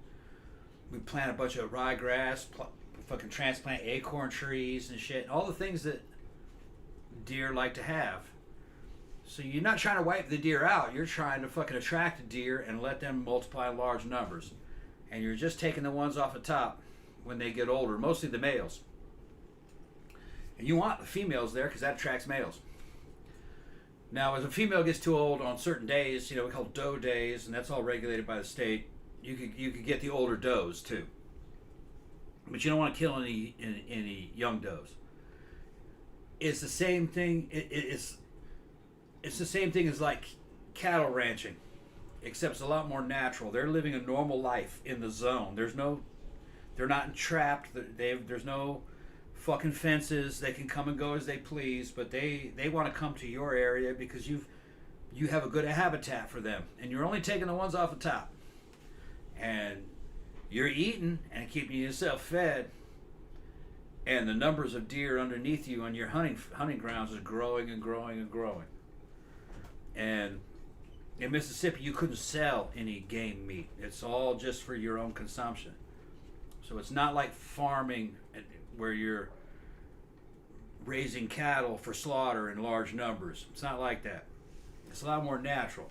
We plant a bunch of ryegrass, fucking transplant acorn trees and shit, all the things that deer like to have. So you're not trying to wipe the deer out, you're trying to fucking attract a deer and let them multiply in large numbers. And you're just taking the ones off the top when they get older, mostly the males. And you want the females there because that attracts males. Now, as a female gets too old on certain days, we call doe days, and that's all regulated by the state. You could get the older does too. but you don't want to kill any young does. It's the same thing. It's the same thing as like cattle ranching, except it's a lot more natural. They're living a normal life in the zone. They're not trapped. There's no fucking fences. They can come and go as they please, but they want to come to your area because you have a good habitat for them, and you're only taking the ones off the top, and you're eating and keeping yourself fed, and the numbers of deer underneath you on your hunting grounds is growing and growing and growing. And in Mississippi, you couldn't sell any game meat. It's all just for your own consumption. So it's not like farming where you're raising cattle for slaughter in large numbers. It's not like that. It's a lot more natural.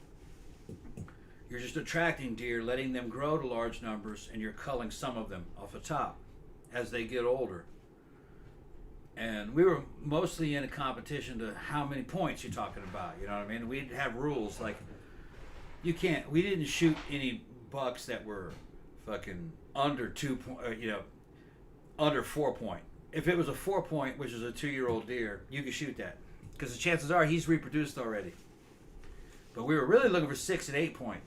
You're just attracting deer, letting them grow to large numbers, and you're culling some of them off the top as they get older. And we were mostly in a competition to how many points you're talking about. You know what I mean? We'd have rules like we didn't shoot any bucks that were fucking under 2 point, under 4 point. If it was a 4 point, which is a 2-year-old deer, you could shoot that because the chances are he's reproduced already. But we were really looking for 6 and 8 point.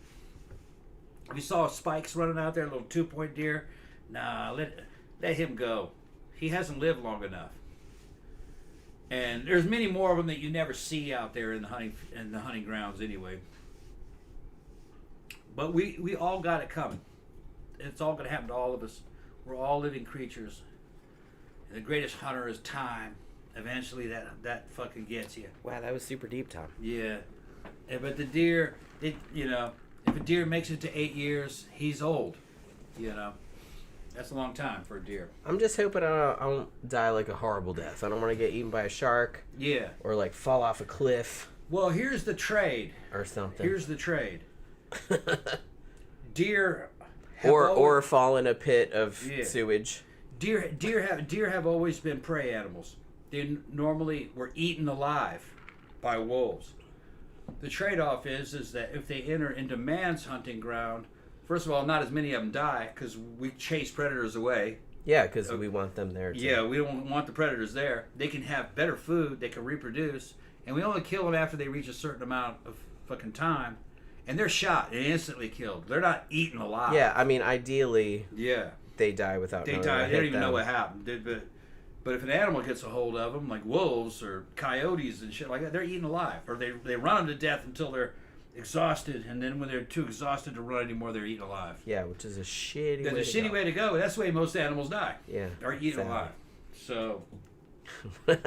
We saw spikes running out there, a little 2 point deer. Nah, let him go. He hasn't lived long enough. And there's many more of them that you never see out there in the hunting grounds anyway. But we all got it coming. It's all going to happen to all of us. We're all living creatures. And the greatest hunter is time. Eventually that fucking gets you. Wow, that was super deep, Tom. Yeah. But the deer, if a deer makes it to 8 years, he's old. That's a long time for a deer. I'm just hoping I don't die like a horrible death. I don't want to get eaten by a shark. Yeah. Or like fall off a cliff. Well, here's the trade. Or something. Here's the trade. Deer or fall in a pit of sewage. Deer have always been prey animals. They normally were eaten alive by wolves. The trade-off is that if they enter into man's hunting ground, first of all, not as many of them die because we chase predators away. Yeah, because we want them there too. Yeah, we don't want the predators there. They can have better food, they can reproduce, and we only kill them after they reach a certain amount of fucking time. And they're shot and instantly killed. They're not eaten alive. Yeah, I mean, ideally, they die without knowing what hit them. They don't even know what happened. But if an animal gets a hold of them, like wolves or coyotes and shit like that, they're eaten alive. Or they run them to death until they're exhausted, and then when they're too exhausted to run anymore, they're eaten alive. Yeah, which is a shitty way That's a shitty way to go. That's the way most animals die. Yeah. Are eaten alive. So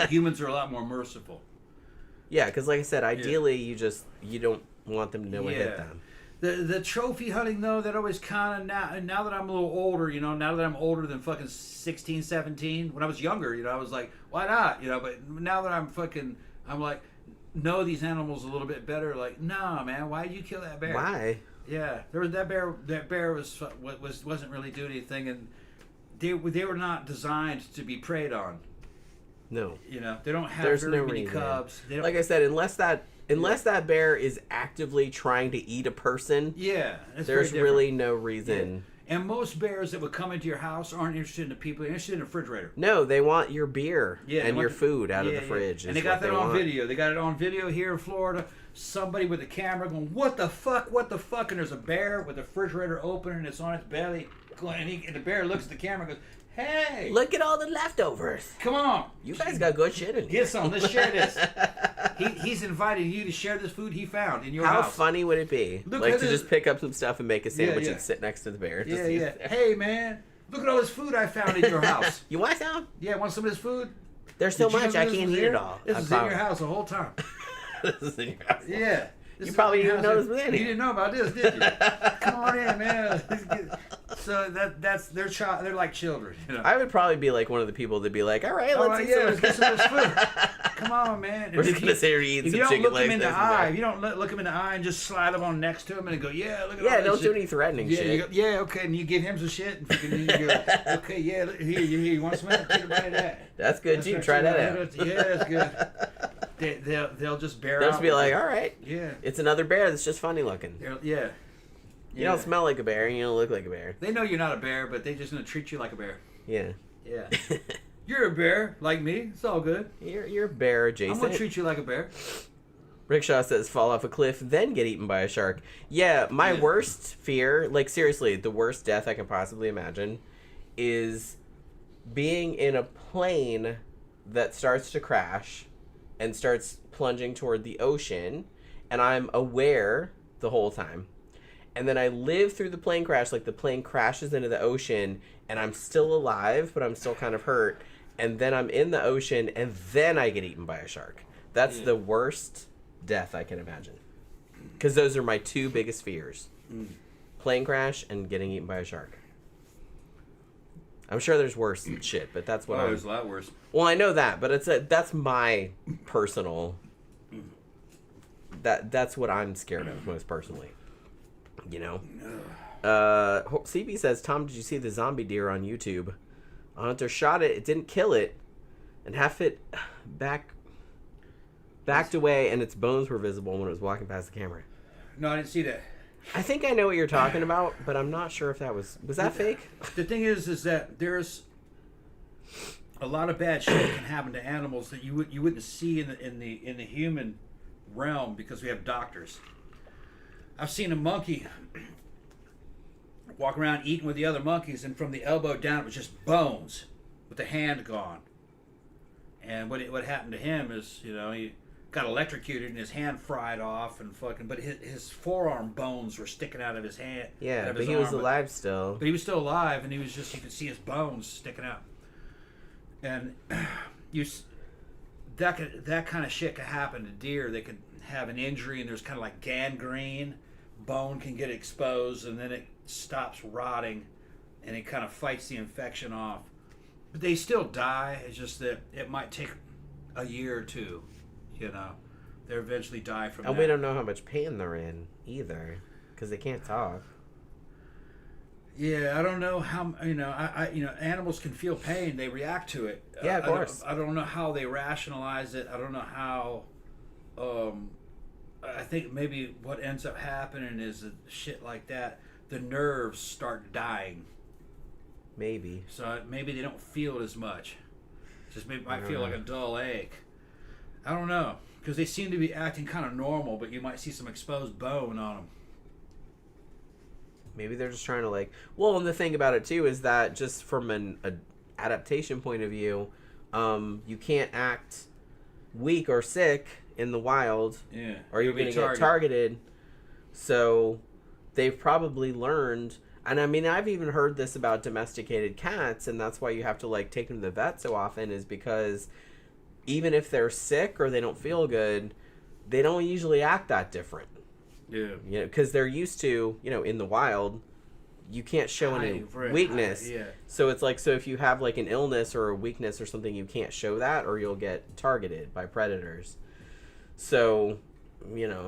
humans are a lot more merciful. Yeah, because like I said, ideally you don't want them to know what hit them. The trophy hunting, though, that always kind of, now that I'm a little older, now that I'm older than fucking 16, 17, when I was younger, I was like, why not? But now that I'm like, know these animals a little bit better. Like, nah, man, why did you kill that bear? Why? Yeah, there was that bear. That bear wasn't really doing anything, and they were not designed to be preyed on. No. They don't have very many cubs. Like I said, unless that bear is actively trying to eat a person, there's really no reason. Yeah. And most bears that would come into your house aren't interested in the people. They're interested in the refrigerator. No, they want your beer and your food out of the fridge. And they got that on video. They got it on video here in Florida. Somebody with a camera going, what the fuck? And there's a bear with the refrigerator open and it's on its belly. And the bear looks at the camera and goes, hey! Look at all the leftovers. Come on. You guys got good shit in here. Get some. Let's share this. He's invited you to share this food he found in your house. How funny would it be? Just pick up some stuff and make a sandwich and sit next to the bear. Hey, man. Look at all this food I found in your house. You want some? Yeah, want some of this food? There's so much, I can't eat it all. This is in your house the whole time. This is in your house. Yeah. You probably didn't know this was in here. You didn't know about this, did you? Come on in, man. So they're like children. I would probably be like one of the people that'd be like, all right, let's get some of this food. Come on, man. We're just gonna say we're eating some chicken legs. If you don't look him in the eye and just slide them on next to him and go, look at all this don't shit. do any threatening shit. Okay, and you give him some shit and you go, okay, here, you want some of that? Take a bite of that. That's good too. Try that out. Yeah, that's good. They'll just bear out. They'll just be like, all right, yeah, it's another bear that's just funny looking. Yeah. You don't smell like a bear and you don't look like a bear. They know you're not a bear, but they're just going to treat you like a bear. Yeah. Yeah. You're a bear, like me. It's all good. You're bear adjacent. I'm gonna treat you like a bear. Rickshaw says fall off a cliff, then get eaten by a shark. Yeah, my worst fear, like seriously, the worst death I can possibly imagine is being in a plane that starts to crash and starts plunging toward the ocean, and I'm aware the whole time. And then I live through the plane crash, like the plane crashes into the ocean, and I'm still alive, but I'm still kind of hurt. And then I'm in the ocean, and then I get eaten by a shark. That's the worst death I can imagine. Because those are my two biggest fears. Plane crash and getting eaten by a shark. I'm sure there's worse shit, but that's what there's a lot worse. Well, I know that, but that's my personal... That's what I'm scared of most personally. You know? CB says, Tom, did you see the zombie deer on YouTube? A hunter shot it didn't kill it, and half it backed away, and its bones were visible when it was walking past the camera. No, I didn't see that. I think I know what you're talking about, but I'm not sure if that was that fake? The thing is that there's a lot of bad shit that can happen to animals that you wouldn't see in the human realm because we have doctors. I've seen a monkey walk around eating with the other monkeys, and from the elbow down it was just bones with the hand gone. And what happened to him is, he got electrocuted and his hand fried off and fucking, but his forearm bones were sticking out of his hand. Yeah, but he was alive still. But he was still alive, and he was just, you could see his bones sticking out. And that kind of shit can happen to deer. They can have an injury, and there's kind of like gangrene. Bone can get exposed, and then it stops rotting, and it kind of fights the infection off. But they still die. It's just that it might take a year or two. They eventually die from that. And we don't know how much pain they're in either, because they can't talk. Yeah, I don't know how. Animals can feel pain. They react to it. Yeah, of course. I don't know how they rationalize it. I don't know how. I think maybe what ends up happening is that shit like that, the nerves start dying. Maybe. So maybe they don't feel it as much. Just maybe might feel like a dull ache. I don't know, because they seem to be acting kind of normal, but you might see some exposed bone on them. Maybe they're just trying to Well, and the thing about it too is that just from an adaptation point of view, you can't act weak or sick in the wild, or you're going to get targeted. So they've probably learned, and I mean, I've even heard this about domesticated cats, and that's why you have to take them to the vet so often, is because even if they're sick or they don't feel good, they don't usually act that different. Yeah. Because they're used to, in the wild, you can't show any weakness. Yeah. So it's so if you have an illness or a weakness or something, you can't show that, or you'll get targeted by predators. So,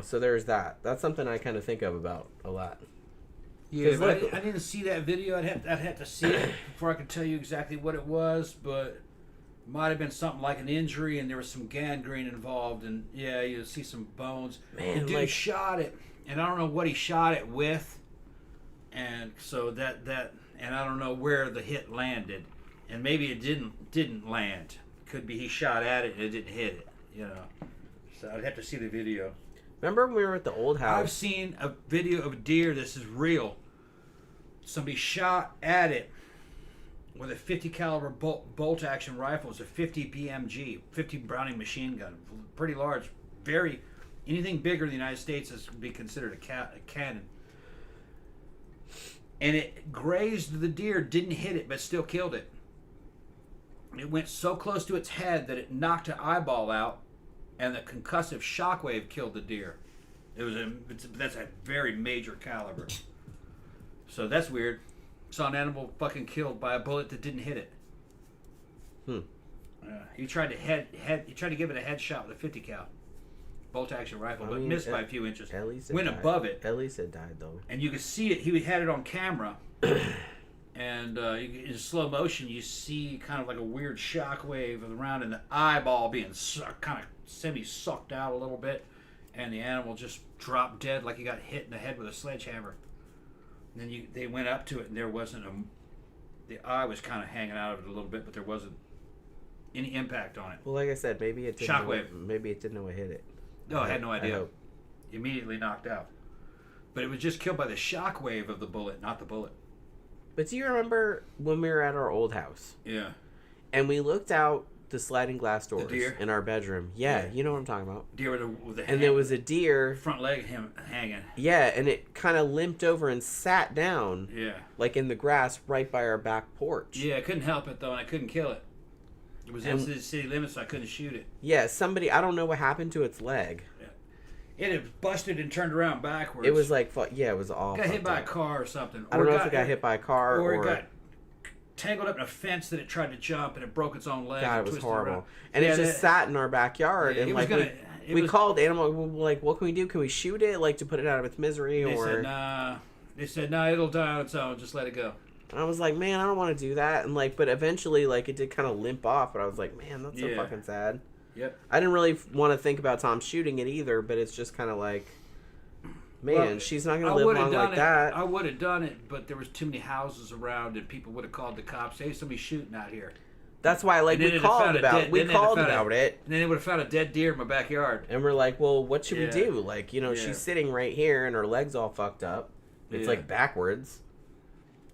so there's that. That's something I kind of think of about a lot. Yeah, but I didn't see that video. I'd have to see it before I could tell you exactly what it was, but it might have been something like an injury, and there was some gangrene involved, and you see some bones. Man, the dude shot it, and I don't know what he shot it with, and so that and I don't know where the hit landed, and maybe it didn't land. Could be he shot at it and it didn't hit it, So I'd have to see the video. Remember when we were at the old house? I've seen a video of a deer. This is real. Somebody shot at it with a 50 caliber bolt action rifle. It's a 50 BMG, 50 Browning machine gun, pretty large. Anything bigger in the United States would be considered a cannon. And it grazed the deer, didn't hit it, but still killed it. It went so close to its head that it knocked an eyeball out, and the concussive shockwave killed the deer. That's a very major caliber. So that's weird. Saw an animal fucking killed by a bullet that didn't hit it. He tried to give it a headshot with a 50 cal bolt action rifle, but missed by a few inches. Went above it. At least it died though. And you could see it. He had it on camera. And in slow motion, you see kind of like a weird shockwave around, and the eyeball being kind of semi-sucked out a little bit, and the animal just dropped dead like he got hit in the head with a sledgehammer. And then they went up to it, and there wasn't The eye was kind of hanging out of it a little bit, but there wasn't any impact on it. Well, like I said, maybe it didn't. Shockwave. Maybe it didn't know it hit it. No, I had no idea. Immediately knocked out. But it was just killed by the shockwave of the bullet, not the bullet. But do you remember when we were at our old house? Yeah. And we looked out the sliding glass doors deer? in our bedroom. Yeah, you know what I'm talking about. Deer with the and there was a deer. Front leg hanging. Yeah, and it kind of limped over and sat down. Yeah. Like in the grass right by our back porch. Yeah, I couldn't help it, though, and I couldn't kill it. It was in the city limits, so I couldn't shoot it. Yeah, I don't know what happened to its leg. It had busted and turned around backwards. It was like, it was all got hit by a car or something. I don't know if it got hit by a car or it got tangled up in a fence that it tried to jump and it broke its own leg. God, it was horrible. And it just sat in our backyard. And like we called animal, like, what can we do? Can we shoot it, like, to put it out of its misery? They said, nah, it'll die on its own. Just let it go. And I was like, man, I don't want to do that. And like, but eventually, like, it did kind of limp off. But I was like, man, that's so fucking sad. Yep. I didn't really want to think about Tom shooting it either, but it's just kind of like, man, she's not going to live long like that. I would have done it, but there was too many houses around, and people would have called the cops. Hey, somebody's shooting out here. That's why, like, we called about it. And then they would have found a dead deer in my backyard. And we're like, well, what should we do? Like, you know, she's sitting right here, and her leg's all fucked up. It's like backwards,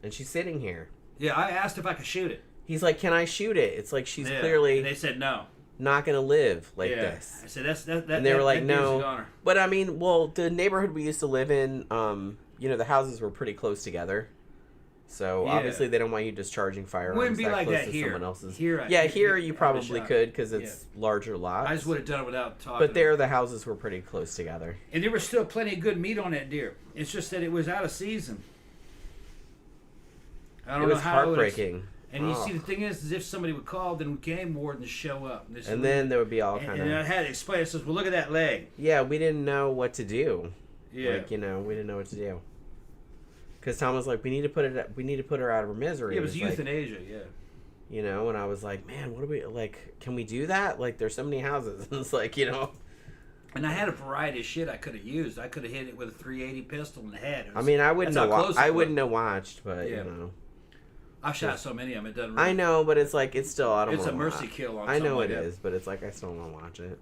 and she's sitting here. Yeah, I asked if I could shoot it. He's like, can I shoot it? It's like she's clearly. And they said no. Not gonna live like this. I said that. And they were like, no. But I mean, well, the neighborhood we used to live in, you know, the houses were pretty close together. So obviously they don't want you discharging firearms wouldn't be that like close that to here. someone else's. Here you probably could because it's larger lots. I just would have done it without talking. But there, the houses were pretty close together. And there was still plenty of good meat on that deer. It's just that it was out of season. I don't know how it was heartbreaking. And you see, the thing is if somebody would call, then game wardens show up. And then there would be all kind of... And I had to explain. It says, well, look at that leg. Yeah, we didn't know what to do. Yeah. Like, you know, we didn't know what to do. Because Tom was like, we need to put her out of her misery. Yeah, it was euthanasia, You know, and I was like, man, what do we... Like, can we do that? Like, there's so many houses. And it's like, you know... And I had a variety of shit I could have used. I could have hit it with a .380 pistol in the head. I mean, I wouldn't have watched, but, you know... I've shot so many of them, it doesn't really... I know, but it's like, it's still... It's a mercy kill on I know it is, but it's like, I still want to watch it.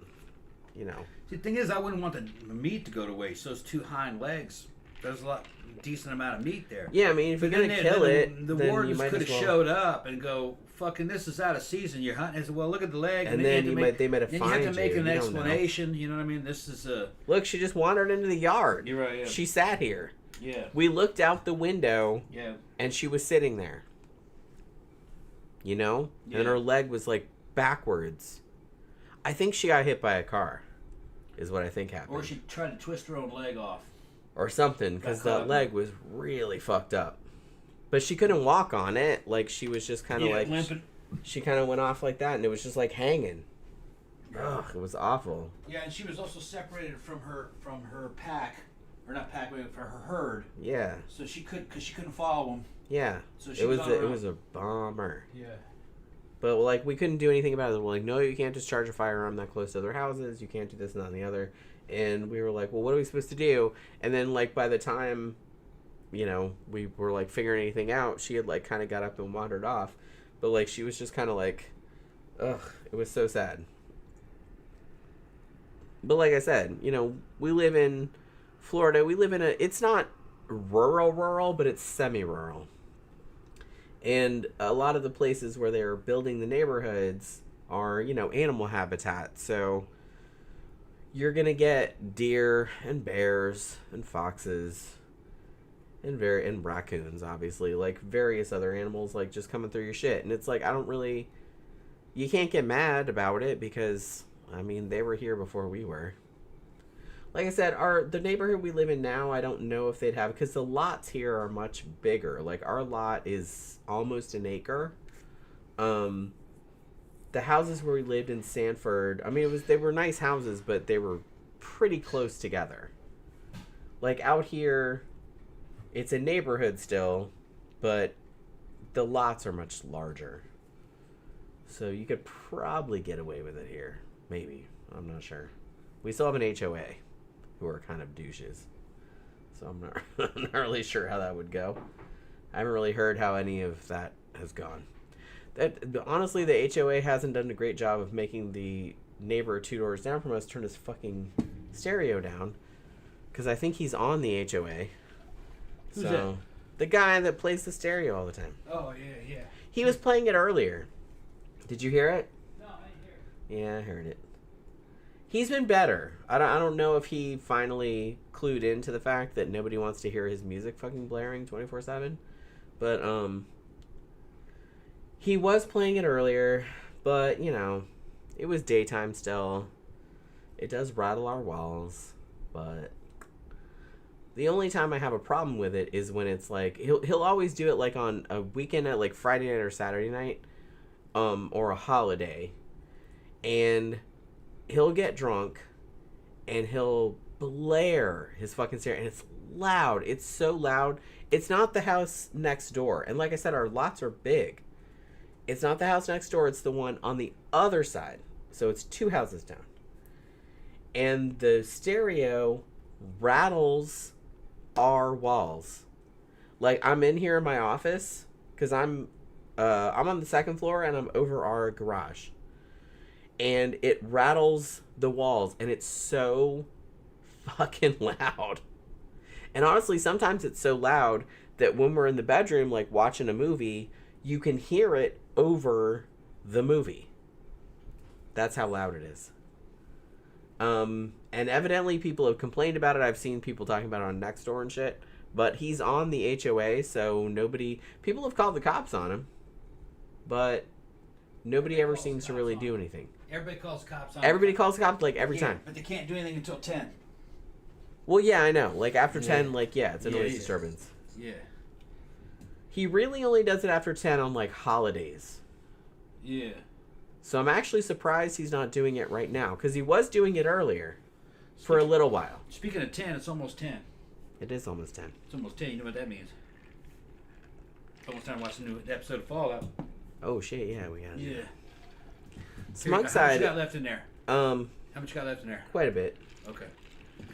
You know. See, the thing is, I wouldn't want the meat to go to waste. Those two hind legs, there's a decent amount of meat there. Yeah, I mean, if you're going to kill it, the wardens could have showed up and go, fucking, this is out of season. You're hunting. I said, well, look at the leg. And then they might have fined you. You have to make an explanation. You know what I mean? This is a... Look, she just wandered into the yard. You're right, yeah. She sat here. Yeah. We looked out the window. Yeah. And she was sitting there. You know? Yeah. And her leg was, like, backwards. I think she got hit by a car, is what I think happened. Or she tried to twist her own leg off. Or something, because that leg was really fucked up. But she couldn't walk on it. Like, she was just kind of like... limping. She kind of went off like that, and it was just, like, hanging. Ugh, it was awful. Yeah, and she was also separated from her pack. Or not pack, but from her herd. Yeah. So she couldn't follow them. Yeah, so it was a bummer. Yeah. But, like, we couldn't do anything about it. We're like, no, you can't discharge a firearm that close to other houses. You can't do this and that and the other. And we were like, well, what are we supposed to do? And then, like, by the time, you know, we were, like, figuring anything out, she had, like, kind of got up and wandered off. But, like, she was just kind of like, ugh, it was so sad. But, like I said, you know, we live in Florida. We live in it's not rural, but it's semi-rural. And a lot of the places where they're building the neighborhoods are, you know, animal habitat. So you're going to get deer and bears and foxes and raccoons, obviously, like various other animals, like just coming through your shit. And it's like, you can't get mad about it because, I mean, they were here before we were. Like I said, the neighborhood we live in now, I don't know if they'd have, because the lots here are much bigger. Like, our lot is almost an acre. The houses where we lived in Sanford, I mean, they were nice houses, but they were pretty close together. Like, out here, it's a neighborhood still, but the lots are much larger. So you could probably get away with it here. Maybe. I'm not sure. We still have an HOA. Who are kind of douches. So I'm not really sure how that would go. I haven't really heard how any of that has gone. That honestly, the HOA hasn't done a great job of making the neighbor 2 doors down from us turn his fucking stereo down, because I think he's on the HOA. Who's that? The guy that plays the stereo all the time. Oh yeah. He was playing it earlier. Did you hear it? No, I didn't hear it. Yeah, I heard it. He's been better. I don't know if he finally clued into the fact that nobody wants to hear his music fucking blaring 24/7. But, he was playing it earlier, but, you know, it was daytime still. It does rattle our walls, but the only time I have a problem with it is when it's like, he'll always do it like on a weekend at like Friday night or Saturday night, or a holiday, and he'll get drunk and he'll blare his fucking stereo, and it's loud. It's so loud. It's not the house next door, and like I said, our lots are big. It's not the house next door, it's the one on the other side. So it's 2 houses down. And the stereo rattles our walls. Like, I'm in here in my office because I'm on the 2nd floor and I'm over our garage. And it rattles the walls, and it's so fucking loud. And honestly, sometimes it's so loud that when we're in the bedroom, like watching a movie, you can hear it over the movie. That's how loud it is. And evidently people have complained about it. I've seen people talking about it on Nextdoor and shit. But he's on the HOA, so people have called the cops on him. But nobody ever seems to really do anything. Everybody calls cops on Everybody calls the cops, like, every time. But they can't do anything until 10. Well, yeah, I know. Like, after 10, like, yeah, it's a noise disturbance. Yeah. He really only does it after 10 on, like, holidays. Yeah. So I'm actually surprised he's not doing it right now, because he was doing it earlier for a little while. Speaking of 10, it's almost 10. It is almost 10. It's almost 10. You know what that means? It's almost time to watch the new episode of Fallout. Oh, shit, yeah, we got it. Yeah. Smug How side. much you got left in there? How much you got left in there? Quite a bit. Okay.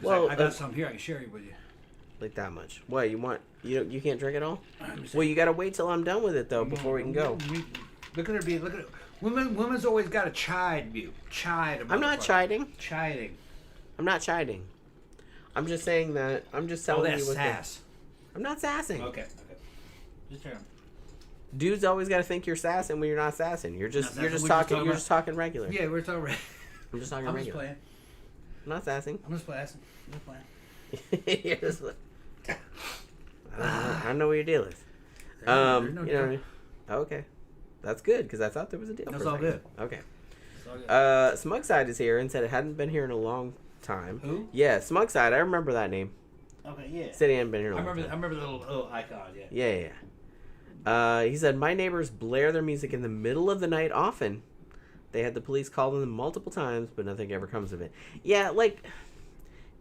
Well, I got some here I can share it with you. Like that much. What, you want... You can't drink it all? Well, you gotta wait till I'm done with it, though, before we can go. Look at her be. Look at it. Women's always got a chide view. Chide. I'm not chiding. Chiding. I'm not chiding. I'm just saying that... I'm just telling you what... sass. I'm not sassing. Okay. Just turn. Dudes always gotta think you're sassing when you're not sassing. You're just talking. You're just talking regular. Yeah, we're talking. I'm just talking I'm regular. just playing. I'm not sassing. I'm just playing. You're just... I don't know what your deal is. There's no you know what I mean? Okay. That's good, because I thought there was a deal. That's all good. Okay. It's all good. Smugside is here and said it hadn't been here in a long time. Who? Yeah, Smugside. I remember that name. Okay, yeah. Said he hadn't been here in a long time. I remember the little icon, yeah. Yeah. He said, my neighbors blare their music in the middle of the night often. They had the police call them multiple times, but nothing ever comes of it. Yeah, like,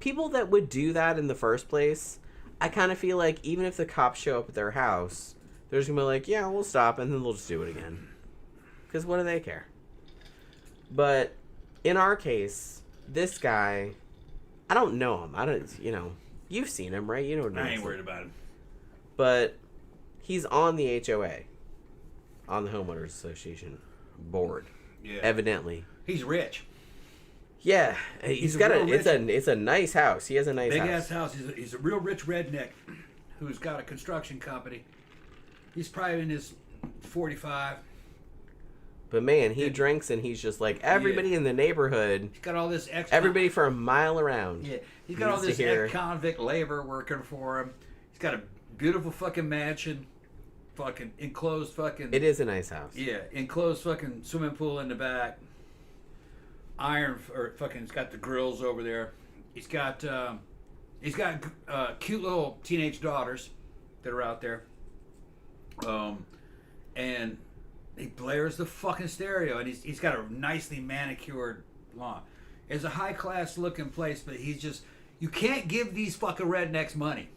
people that would do that in the first place, I kind of feel like even if the cops show up at their house, they're just going to be like, yeah, we'll stop, and then they'll just do it again. Because what do they care? But in our case, this guy, I don't know him. I don't, you've seen him, right? You know what I ain't worried about him. But he's on the HOA, on the Homeowners Association board. Yeah. Evidently. He's rich. Yeah, he's got it's a nice house. He has a nice big house. ass house. He's a real rich redneck who's got a construction company. He's probably in his 45. But man, he drinks and he's just like everybody in the neighborhood. He's got all this everybody for a mile around. Yeah, he's got all this ex-convict labor working for him. He's got a beautiful fucking mansion, fucking enclosed fucking. It is a nice house. Yeah, enclosed fucking swimming pool in the back. He's got the grills over there. He's got cute little teenage daughters that are out there. And he blares the fucking stereo, and he's got a nicely manicured lawn. It's a high class looking place, but you can't give these fucking rednecks money.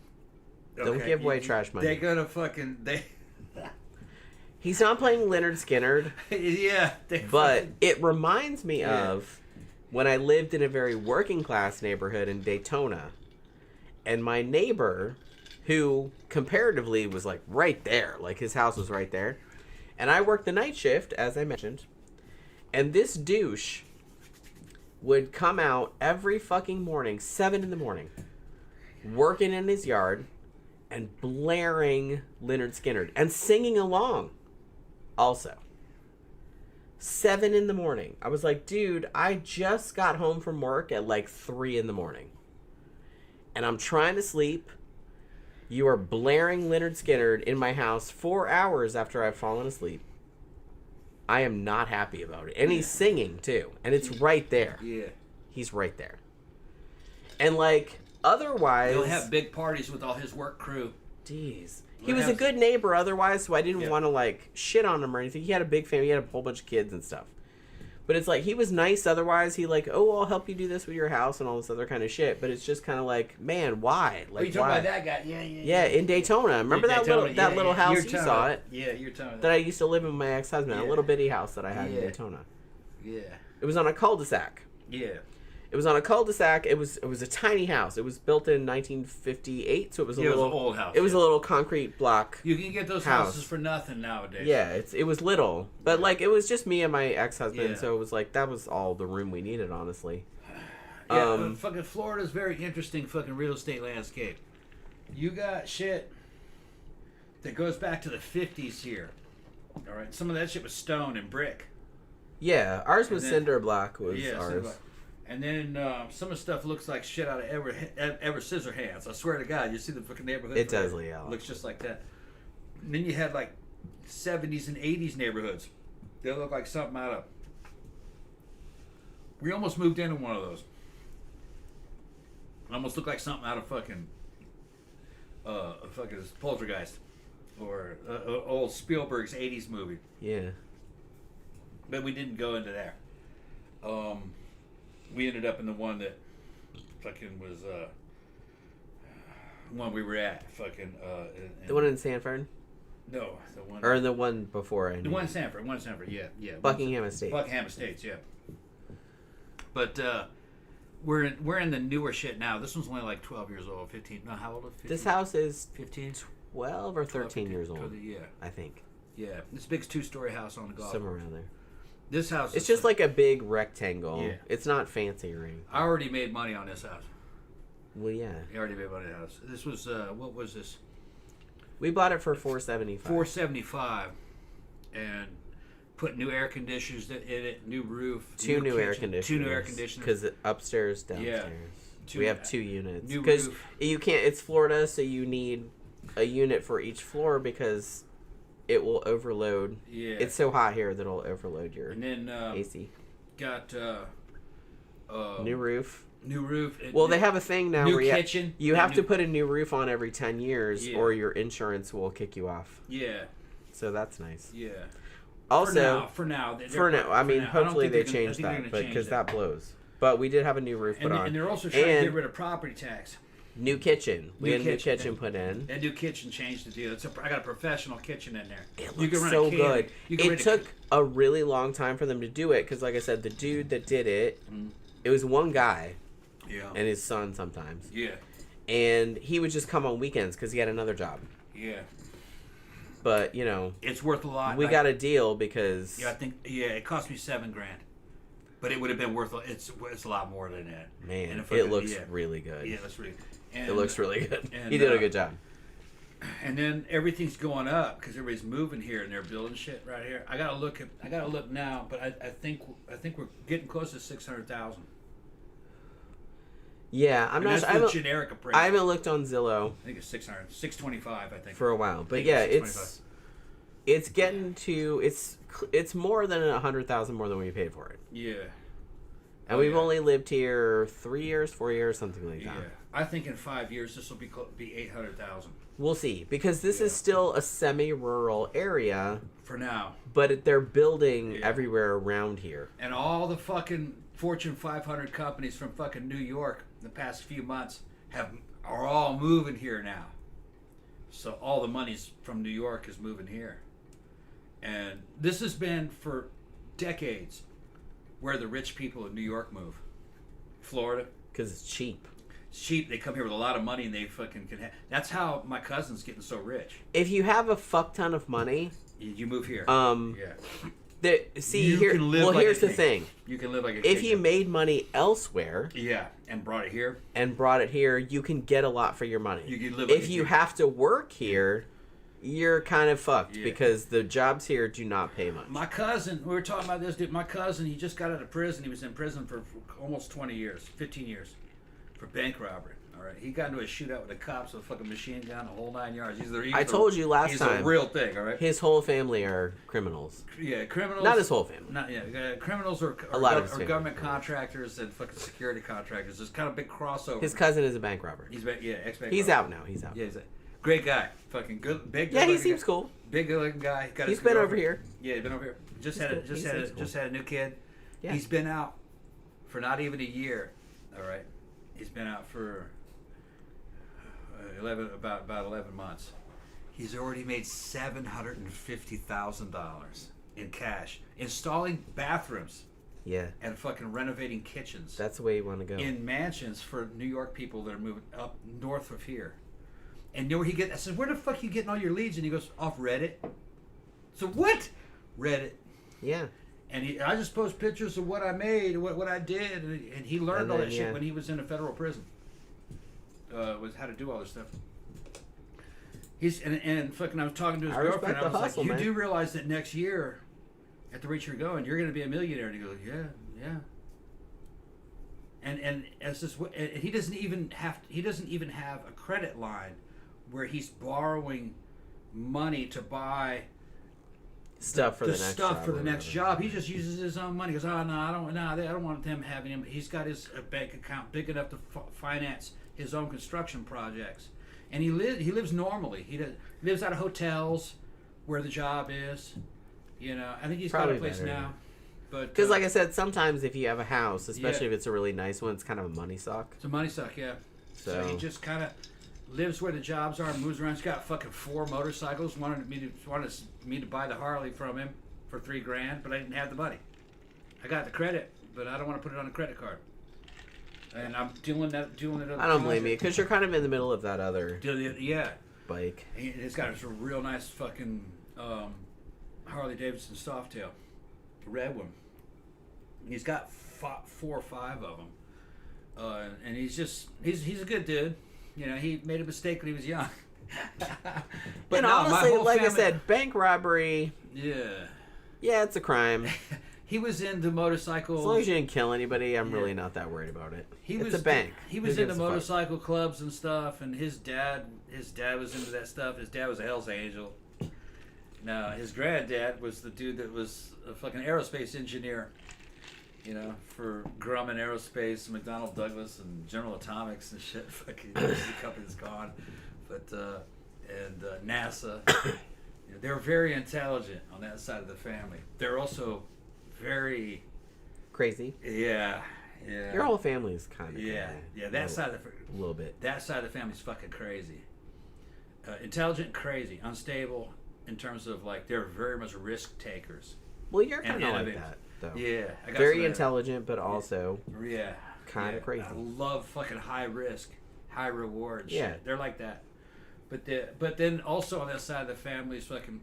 Okay? Don't give away trash money. They're gonna He's not playing Lynyrd Skynyrd. Yeah. But it reminds me of when I lived in a very working class neighborhood in Daytona. And my neighbor, who comparatively was like right there, like his house was right there, And I worked the night shift, as I mentioned. And this douche would come out every fucking morning, 7 in the morning, working in his yard and blaring Lynyrd Skynyrd and singing along also. 7 in the morning. I was like, dude, I just got home from work at like 3 in the morning. And I'm trying to sleep. You are blaring Lynyrd Skynyrd in my house 4 hours after I've fallen asleep. I am not happy about it. And he's singing, too. And it's right there. Yeah. He's right there. And, like, otherwise... He'll have big parties with all his work crew. Jeez. He was a good neighbor otherwise, so I didn't want to, like, shit on him or anything. He had a big family. He had a whole bunch of kids and stuff. But it's like, he was nice otherwise. He like, oh, I'll help you do this with your house and all this other kind of shit. But it's just kind of like, man, why? Like, you talking why? about that guy? Yeah. Yeah, in Daytona. Remember that little house you saw it? Yeah, you're telling me that I used to live in with my ex-husband. A little bitty house that I had in Daytona. Yeah. It was on a cul-de-sac. Yeah. It was on a cul-de-sac. It was a tiny house. It was built in 1958, so it was a little it was an old house. It was a little concrete block. You can get those houses for nothing nowadays. Yeah, it was little, but like it was just me and my ex-husband, so it was like that was all the room we needed, honestly. Yeah, fucking Florida's very interesting fucking real estate landscape. You got shit that goes back to the 50s here. All right, some of that shit was stone and brick. Yeah, ours was cinder block. Was ours. And then some of the stuff looks like shit out of ever scissor hands. I swear to God, you see the fucking neighborhood. It does, yeah. Looks just like that. And then you had like 70s and 80s neighborhoods. They look like something out of. We almost moved into one of those. It almost looked like something out of fucking Poltergeist or old Spielberg's 80s movie. Yeah. But we didn't go into there. We ended up in the one that fucking was one we were at fucking the one in Sanford? No, the one or the one before. The one in Sanford, yeah. Buckingham Estates. Buckingham Estates, yeah. But we're in the newer shit now. This one's only like 12 years old, 15. No, how old is 15? This house is 15, 12 or 13 15, years old. 12, yeah, I think. Yeah, this big 2-story house on the golf. Somewhere around there. This house. It's just like a big rectangle. Yeah. It's not fancy or anything. I already made money on this house. Well, yeah. I already made money on the house. This was what was this? We bought it for $475. $475, and put new air conditioners in it, new roof, two new air conditioners. Because upstairs, downstairs. Yeah. We have 2 units. Because you can't. It's Florida, so you need a unit for each floor because it will overload. Yeah. It's so hot here that it'll overload your AC. Got new roof. New roof. Well, they have a thing now where kitchen. you have to put a new roof on every 10 years or your insurance will kick you off. Yeah. So that's nice. Yeah. Also, for now. I mean, hopefully they change that, because that blows. But we did have a new roof put on. And they're also trying to get rid of property tax. New kitchen. We had a new kitchen put in. That new kitchen changed the deal. I got a professional kitchen in there. It looks so good. It took a really long time for them to do it because, like I said, the dude that did it, it was one guy. Yeah. And his son sometimes. Yeah. And he would just come on weekends because he had another job. Yeah. But, you know. It's worth a lot. We got a deal because. Yeah, it cost me $7,000. But it would have been worth it's a lot more than that. Man, it looks really good. Yeah, that's really good. It looks really good. He did a good job. And then everything's going up because everybody's moving here and they're building shit right here. I gotta look now, but I think we're getting close to 600,000. Yeah, I'm not. That's the generic appraisal. I haven't looked on Zillow. I think it's 625. I think for a while, but yeah, it's getting to it's more than 100,000 more than we paid for it. Yeah, and we've only lived here 3 years, 4 years, something like that. Yeah, I think in 5 years this will be 800,000. We'll see, because this is still a semi-rural area for now. But they're building everywhere around here, and all the fucking Fortune 500 companies from fucking New York in the past few months are all moving here now. So all the money's from New York is moving here. And this has been for decades where the rich people in New York move. Florida. Because it's cheap. It's cheap. They come here with a lot of money and they fucking can that's how my cousin's getting so rich. If you have a fuck ton of money, You move here. Yeah. Here's the thing. You can live like a king. If you made money elsewhere, and brought it here, you can get a lot for your money. You can live. If you have to work here, you're kind of fucked because the jobs here do not pay much. My cousin, we were talking about this dude. My cousin, he just got out of prison. He was in prison for almost 20 years, 15 years, for bank robbery. All right, he got into a shootout with the cops with a fucking machine gun, the whole 9 yards. I told you last time. He's a real thing. All right. His whole family are criminals. Yeah, criminals. Not his whole family. Criminals are government contractors and fucking security contractors. There's kind of big crossover. His cousin is a bank robber. Ex-bank He's robber. out now. He's out. Yeah, he's a great guy. Fucking good, big. Yeah, he seems cool. Big, good-looking guy. He's been over here. Yeah, he's been over here. Just had a new kid. Yeah. He's been out for not even a year. All right, he's been out for about 11 months. He's already made $750,000 in cash installing bathrooms. Yeah. And fucking renovating kitchens. That's the way you want to go. In mansions for New York people that are moving up north of here. And you know where I said, where the fuck are you getting all your leads? And he goes, off Reddit. So what? Reddit. Yeah. And I just post pictures of what I made, what I did, and he learned all that shit when he was in a federal prison. Was how to do all this stuff. And fucking I was talking to his girlfriend. I was like, you do realize that next year, at the rate you're going, you're going to be a millionaire. And he goes, yeah. And as this, and he doesn't even have a credit line where he's borrowing money to buy stuff for the next job. He just uses his own money. He goes, I don't want them having him. He's got his bank account big enough to finance his own construction projects, and he lives normally. He lives out of hotels where the job is. You know, I think he's got a place now. But because, like I said, sometimes if you have a house, especially if it's a really nice one, it's kind of a money suck. It's a money suck, yeah. So he just kind of lives where the jobs are, moves around. He's got fucking 4 motorcycles. Wanted me to buy the Harley from him for $3,000, but I didn't have the money. I got the credit, but I don't want to put it on a credit card. And I'm doing it. I don't blame you because you're kind of in the middle of that other bike. It's got a real nice fucking Harley Davidson Softail, red one. He's got 4 or 5 of them, and he's a good dude. You know, he made a mistake when he was young. But honestly, like I said, bank robbery. Yeah, it's a crime. He was into motorcycles. As long as you didn't kill anybody, I'm really not that worried about it. It's a bank. He was into motorcycle clubs and stuff, and his dad was into that stuff. His dad was a Hell's Angel. Now, his granddad was the dude that was a fucking aerospace engineer, you know, for Grumman Aerospace, McDonnell Douglas, and General Atomics and shit. Fucking the company's gone. But, and NASA. You know, they were very intelligent on that side of the family. They're also very crazy. Yeah. Your whole family is kind of yeah. That side of the a little bit. That side of the family's fucking crazy. Intelligent, crazy, unstable in terms of like they're very much risk takers. Well, you're kind of like that, though. Yeah, I got very intelligent, but also kind of crazy. I love fucking high risk, high reward. Yeah, shit. They're like that. But then also on that side of the family is fucking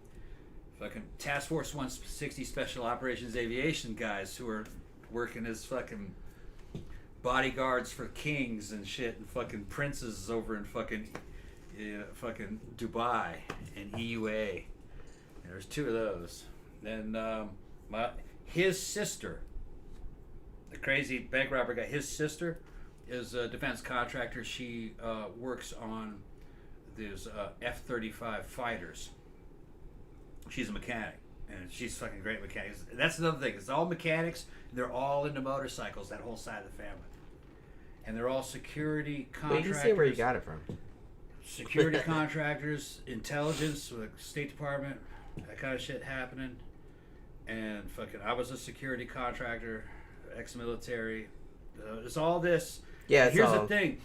Task Force 160 Special Operations Aviation guys who are working as fucking bodyguards for kings and shit and fucking princes over in fucking Dubai and EUA. And there's 2 of those. Then his sister, the crazy bank robber guy, his sister is a defense contractor. She works on these F-35 fighters. She's a mechanic, and she's fucking great mechanic. That's another thing. It's all mechanics. And they're all into motorcycles. That whole side of the family, and they're all security contractors. But you can see where you got it from. Security contractors, intelligence, with the State Department, that kind of shit happening. And fucking, I was a security contractor, ex-military. It's all this. Yeah. Here's the thing.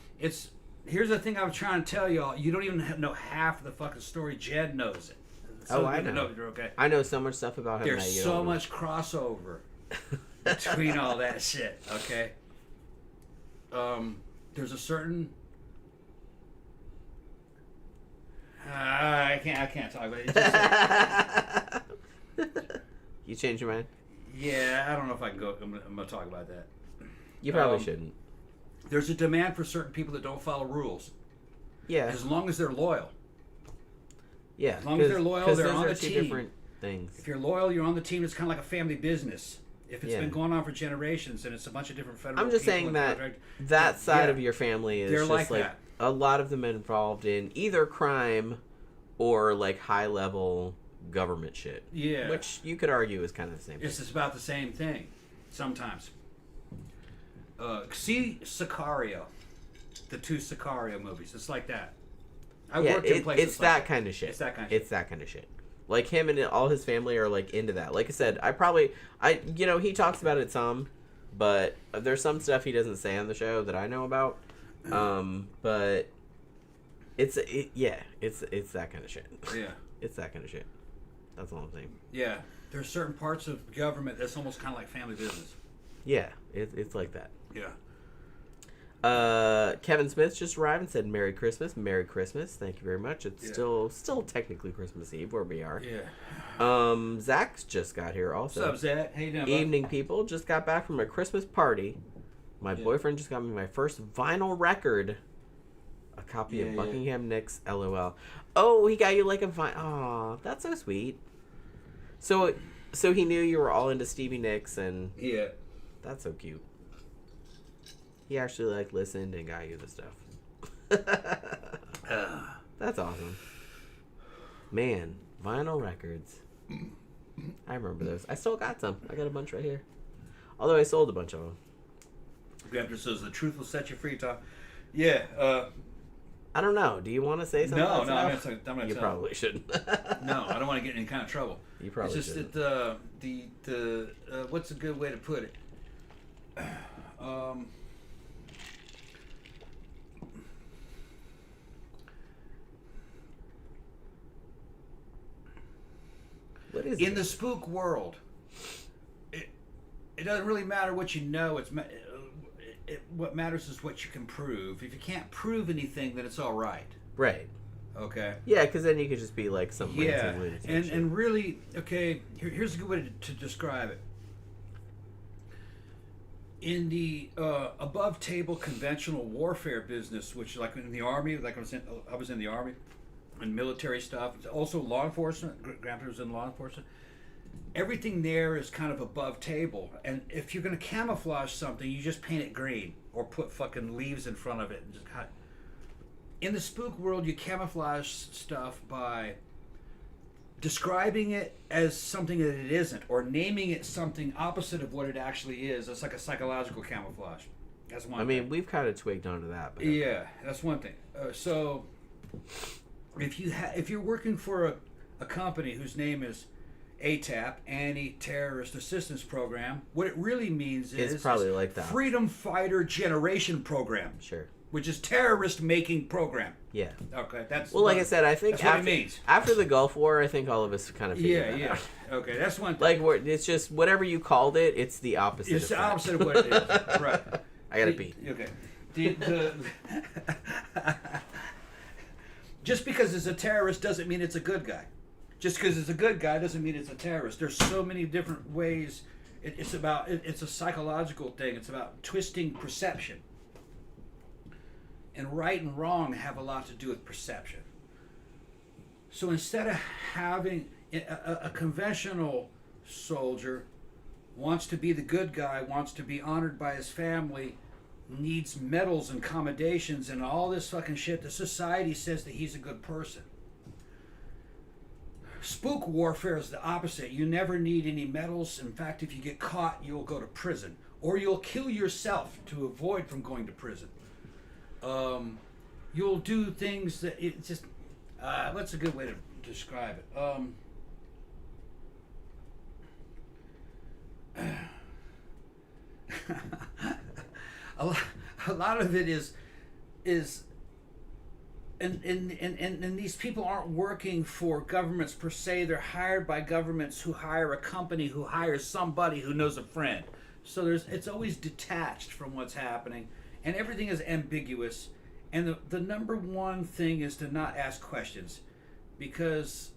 Here's the thing I'm trying to tell y'all. You don't even know half of the fucking story. Jed knows it. So I know. Okay. I know so much stuff about him. There's so much crossover between all that shit. Okay. There's a certain. I can't talk about it. You changed your mind? Yeah, I don't know if I can go. I'm gonna talk about that. You probably shouldn't. There's a demand for certain people that don't follow rules. Yeah. As long as they're loyal. Yeah. As long as they're loyal, they're on the two team. Different things. If you're loyal, you're on the team. It's kind of like a family business. If it's been going on for generations and it's a bunch of different federal. I'm just saying that side of your family is just like that. A lot of them involved in either crime or like high level government shit. Yeah. Which you could argue is kind of the same thing. It's just about the same thing sometimes. See Sicario. The 2 Sicario movies. It's like that. I worked in places it's that kind of shit. It's that kind of shit. It's that kind of shit. Like him and all his family are like into that. Like I said, he talks about it some, but there's some stuff he doesn't say on the show that I know about. But it's that kind of shit. Yeah. It's that kind of shit. That's all I'm saying. Yeah. There's certain parts of government that's almost kind of like family business. Yeah, it's like that. Yeah. Kevin Smith just arrived and said Merry Christmas. Merry Christmas. Thank you very much. It's still technically Christmas Eve where we are. Yeah. Zach's just got here also. What's up, Zach? How you doing, Evening, people. Just got back from a Christmas party. My boyfriend just got me my first vinyl record. A copy of Buckingham Nicks, LOL. Oh, he got you like a vinyl. Aw, that's so sweet. So he knew you were all into Stevie Nicks and... Yeah. That's so cute. He actually like listened and got you the stuff. That's awesome. Man, vinyl records. I remember those. I still got some. I got a bunch right here. Although I sold a bunch of them. Grandpa says the truth will set you free, Tom. Yeah. I don't know. Do you want to say something? No, I'm going to tell you probably shouldn't. No, I don't want to get in any kind of trouble. You probably It's just shouldn't. that the what's a good way to put it? What is in the spook world? It doesn't really matter what you know. What matters is what you can prove. If you can't prove anything, then it's all right. Right. Okay. Yeah, because then you could just be like some lunatic shit. And really, okay. Here's a good way to describe it. In the above table conventional warfare business, which like in the army, like I was in the army, and military stuff. Also law enforcement. Grandpa was in law enforcement. Everything there is kind of above table, and if you're going to camouflage something, you just paint it green or put fucking leaves in front of it and just cut. In the spook world, you camouflage stuff by describing it as something that it isn't, or naming it something opposite of what it actually is. It's like a psychological camouflage. That's one. I mean, we've kind of twigged onto that. But yeah, that's one thing. So, if you're working for a company whose name is ATAP, Anti-Terrorist Assistance Program, what it really means is it's probably like that Freedom Fighter Generation Program. Sure. Which is terrorist making program. Yeah. Okay, that's well. Like I said, I think what it means. After the Gulf War, I think all of us kind of figured that out. Okay, that's one thing. Like it's just whatever you called it, it's the opposite. It's the opposite of what it is. Right. I gotta pee. Okay. Just because it's a terrorist doesn't mean it's a good guy. Just because it's a good guy doesn't mean it's a terrorist. There's so many different ways. It's a psychological thing. It's about twisting perception. And right and wrong have a lot to do with perception. So instead of having a conventional soldier wants to be the good guy, wants to be honored by his family, needs medals and commendations and all this fucking shit, the society says that he's a good person. Spook warfare is the opposite. You never need any medals. In fact, if you get caught, you'll go to prison. Or you'll kill yourself to avoid from going to prison. You'll do things that it just... what's a good way to describe it? A lot of it is and these people aren't working for governments per se. They're hired by governments who hire a company who hires somebody who knows a friend. So it's always detached from what's happening, and everything is ambiguous. And the number one thing is to not ask questions, because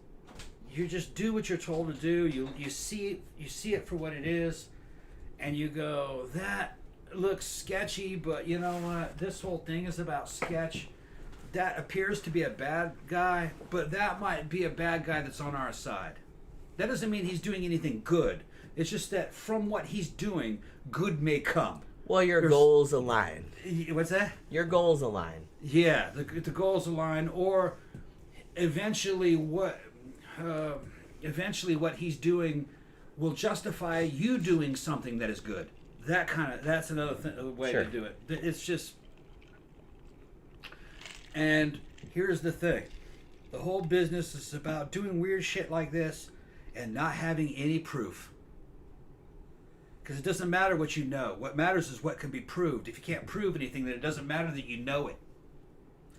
you just do what you're told to do. You see it for what it is, and you go, that looks sketchy, but you know what? This whole thing is about sketch. That appears to be a bad guy, but that might be a bad guy that's on our side. That doesn't mean he's doing anything good. It's just that from what he's doing, good may come. Well, your goals align. What's that? Your goals align. Yeah, the goals align, or eventually what he's doing will justify you doing something that is good. That's another way to do it. It's just, and here's the thing. The whole business is about doing weird shit like this and not having any proof. Because it doesn't matter what you know. What matters is what can be proved. If you can't prove anything, then it doesn't matter that you know it.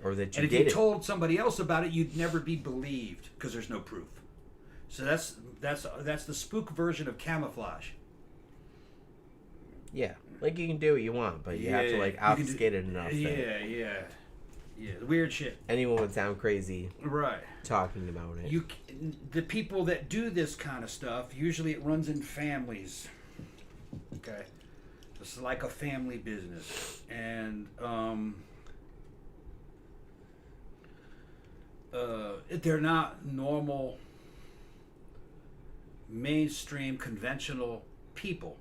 Or that you and if did you it. told somebody else about it, you'd never be believed because there's no proof. So that's the spook version of camouflage. Yeah, like you can do what you want, but you have to like obfuscate it enough. Yeah, the weird shit. Anyone would sound crazy, right? Talking about it. The people that do this kind of stuff, usually it runs in families. Okay, it's like a family business, and they're not normal, mainstream, conventional people.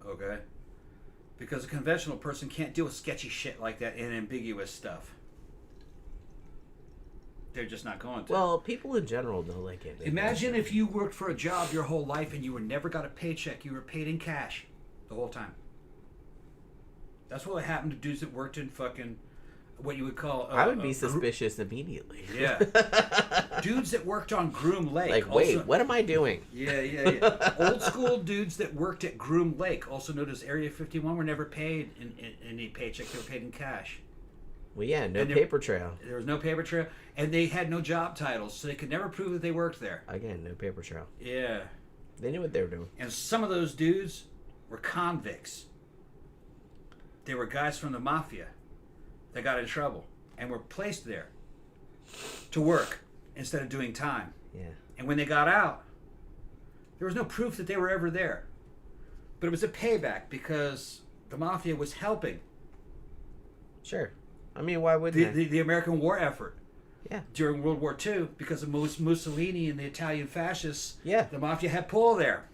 Okay? Because a conventional person can't deal with sketchy shit like that and ambiguous stuff. They're just not going to. Well, people in general don't like it. Imagine if you worked for a job your whole life and you never got a paycheck. You were paid in cash the whole time. That's what happened to dudes that worked in fucking what you would call... I would be suspicious immediately. Yeah. Dudes that worked on Groom Lake. Like, wait, what am I doing? Yeah. Old school dudes that worked at Groom Lake, also known as Area 51, were never paid in any paychecks. They were paid in cash. Well, yeah, no paper trail. There was no paper trail, and they had no job titles, so they could never prove that they worked there. Again, no paper trail. Yeah. They knew what they were doing. And some of those dudes were convicts. They were guys from the mafia that got in trouble and were placed there to work instead of doing time. Yeah. And when they got out, there was no proof that they were ever there. But it was a payback because the mafia was helping. Sure. I mean, why wouldn't the American war effort? Yeah. During World War II, because of Mussolini and the Italian fascists, yeah, the mafia had pull there.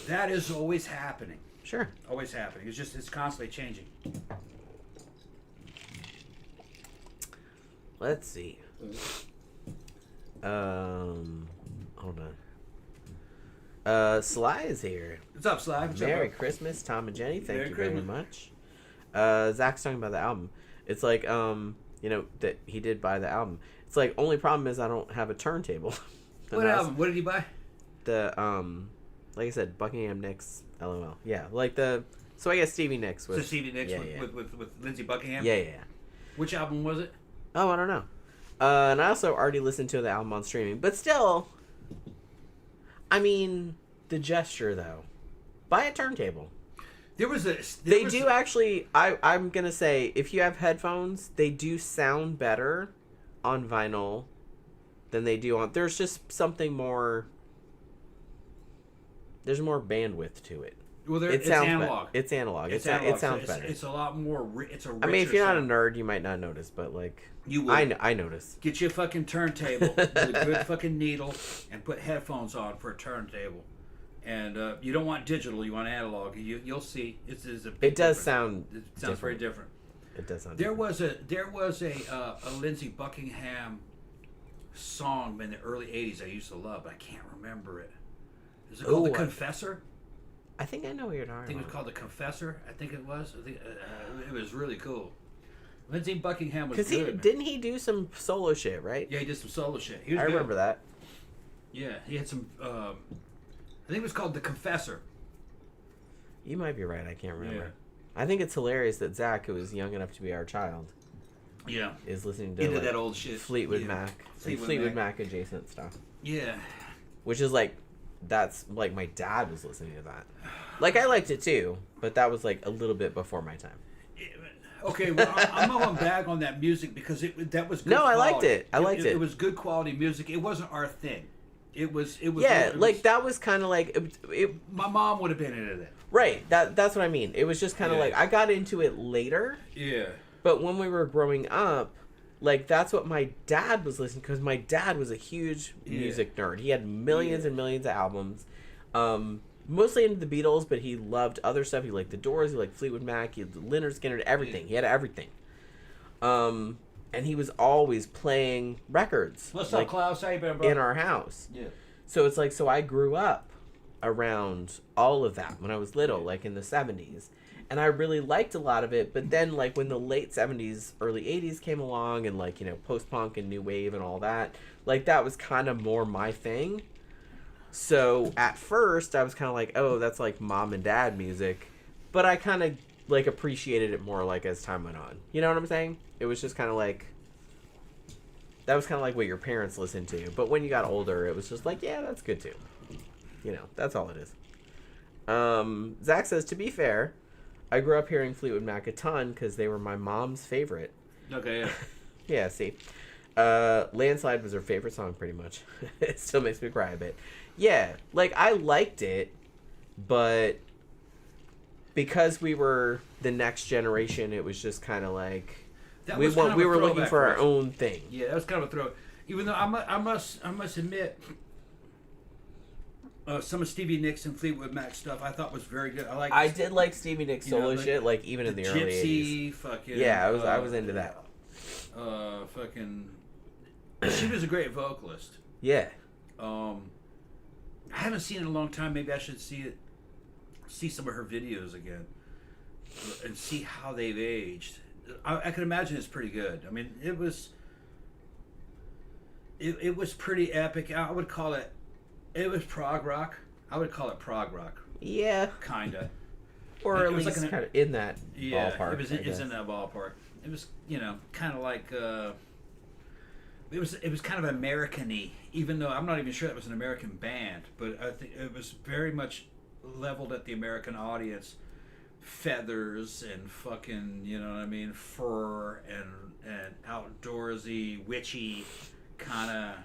That is always happening. Sure. Always happening. It's constantly changing. Let's see. Hold on. Sly is here. What's up, Sly? Merry Christmas, Tom and Jenny. Thank Merry you Christmas. very much. Zach's talking about the album. It's like, you know, that he did buy the album. It's like, only problem is I don't have a turntable. What album? What did he buy? The, like I said, Buckingham Nicks, LOL. Yeah, like the, so I guess Stevie Nicks was. So Stevie Nicks with Lindsey Buckingham? Yeah. Which album was it? Oh, I don't know. And I also already listened to the album on streaming. But still, I mean, the gesture, though. Buy a turntable. Actually, I'm going to say, if you have headphones, they do sound better on vinyl than they do on... There's just something more... There's more bandwidth to it. Well, it's analog. It's analog. It sounds better. It's a lot more... It's a richer I mean, if you're not a sound. nerd, you might not notice, but, like... You would. I notice. Get you a fucking turntable with a good fucking needle and put headphones on for a turntable. And you don't want digital, you want analog. You'll see. It does sound different. Very different. It does sound there different. There was a Lindsey Buckingham song in the early 80s I used to love, but I can't remember it. Is it called The Confessor? I think I know what you're talking about. I think it was called The Confessor. I think it was. I think it was really cool. Lindsey Buckingham was good. Didn't he do some solo shit, right? Yeah, he did some solo shit. I remember that. Yeah, he had some... I think it was called The Confessor. You might be right. I can't remember. Yeah. I think it's hilarious that Zach, who is young enough to be our child, is listening to into that old shit. Fleetwood Mac. Fleetwood Mac adjacent stuff. Yeah. Which is like, that's like my dad was listening to that. Like I liked it too, but that was like a little bit before my time. Okay, well, I'm going back on that music because that was good No, quality. I liked it. I liked it. It was good quality music. It wasn't our thing. It was. Yeah, like that was kind of like it. My mom would have been into that. Right. That's what I mean. It was just kind of like I got into it later. Yeah. But when we were growing up, like that's what my dad was listening because my dad was a huge music nerd. He had millions and millions of albums. Mostly into the Beatles, but he loved other stuff. He liked the Doors. He liked Fleetwood Mac. He liked Lynyrd Skynyrd. Everything. He had everything. And he was always playing records. What's up, Klaus? How you been, bro? In our house. Yeah. So it's like, so I grew up around all of that when I was little, like in the 70s. And I really liked a lot of it. But then, like, when the late 70s, early 80s came along and, like, you know, post-punk and new wave and all that, like, that was kind of more my thing. So at first, I was kind of like, oh, that's like mom and dad music. But I kind of like appreciated it more like as time went on. You know what I'm saying? It was just kind of like, that was kind of like what your parents listened to. But when you got older, it was just like, yeah, that's good too. You know, that's all it is. Zach says, to be fair, I grew up hearing Fleetwood Mac a ton because they were my mom's favorite. Okay, yeah. Yeah, see. Landslide was her favorite song pretty much. It still makes me cry a bit. Yeah, like I liked it, but because we were the next generation, it was just kind of like we were looking for our own thing. Yeah, that was kind of a throw. Even though I must admit, some of Stevie Nicks and Fleetwood Mac stuff I thought was very good. I did like Stevie Nicks solo shit, like even in the early 80s. Fucking yeah, I was into that. Fucking, she was a great vocalist. Yeah. I haven't seen it in a long time. Maybe I should see some of her videos again and see how they've aged. I can imagine it's pretty good. I mean, it was pretty epic. I would call it. It was prog rock. I would call it prog rock. Yeah. Kinda. Or at least kind of in that ballpark. It was in that ballpark. It was, you know, kind of like. It was kind of American-y, even though I'm not even sure that was an American band, but I think it was very much leveled at the American audience. Feathers and fucking, you know what I mean, fur and outdoorsy, witchy, kind of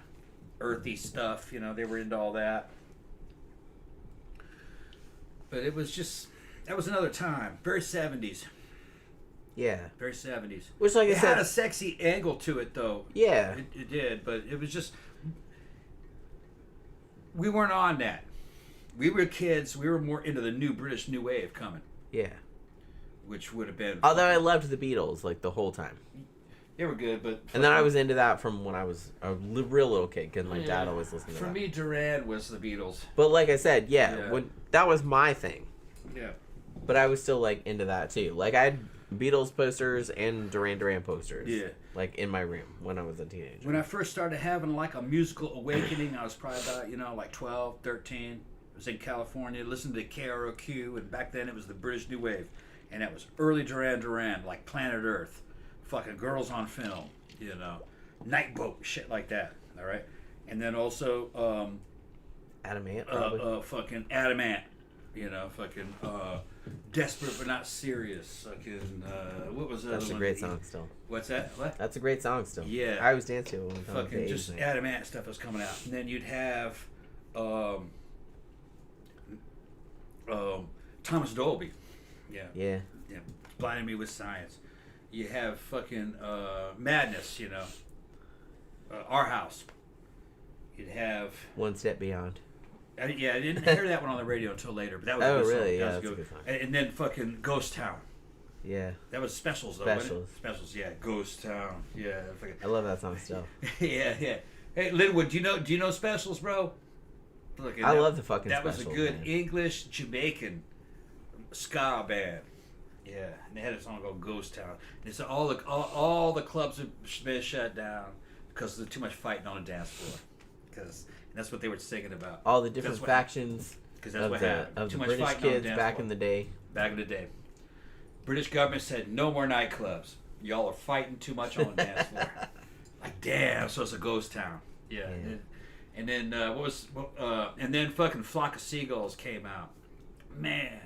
earthy stuff. You know, they were into all that. But it was just, that was another time, very 70s. Yeah. Very 70s. Which, like I said, it had a sexy angle to it, though. Yeah. It did, but it was just... We weren't on that. We were kids. We were more into the new British New Wave coming. Yeah. Which would have been... Although I loved the Beatles, like, the whole time. They were good, but... And then I was into that from when I was a real little kid, because my dad always listened to that. For me, Duran was the Beatles. But like I said, when that was my thing. Yeah. But I was still, like, into that, too. Like, I had Beatles posters and Duran Duran posters. Yeah. Like, in my room when I was a teenager. When I first started having, like, a musical awakening, I was probably about, you know, like 12, 13. I was in California, listened to KROQ, and back then it was the British New Wave. And that was early Duran Duran, like Planet Earth. Fucking Girls on Film, you know. Night Boat, shit like that, all right? And then also... Adamant, probably. Fucking Adamant. You know, fucking Desperate But Not Serious. Fucking, what was that? That's a great song still. What's that? What? That's a great song still. Yeah. I was dancing to it when fucking just Adamant stuff was coming out. And then you'd have Thomas Dolby. Yeah. Yeah. Yeah. Blinding Me With Science. You have fucking Madness, you know. Our House. You'd have... One Step Beyond. I didn't hear that one on the radio until later, but that was a good really? song. Yeah, that that's was a good song. And then fucking Ghost Town. Yeah. That was Specials, though, wasn't it? Specials, yeah. Ghost Town. Yeah. Fucking... I love that song still. yeah. Hey, Linwood, do you know Specials, bro? I love the fucking Specials. Specials. That was a good man. English Jamaican ska band. Yeah, and they had a song called Ghost Town. And so all the clubs have been shut down because of too much fighting on the dance floor. Because that's what they were singing about. All the different factions of the British kids back in the day. Back in the day. British government said, no more nightclubs. Y'all are fighting too much on the dance floor. Like, damn, so it's a ghost town. Yeah. And then and then fucking Flock of Seagulls came out. Man.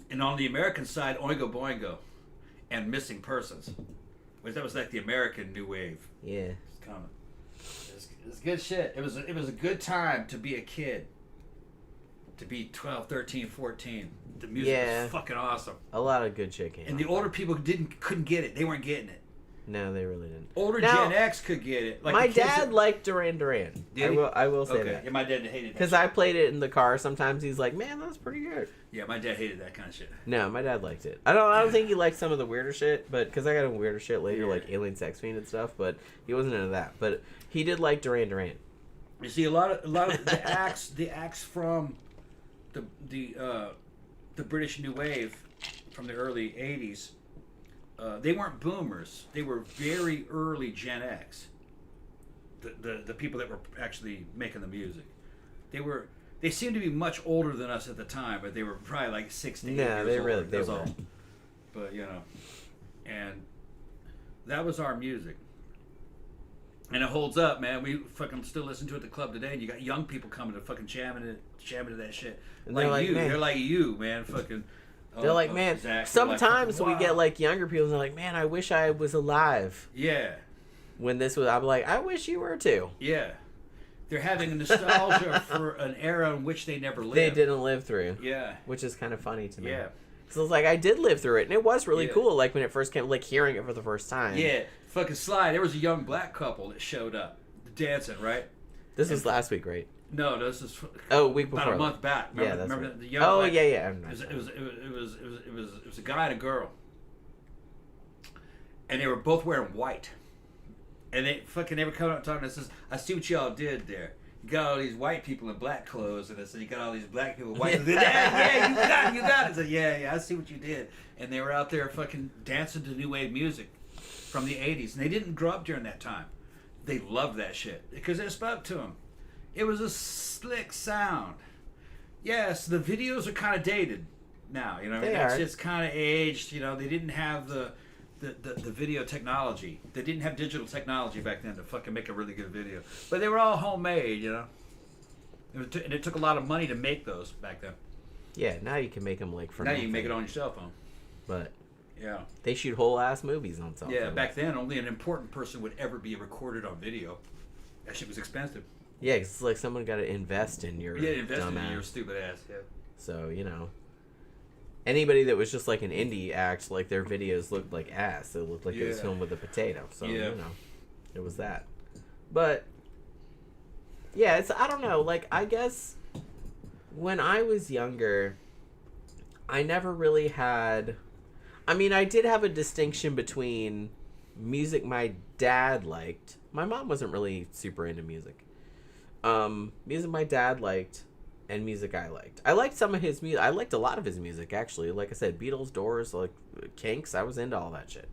And And on the American side, Oingo Boingo and Missing Persons. That was like the American new wave. Yeah. It's coming. It was good shit. It was a good time to be a kid. To be 12, 13, 14. The music was fucking awesome. A lot of good shit came And the older people couldn't get it. They weren't getting it. No, they really didn't. Older Gen X could get it. Like my dad liked Duran Duran. I will say that. Yeah, my dad hated that. Because I played it in the car. Sometimes he's like, "Man, that's pretty good." Yeah, my dad hated that kind of shit. No, my dad liked it. I don't think he liked some of the weirder shit, but because I got into weirder shit later, like Alien Sex Fiend and stuff. But he wasn't into that. But he did like Duran Duran. You see, a lot of the acts from the British New Wave from the early '80s. They weren't boomers. They were very early Gen X. The people that were actually making the music. They seemed to be much older than us at the time, but they were probably like 6 to 8 years old. They were. But and that was our music. And it holds up, man. We fucking still listen to it at the club today, and you got young people coming to fucking jamming to that shit. And like you, man. they're like you, man. Fucking. They're like, man. Zach, sometimes like, wow. we get like younger people. They're like, man, I wish I was alive. Yeah. When this was, I'm like, I wish you were too. Yeah. They're having a nostalgia for an era in which they never lived. They didn't live through. Yeah. Which is kind of funny to me. Yeah. So it's like I did live through it, and it was really cool. Like when it first came, like hearing it for the first time. Yeah. Fucking Sly. There was a young black couple that showed up dancing, right? This was last week, right? No, this is week before. About a month back. Remember, yeah, that's remember right. The young oh black, yeah. It was a guy and a girl, and they were both wearing white, and they were coming up talking. And says, "I see what y'all did there. You got all these white people in black clothes, and I said you got all these black people in white clothes. Yeah, you got it. I said, yeah, I see what you did." And they were out there fucking dancing to new wave music from the '80s, and they didn't grow up during that time. They loved that shit because it spoke to them. It was a slick sound. Yes, the videos are kind of dated now. You know, it's just kind of aged. You know, they didn't have the video technology. They didn't have digital technology back then to fucking make a really good video. But they were all homemade. You know, and it took a lot of money to make those back then. Yeah, now you can make them like for now you can make it on your cell phone. But yeah, they shoot whole ass movies on cell phone. Yeah, back then only an important person would ever be recorded on video. That shit was expensive. Yeah, it's like someone got to invest in your in your stupid ass. Yeah. So anybody that was just like an indie act, like their videos looked like ass. It looked like it was filmed with a potato. So it was that. But yeah, I don't know. Like I guess when I was younger, I never really had. I mean, I did have a distinction between music my dad liked. My mom wasn't really super into music. Music my dad liked and music I liked. I liked some of his music. I liked a lot of his music, actually. Like I said, Beatles, Doors, like Kinks. I was into all that shit.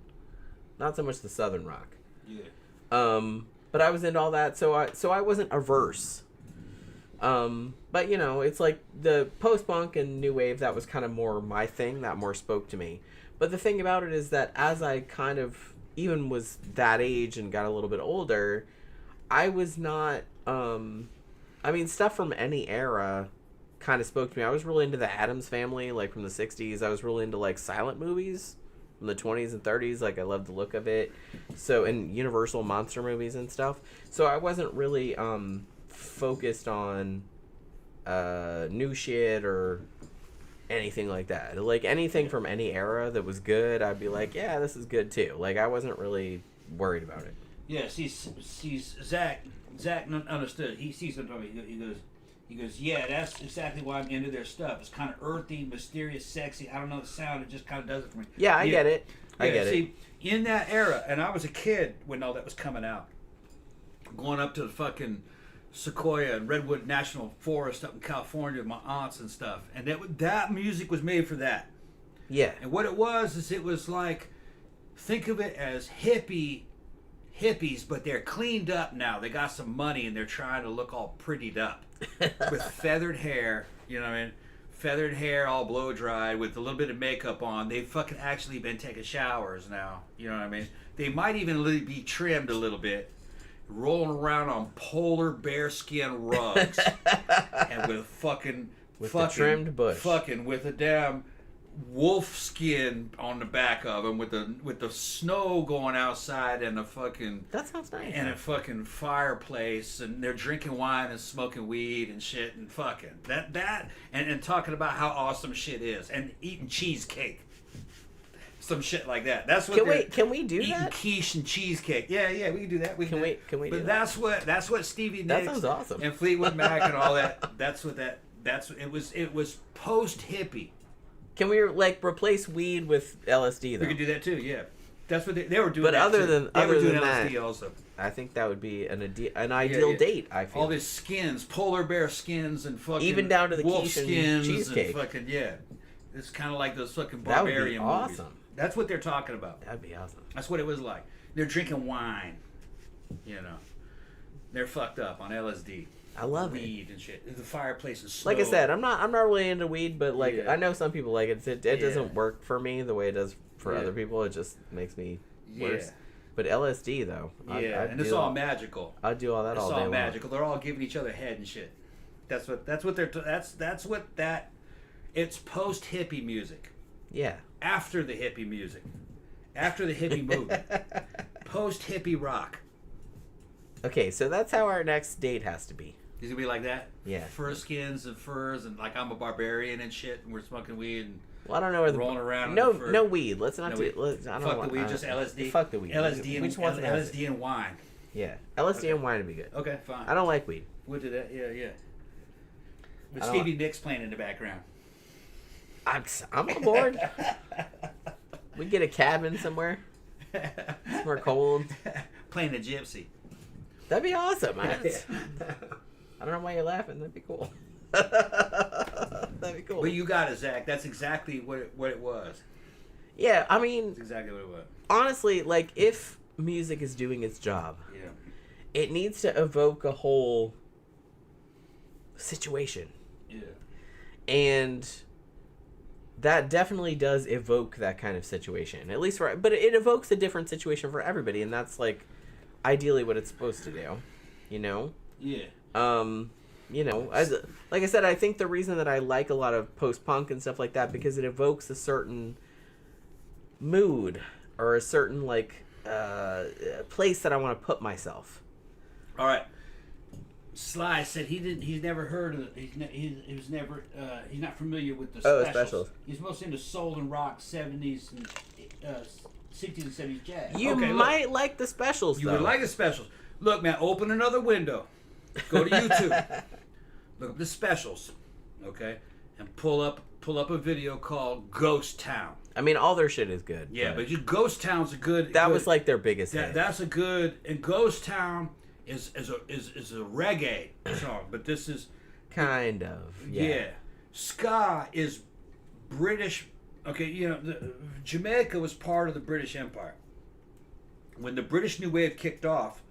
Not so much the Southern rock. Yeah. But I was into all that, so I wasn't averse. But it's like the post-punk and new wave, that was kind of more my thing. That more spoke to me. But the thing about it is that as I kind of even was that age and got a little bit older, I was not. I mean, stuff from any era kind of spoke to me. I was really into the Addams Family, like from the 60s. I was really into like silent movies from the 20s and 30s. Like I loved the look of it. So, and Universal monster movies and stuff. So I wasn't really focused on new shit or anything like that. Like anything from any era that was good, I'd be like, yeah, this is good too. Like I wasn't really worried about it. Yeah, sees Zach understood. He sees them. He goes, yeah, that's exactly why I'm into their stuff. It's kind of earthy, mysterious, sexy. I don't know the sound. It just kind of does it for me. Yeah, I get it. I get it. In that era, and I was a kid when all that was coming out, going up to the fucking Sequoia and Redwood National Forest up in California with my aunts and stuff, and that music was made for that. Yeah. And what it was like, think of it as hippies, but they're cleaned up now. They got some money and they're trying to look all prettied up with feathered hair. You know what I mean? Feathered hair, all blow dried, with a little bit of makeup on. They've fucking actually been taking showers now. You know what I mean? They might even be trimmed a little bit, rolling around on polar bear skin rugs, and with the trimmed bush, fucking with a damn wolf skin on the back of them with the snow going outside and a fucking That sounds nice. and a fucking fireplace, and they're drinking wine and smoking weed and shit, and fucking that and talking about how awesome shit is, and eating cheesecake. Some shit like that. That's what Can we do eating that? Quiche and cheesecake. Yeah, we can do that. Can we But do that's what Stevie Nicks That sounds awesome. and Fleetwood Mac and all that. It was post hippie. Can we like replace weed with LSD though? We could do that too. Yeah, that's what they were doing. But that other too. than they were doing that, LSD also. I think that would be an ideal date. I feel All these skins, polar bear skins, and fucking even down to the wolf quiche and skins cheesecake. and fucking It's kind of like those fucking That would be barbarian movies. awesome. That's what they're talking about. That'd be awesome. That's what it was like. They're drinking wine. They're fucked up on LSD. I love weed and shit. The fireplace is slow. Like I said, I'm not really into weed, but like Yeah. I know some people like it. It doesn't work for me the way it does for Yeah. other people. It just makes me worse. Yeah. But LSD though, Yeah, and it's all magical. I'd do all that It's all day all long. magical. They're all giving each other head and shit. That's what they're. That's what that. It's post hippie music. Yeah. After the hippie music. After the hippie movement. Post hippie rock. Okay, so that's how our next date has to be. He's gonna be like that. Yeah. Fur skins and furs and like I'm a barbarian and shit, and we're smoking weed and Well, I don't know where rolling around. No, in the fur. no weed. Let's not No do. weed. Let's, I don't Fuck want, the weed, just LSD. Fuck the weed. LSD We and just want some acid. LSD and wine. Yeah, LSD and wine would be good. Okay, fine. I don't like weed. We'll do that. Yeah. With I don't Stevie Nicks playing in the background. I'm on board. We get a cabin somewhere cold. Playing a gypsy. That'd be awesome. I don't know why you're laughing. That'd be cool. That'd be cool. But you got it, Zach. That's exactly what it was. Yeah, I mean, That's exactly what it was. honestly, like if music is doing its job, Yeah. it needs to evoke a whole situation. Yeah. And that definitely does evoke that kind of situation. At least but it evokes a different situation for everybody, and that's like ideally what it's supposed to do. Yeah. Like I said, I think the reason that I like a lot of post-punk and stuff like that because it evokes a certain mood or a certain like place that I want to put myself. All right. Sly said he's never heard of he's not familiar with the specials. Specials. He's mostly into soul and rock, 70s and 60s and 70s jazz. You might like the specials, You though. would like the specials. Look, man, open another window. Go to YouTube. Look up the specials, okay? And pull up a video called Ghost Town. I mean, all their shit is good. Yeah, but Ghost Town's a good. That was like their biggest hit. That's a good. And Ghost Town is a reggae song, but this is kind of. Yeah. Ska is British. Okay, Jamaica was part of the British Empire. When the British New Wave kicked off,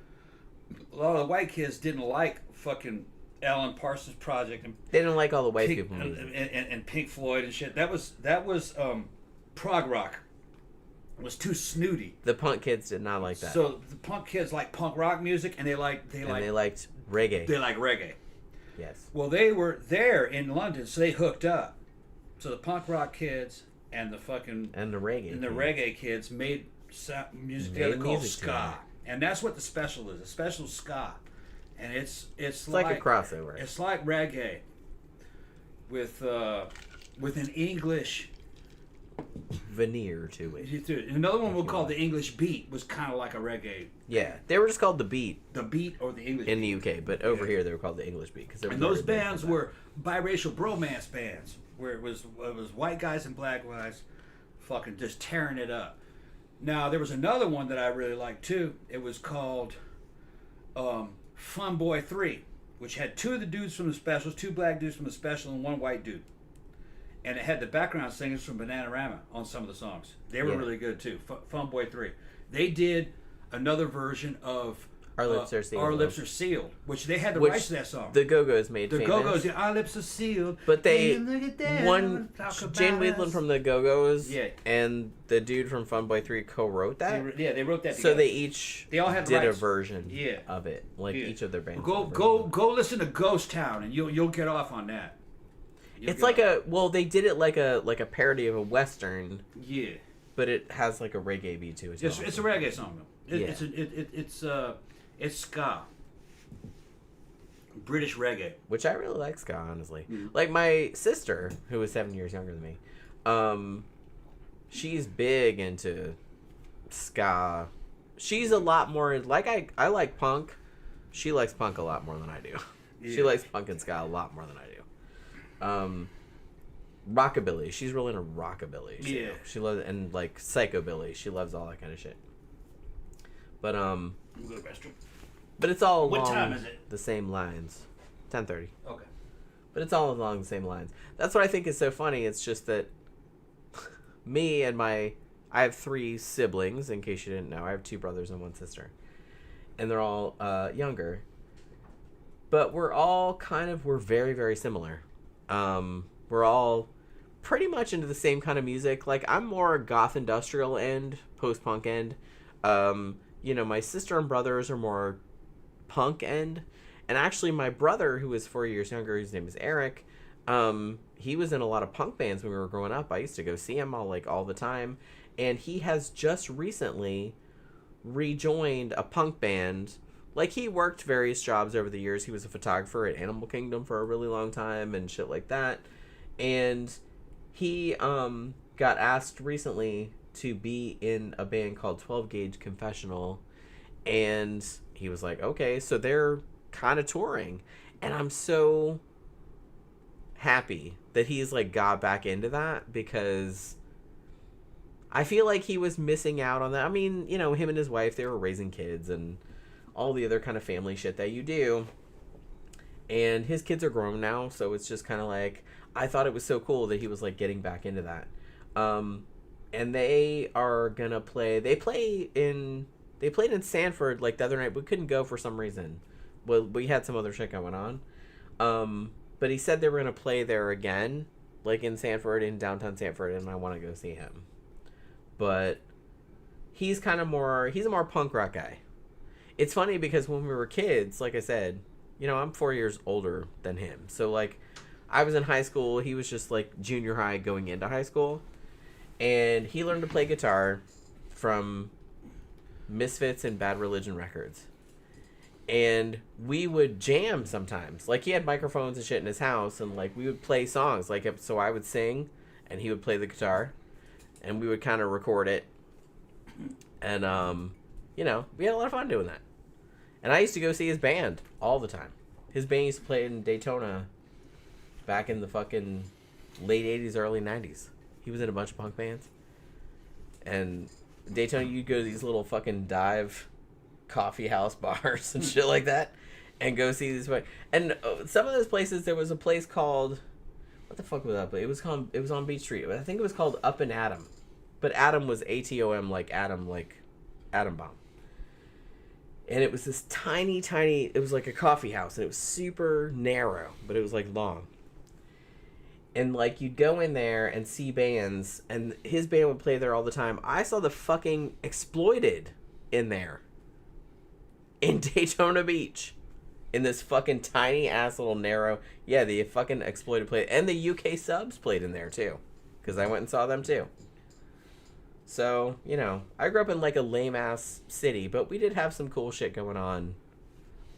a lot of the white kids didn't like fucking Alan Parsons Project and They didn't like all the white Pink, people music. and Pink Floyd and shit. That was prog rock. It was too snooty. The punk kids did not like that. So the punk kids like punk rock music, and they liked reggae. They like reggae. Yes. Well, they were there in London, so they hooked up. So the punk rock kids and the reggae kids made music together called ska, and that's what the special is. The special ska, and it's like a crossover. It's like reggae with an English veneer to it. Another one we'll call the English beat was kind of like a reggae. Yeah, they were just called the Beat. The Beat or the English in beat. the UK, but over here they were called the English Beat And those bands were biracial bromance bands, where it was white guys and black guys, fucking just tearing it up. Now there was another one that I really liked too. It was called Fun Boy 3, which had two of the dudes from the Specials, two black dudes from the Special, and one white dude. And it had the background singers from Bananarama on some of the songs. They were really good too. Fun Boy 3. They did another version of Our Lips Are Sealed. Our Lips Are Sealed, which they had the rights to that song. The Go-Go's made the famous. Go-Go's, Our Lips Are Sealed. But they, Jane Wheatland from the Go-Go's and the dude from Fun Boy 3 co-wrote that. They wrote that So together. they all had did rights. a version of it, like each of their bands. Go listen to Ghost Town, and you'll get off on that. It's like they did it like a parody of a Western. Yeah. But it has like a reggae beat to it. It's a reggae song though. Yeah. It's ska. British reggae. Which I really like ska, honestly. Mm-hmm. Like my sister, who is 7 years younger than me, she's big into ska. She's a lot more like I like punk. She likes punk a lot more than I do. Yeah. She likes punk and ska a lot more than I do. Rockabilly. She's really into rockabilly. She loves and like psychobilly. She loves all that kind of shit. But I'm going to the restroom. But it's all along what time is it? The same lines. 10:30. Okay. But it's all along the same lines. That's what I think is so funny. It's just that me and I have 3 siblings, in case you didn't know. I have 2 brothers and 1 sister. And they're all younger. But we're all we're very, very similar. We're all pretty much into the same kind of music. Like, I'm more goth industrial end, post-punk end. My sister and brothers are more punk end. And actually, my brother, who is 4 years younger, his name is Eric, he was in a lot of punk bands when we were growing up. I used to go see him all the time. And he has just recently rejoined a punk band. Like, he worked various jobs over the years. He was a photographer at Animal Kingdom for a really long time and shit like that. And he got asked recently to be in a band called 12 Gauge Confessional. And he was like, okay, so they're kind of touring. And I'm so happy that he's like got back into that, because I feel like he was missing out on that. I mean, him and his wife, they were raising kids and all the other kind of family shit that you do. And his kids are grown now, so it's just kind of like, I thought it was so cool that he was like getting back into that. And they are gonna play. They played in Sanford like the other night. We couldn't go for some reason. Well, we had some other shit going on. But he said they were gonna play there again, like in Sanford, in downtown Sanford, and I want to go see him. But he's a more punk rock guy. It's funny because when we were kids, like I said, I'm 4 years older than him. So like, I was in high school. He was just like junior high going into high school. And he learned to play guitar from Misfits and Bad Religion records. And we would jam sometimes. Like, he had microphones and shit in his house, and like we would play songs. Like, so I would sing and he would play the guitar, and we would kind of record it. And we had a lot of fun doing that. And I used to go see his band all the time. His band used to play in Daytona back in the fucking late 80s, early 90s. He was in a bunch of punk bands. And Daytona, you'd go to these little fucking dive coffee house bars and shit like that and go see these. And some of those places, there was a place called, what the fuck was that? It was on Beach Street. I think it was called Up and Atom. But Atom was ATOM, like atom bomb. And it was this tiny, it was like a coffee house, and it was super narrow, but it was like long. And like, you'd go in there and see bands, and his band would play there all the time. I saw the fucking Exploited in there. In Daytona Beach. In this fucking tiny ass little narrow. Yeah, the fucking Exploited played. And the UK Subs played in there too. Because I went and saw them too. So, I grew up in like a lame ass city, but we did have some cool shit going on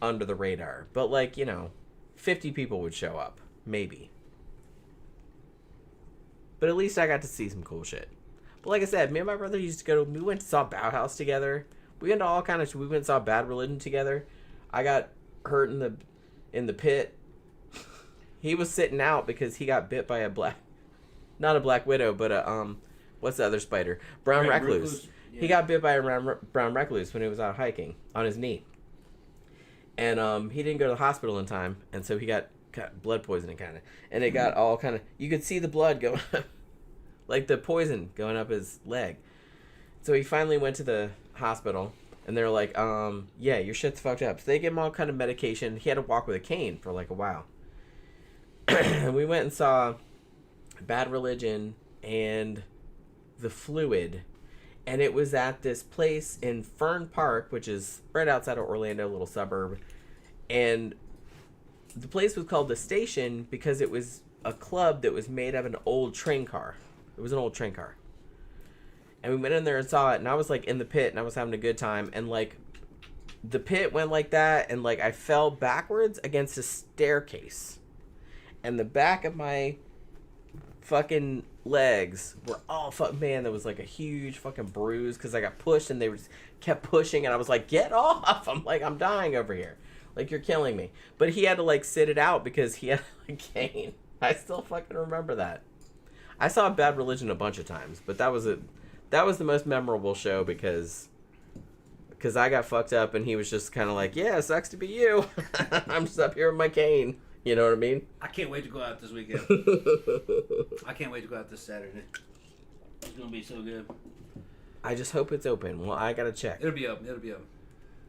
under the radar. But like, 50 people would show up. Maybe. But at least I got to see some cool shit. But like I said, me and my brother used to we went and saw Bauhaus together. We went to all kind of, we went and saw Bad Religion together. I got hurt in the pit. He was sitting out because he got bit by not a black widow, but what's the other spider? Brown recluse. Yeah. He got bit by a brown recluse when he was out hiking on his knee. And he didn't go to the hospital in time, and so he got blood poisoning kind of. And it got all kind of, you could see the blood going up, like the poison going up his leg. So he finally went to the hospital, and they're like, yeah, your shit's fucked up. So they gave him all kind of medication. He had to walk with a cane for like a while. And we went and saw Bad Religion and The Fluid. And it was at this place in Fern Park, which is right outside of Orlando, a little suburb. And the place was called The Station because it was a club that was made of an old train car. It was an old train car. And we went in there and saw it, and I was, like, in the pit, and I was having a good time, and, like, the pit went like that, and, like, I fell backwards against a staircase. And the back of my fucking legs were all man, there was, like, a huge fucking bruise, because I got pushed, and they just kept pushing, and I was like, get off! I'm like, I'm dying over here. Like, you're killing me. But he had to, like, sit it out, because he had a cane. I still fucking remember that. I saw Bad Religion a bunch of times, but that was the most memorable show because I got fucked up and he was just kind of like, yeah, it sucks to be you. I'm just up here with my cane. You know what I mean? I can't wait to go out this weekend. I can't wait to go out this Saturday. It's going to be so good. I just hope it's open. Well, I got to check. It'll be open. It'll be open.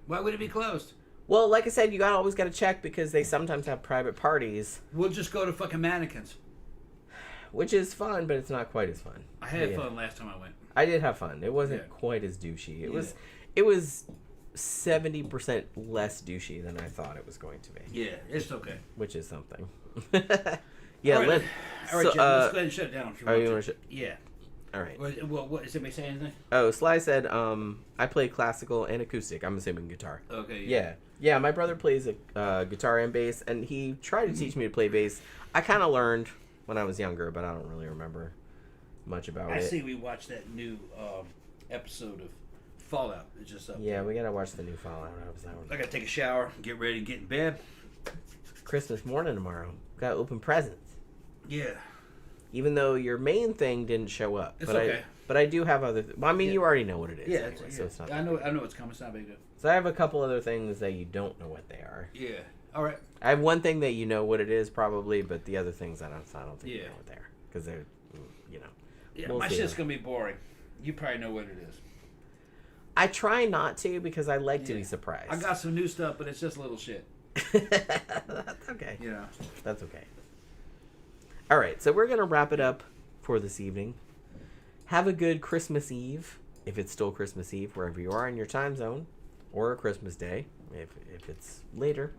Why would it be closed? Well, like I said, you always got to check because they sometimes have private parties. We'll just go to fucking mannequins. Which is fun, but it's not quite as fun. I had fun last time I went. I did have fun. It wasn't quite as douchey. It was 70% less douchey than I thought it was going to be. Yeah, it's okay. Which is something. Yeah, all right, so, Jim, let's go ahead and shut it down if you want to. Yeah. All right. What is anybody saying anything? Oh, Sly said, I play classical and acoustic. I'm assuming guitar. Okay. Yeah, my brother plays guitar and bass, and he tried to teach me to play bass. I kind of learned when I was younger, but I don't really remember much about it. I see we watched that new episode of Fallout. It's just up there. We gotta watch the new Fallout. I gotta take a shower, get ready, get in bed. Christmas morning tomorrow. Gotta open presents. Yeah. Even though your main thing didn't show up. It's okay. But I do have other... Well, I mean, you already know what it is. Yeah, anyway, so it's not... I know it's coming. It's not a big deal. So I have a couple other things that you don't know what they are. Yeah. All right. I have one thing that you know what it is, probably, but the other things I don't think you know what they are. Because they're, you know... Yeah, my shit's going to be boring. You probably know what it is. I try not to because I like to be surprised. I got some new stuff, but it's just little shit. That's okay. You know. That's okay. All right, so we're going to wrap it up for this evening. Have a good Christmas Eve, if it's still Christmas Eve, wherever you are in your time zone, or a Christmas Day, if it's later.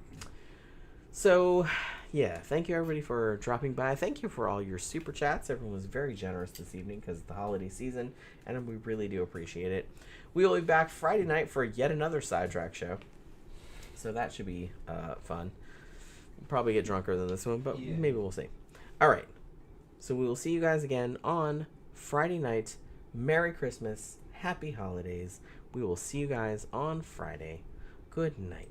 So, yeah, thank you everybody for dropping by. Thank you for all your super chats. Everyone was very generous this evening because it's the holiday season, and we really do appreciate it. We will be back Friday night for yet another Sidetrack show, so that should be fun. We'll probably get drunker than this one, but maybe we'll see. All right, so we will see you guys again on Friday night. Merry Christmas, Happy Holidays. We will see you guys on Friday. Good night.